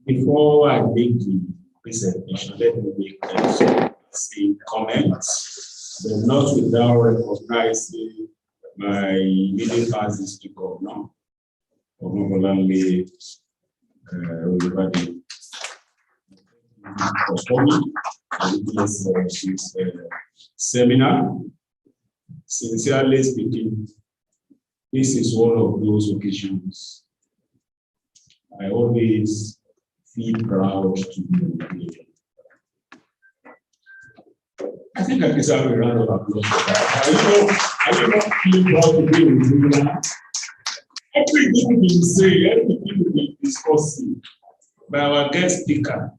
Before I make the presentation, let me make some comments, but not without recognizing my middle class district governor, Omobolanle Olubade, for coming and this seminar. Sincerely speaking, this is one of those occasions I always feel proud to be here. I think I deserve a round of applause for that. I do not feel proud to be with you now. Everything we say, everything we discussing by our guest speaker,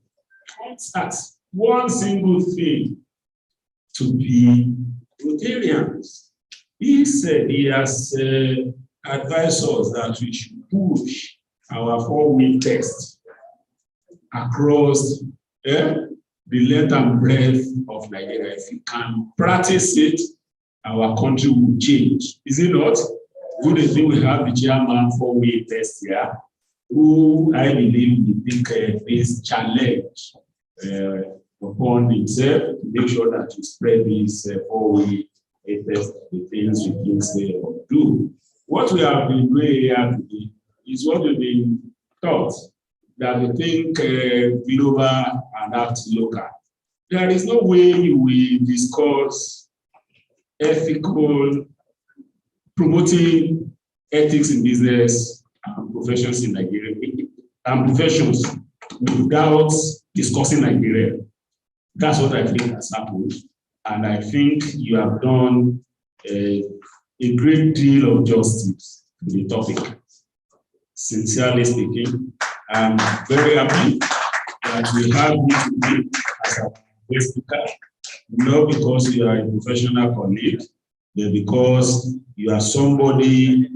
that's one single thing to be Rotarians. He said he has advised us that we should push our 4-week test across the length and breadth of Nigeria. If we can practice it, our country will change. Is it not? Good thing we have the chairman 4-week test here, who I believe will take this challenge upon himself to make sure that we spread this 4-week test, the things we think they will do. What we have been doing here today is what we've been taught, that we think global and act local. There is no way we discuss ethical, promoting ethics in business and professions in Nigeria, and professions without discussing Nigeria. That's what I think has happened. And I think you have done a great deal of justice to the topic. Sincerely speaking, I'm very happy that we have you today as a guest speaker, not because you are a professional colleague, but because you are somebody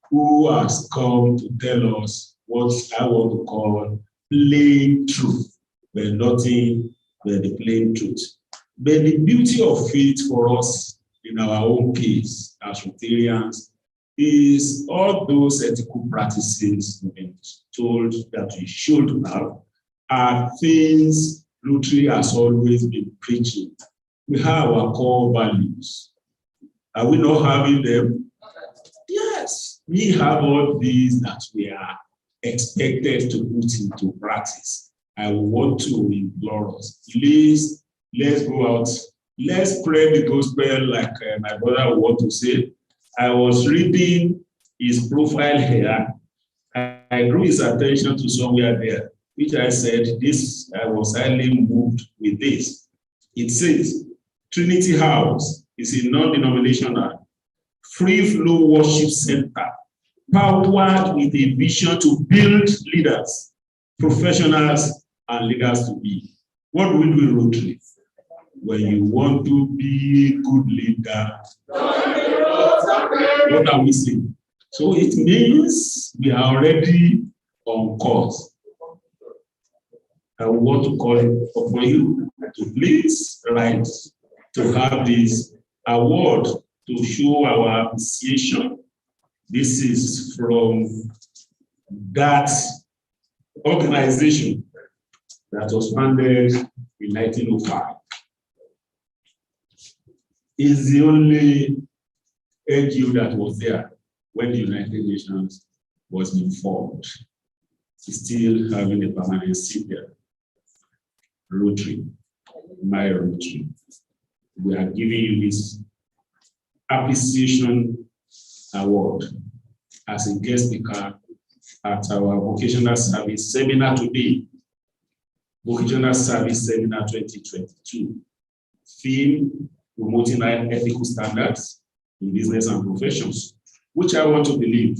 who has come to tell us what I want to call plain truth, but nothing but the plain truth. But the beauty of it for us in our own case as Rotarians is all those ethical practices we've been told that we should have are things Rotary has always been preaching. We have our core values. Are we not having them? Yes, we have all these that we are expected to put into practice. I want to implore us, please, let's go out, let's spread the gospel like my brother would want to say. I was reading his profile here. I drew his attention to somewhere there, which I said, this, I was highly moved with this. It says, Trinity House is a non-denominational, free-flow worship center, powered with a vision to build leaders, professionals, and leaders to be. What do we do in Rotary? When you want to be a good leader, what are we saying? So it means we are already on course. I want to call it for you to please write to have this award to show our appreciation. This is from that organization that was founded in 1905. Is the only NGO that was there when the United Nations was being formed. It's still having a permanent seat there. Rotary, my Rotary. We are giving you this appreciation award as a guest speaker at our vocational service seminar today. Vocational Service Seminar 2022. Theme, promoting ethical standards in business and professions, which I want to believe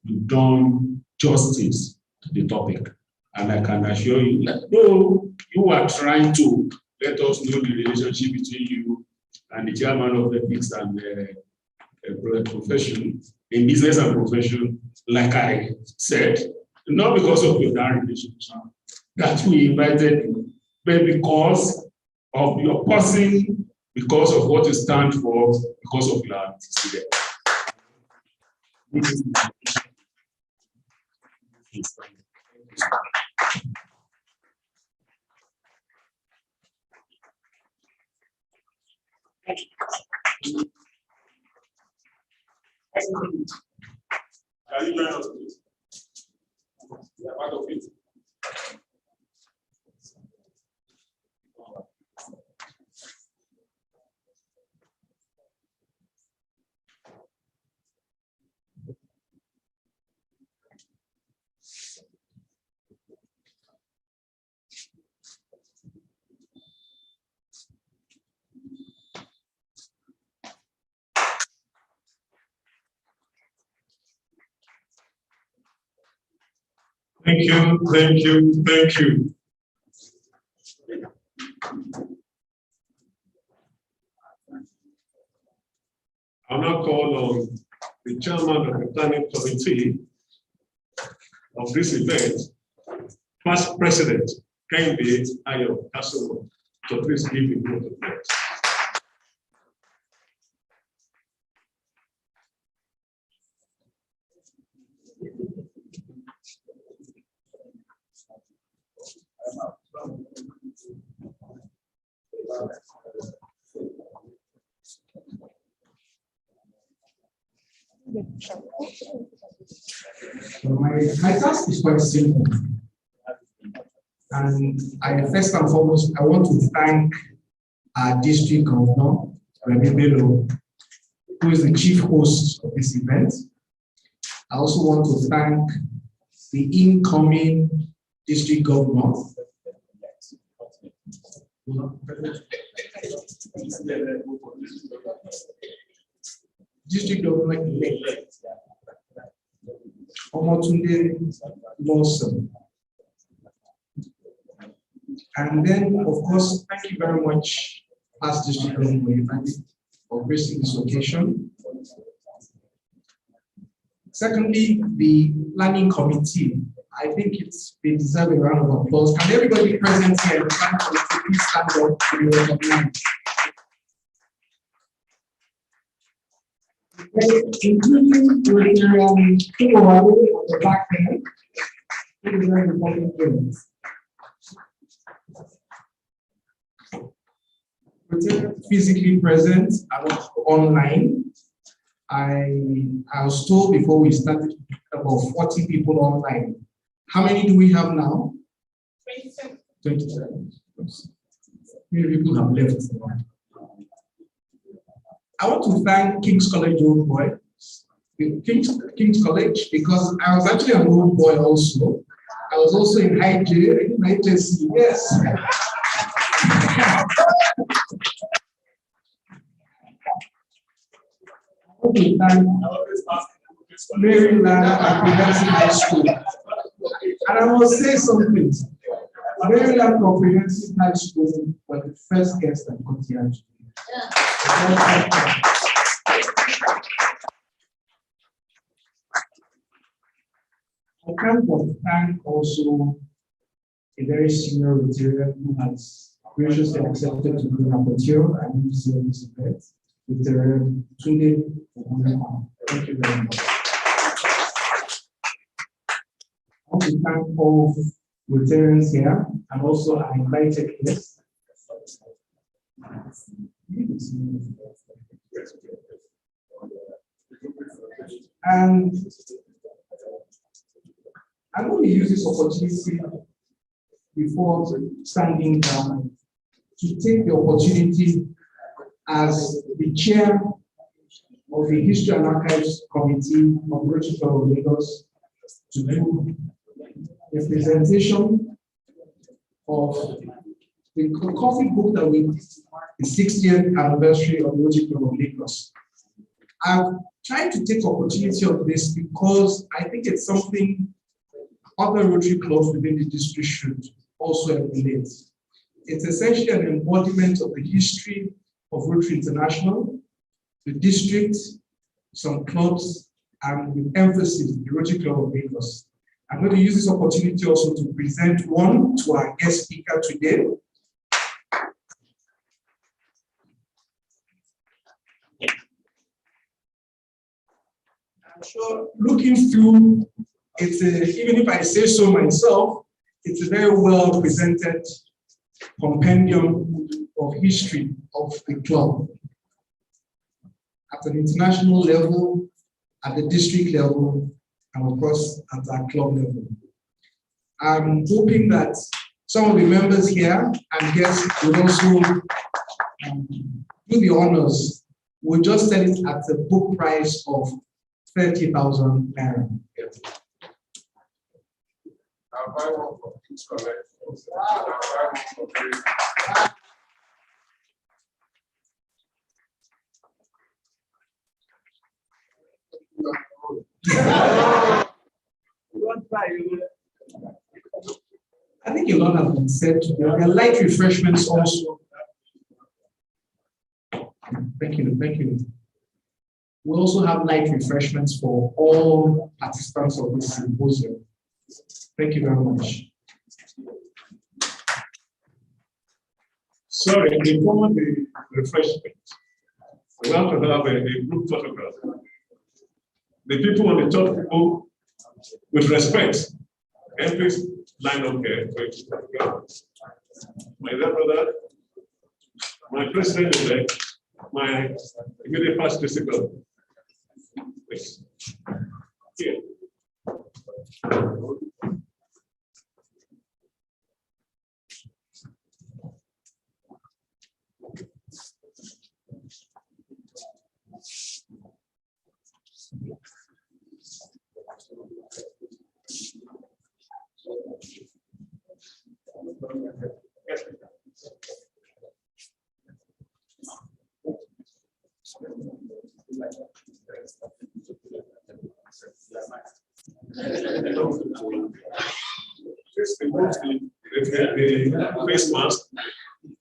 you've done justice to the topic. And I can assure you that though you are trying to let us know the relationship between you and the chairman of ethics and profession, in business and profession, like I said, not because of your direct relationship, that we invited you, but because of your person, because of what you stand for, because of your antecedent. Can you join us, please? We are part of it. Thank you, thank you, thank you. I'll now call on the chairman of the planning committee of this event, past president, Kehinde Ayo Asamoah, to please give a vote of thanks. So my task is quite simple. And first and foremost, I want to thank our district governor, Remi Bello, who is the chief host of this event. I also want to thank the incoming district governor. District governor elect Omotunde Lawson. And then, of course, thank you very much, past district governor, for gracing this occasion. Secondly, the planning committee. I think they deserve a round of applause. Can everybody present here in the planning committee please stand up to be recognized? Including two on the back end. It is very important things. Physically present and online. I was told before we started about 40 people online. How many do we have now? 27. 27. Many people have left. I want to thank King's College Old Boy, King's College, because I was actually an old boy also. I was also in HJC, yes. I want to thank Maryland Comprehensive High School. And I will say something. Maryland Comprehensive High School was the first guest that got here. I can't but thank also a very senior Rotarian who has graciously accepted to be an rapporteur and use this event, with the Tunde. Thank you very much. I want to thank all Rotarians here and also our invited guests. And I'm going to use this opportunity before standing down to take the opportunity as the chair of the History and Archives Committee of Rotary Club of Lagos to do a presentation of the coffee book that we, the 60th anniversary of Rotary Club of Lagos. I've tried to take opportunity of this because I think it's something other Rotary clubs within the district should also emulate. It's essentially an embodiment of the history of Rotary International, the district, some clubs, and with emphasis, the Rotary Club of Lagos. I'm going to use this opportunity also to present one to our guest speaker today. I'm sure looking through it, even if I say so myself, it's a very well presented compendium of history of the club at an international level, at the district level, and of course at our club level. I'm hoping that some of the members here and guests will also do the honors. We'll just sell it at a book price of 30,000 naira. I'll buy one for King's College. I think a lot has been said. There are light refreshments also. Thank you, thank you. We also have light refreshments for all participants of this symposium. Thank you very much. Sorry, before the refreshment, we have to have a group photograph. The people on the top people, with respect, and please line up here. My dear brother, my president-elect, my immediate past physical. Please. Here. Please remove the face mask.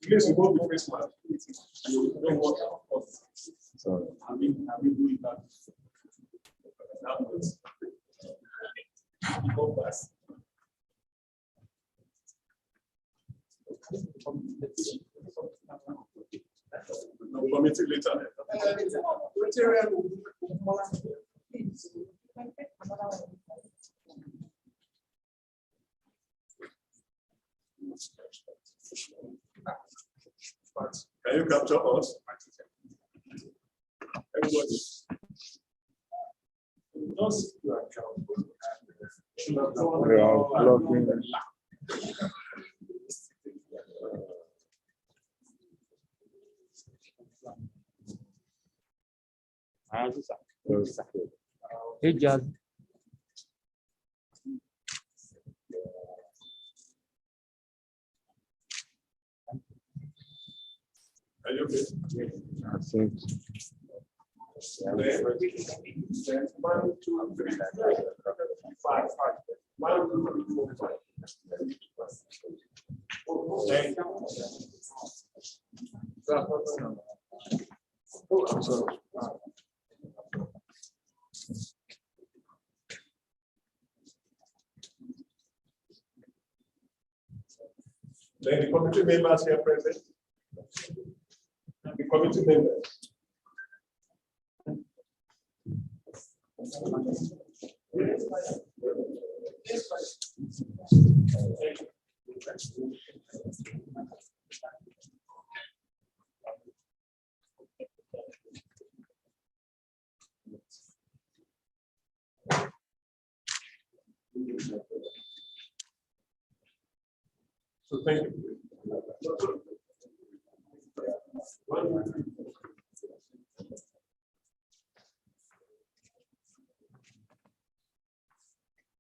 Please remove the face mask. You don't want to. Sorry. I mean doing that. No, committee later. Can you capture us? Everybody. We are blocking. Hey, Jazz. Are you okay? I think. Then, 1, 2, 3, 4, 5. 1, 2, 3, 4, 5. Oh, I'm sorry. Then the committee members here present. The committee members. So thank you.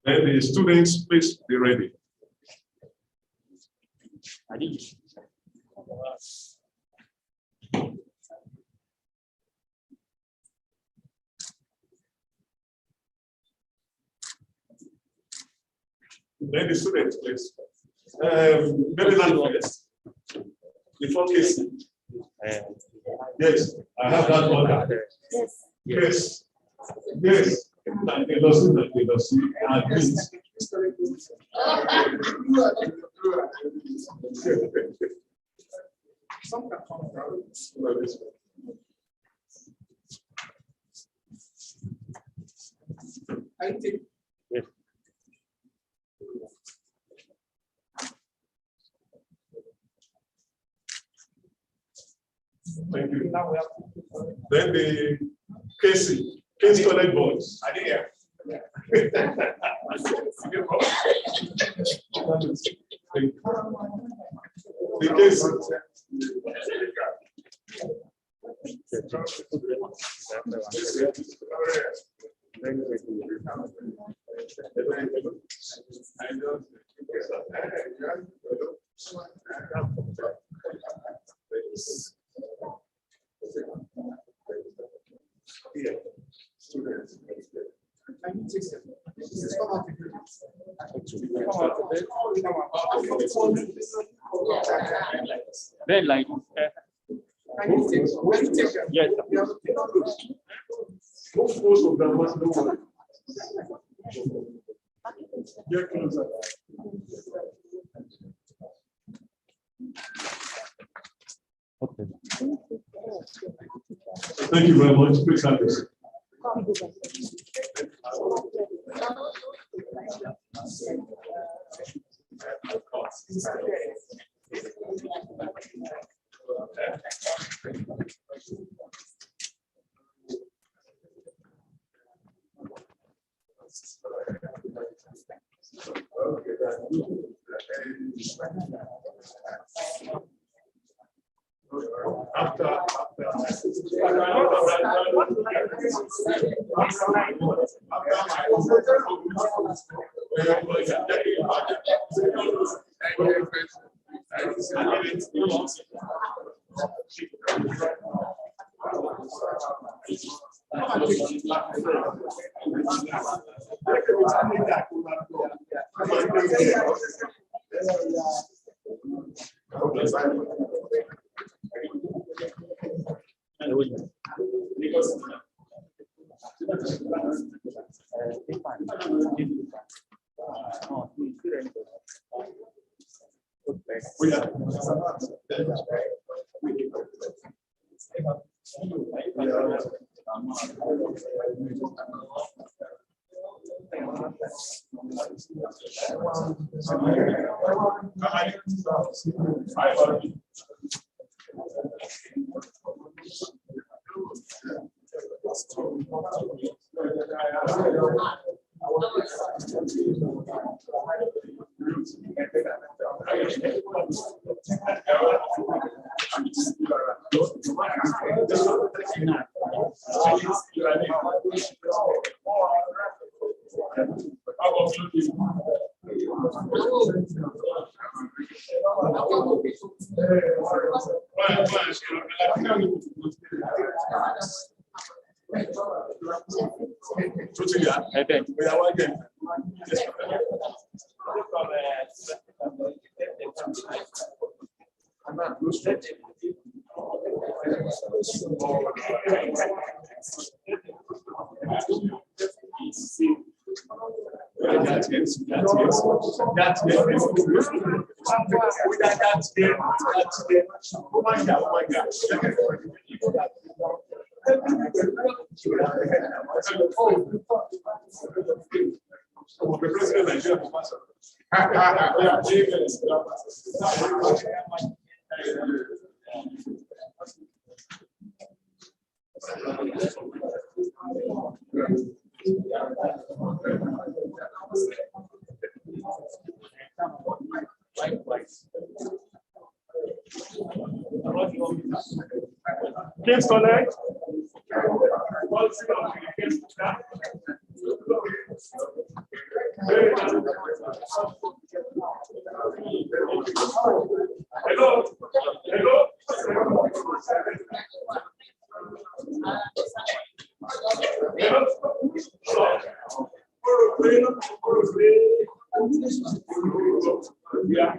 Then the students, please be ready. Then the students, please. Maryland first. Before Casey. Yes, I have that order. Yes. Yes. Yes. I think. Thank you. Then the King's College boys. I didn't hear. The case. Red light. Yes. Most of them must know. Get closer. Okay. Thank you very much. Please have this. King's College. Hello. Hello. Yeah.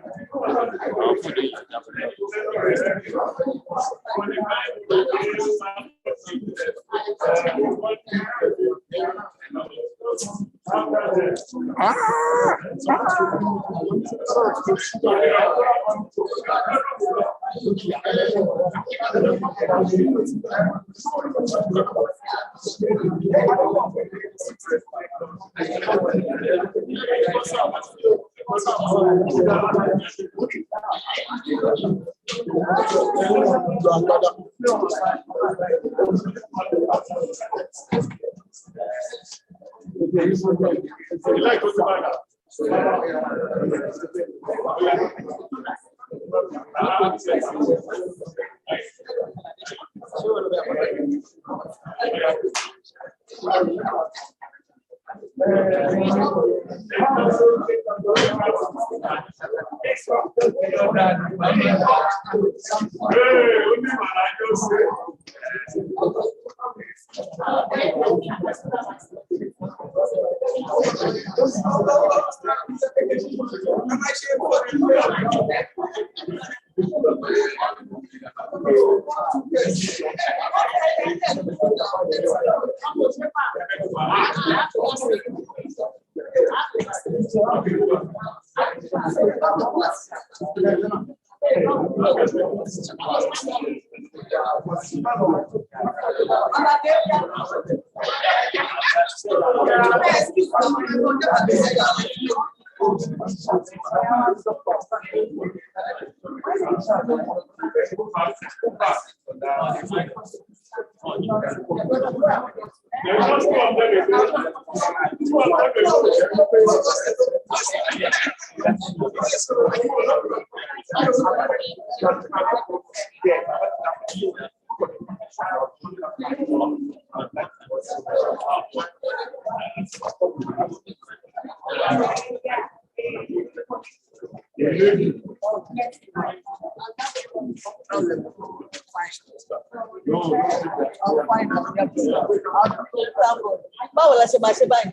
Báwo la ṣe máa ṣe báyìí?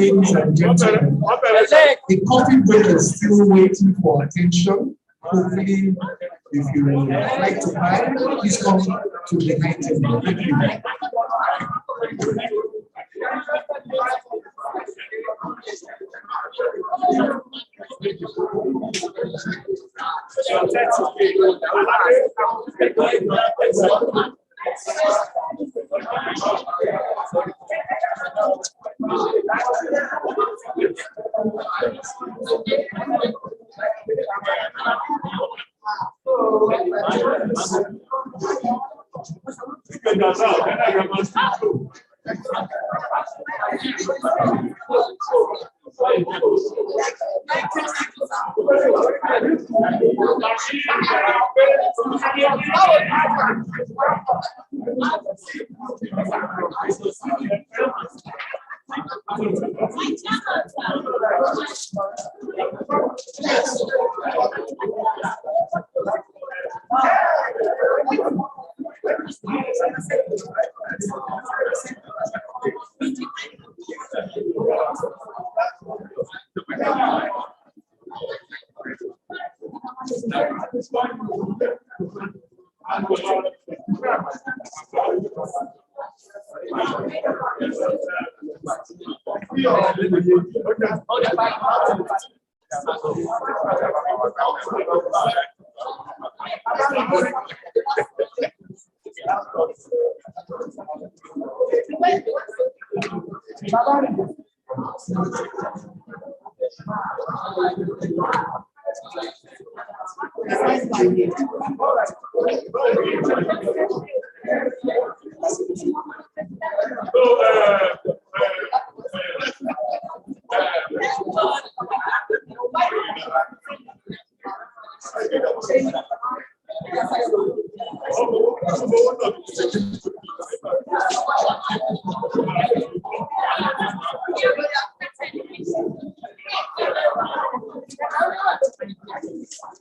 Ladies and gentlemen, the coffee break is still waiting for attention. Hopefully, if you would like to buy, please come to the item. Thank you.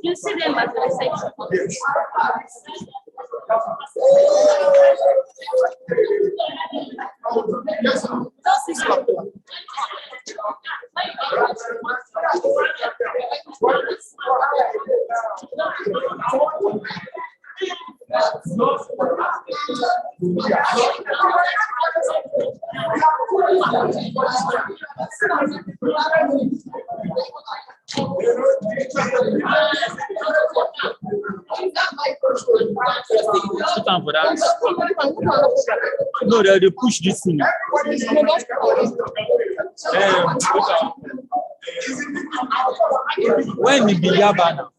You see them at the reception. For that. No, they push this thing. When the Bilyaba now?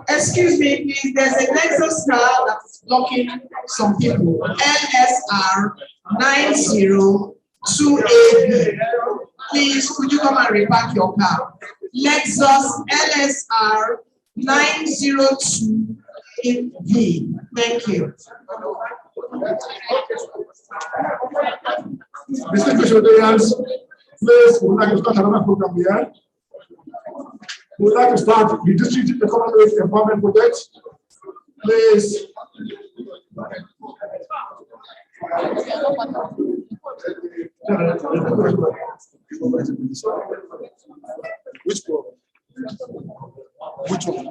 Excuse me, please. There's a Lexus car that's blocking some people. LSR 902AB. Please, could you come and repark your car? Lexus LSR 902AB. Thank you. Distinguished audience, please, we would like to start another program here. We would like to start the district economic empowerment project. Please. Which program? Which one?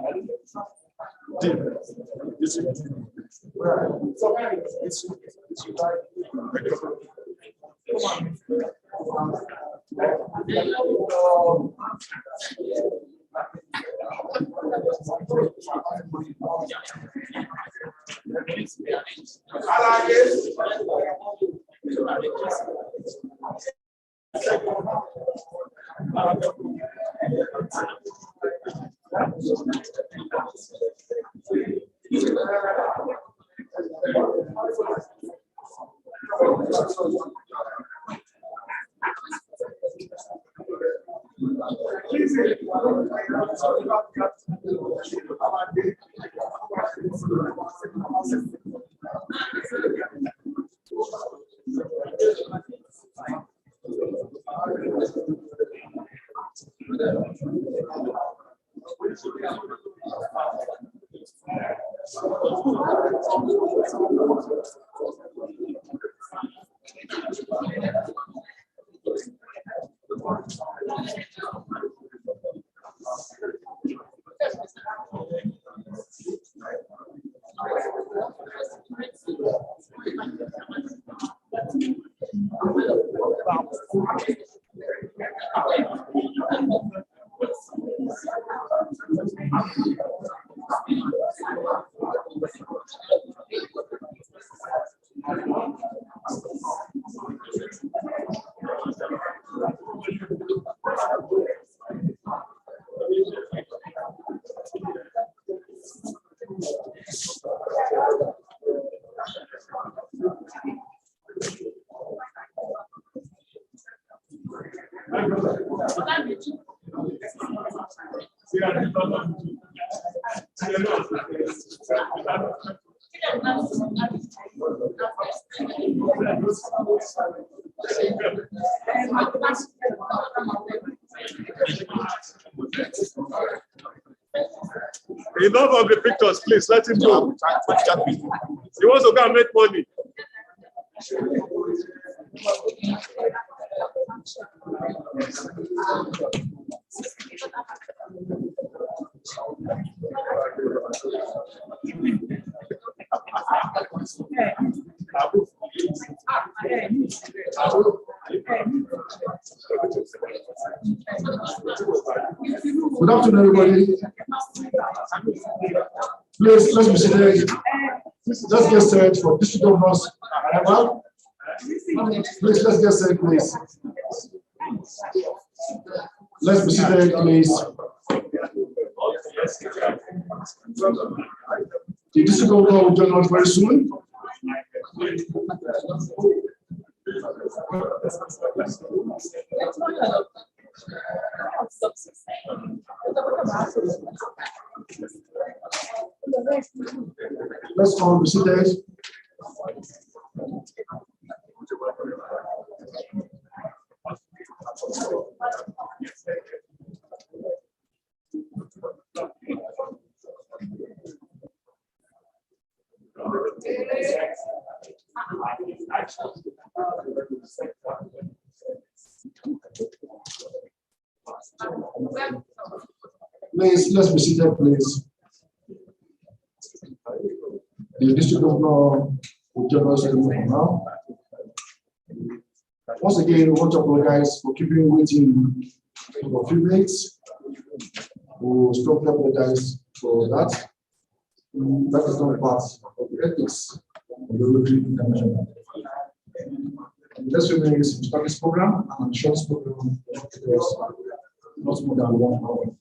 Enough of the pictures, please. Let him go. He wants to go and make money. Good afternoon, everybody. Please, let's be seated. Let's get set for district governors arrival. Please, let's get set, please. Let's be seated, please. The district governor will join us very soon. Let's all be seated. Please, let's be seated, please. The district governor will join us now. Once again, we want to apologize for keeping waiting for a few minutes. We strongly apologize for that. That is not part of the ethics of the Rotary International. Let's few minutes to start this program, and I'm sure this program will take us not more than 1 hour.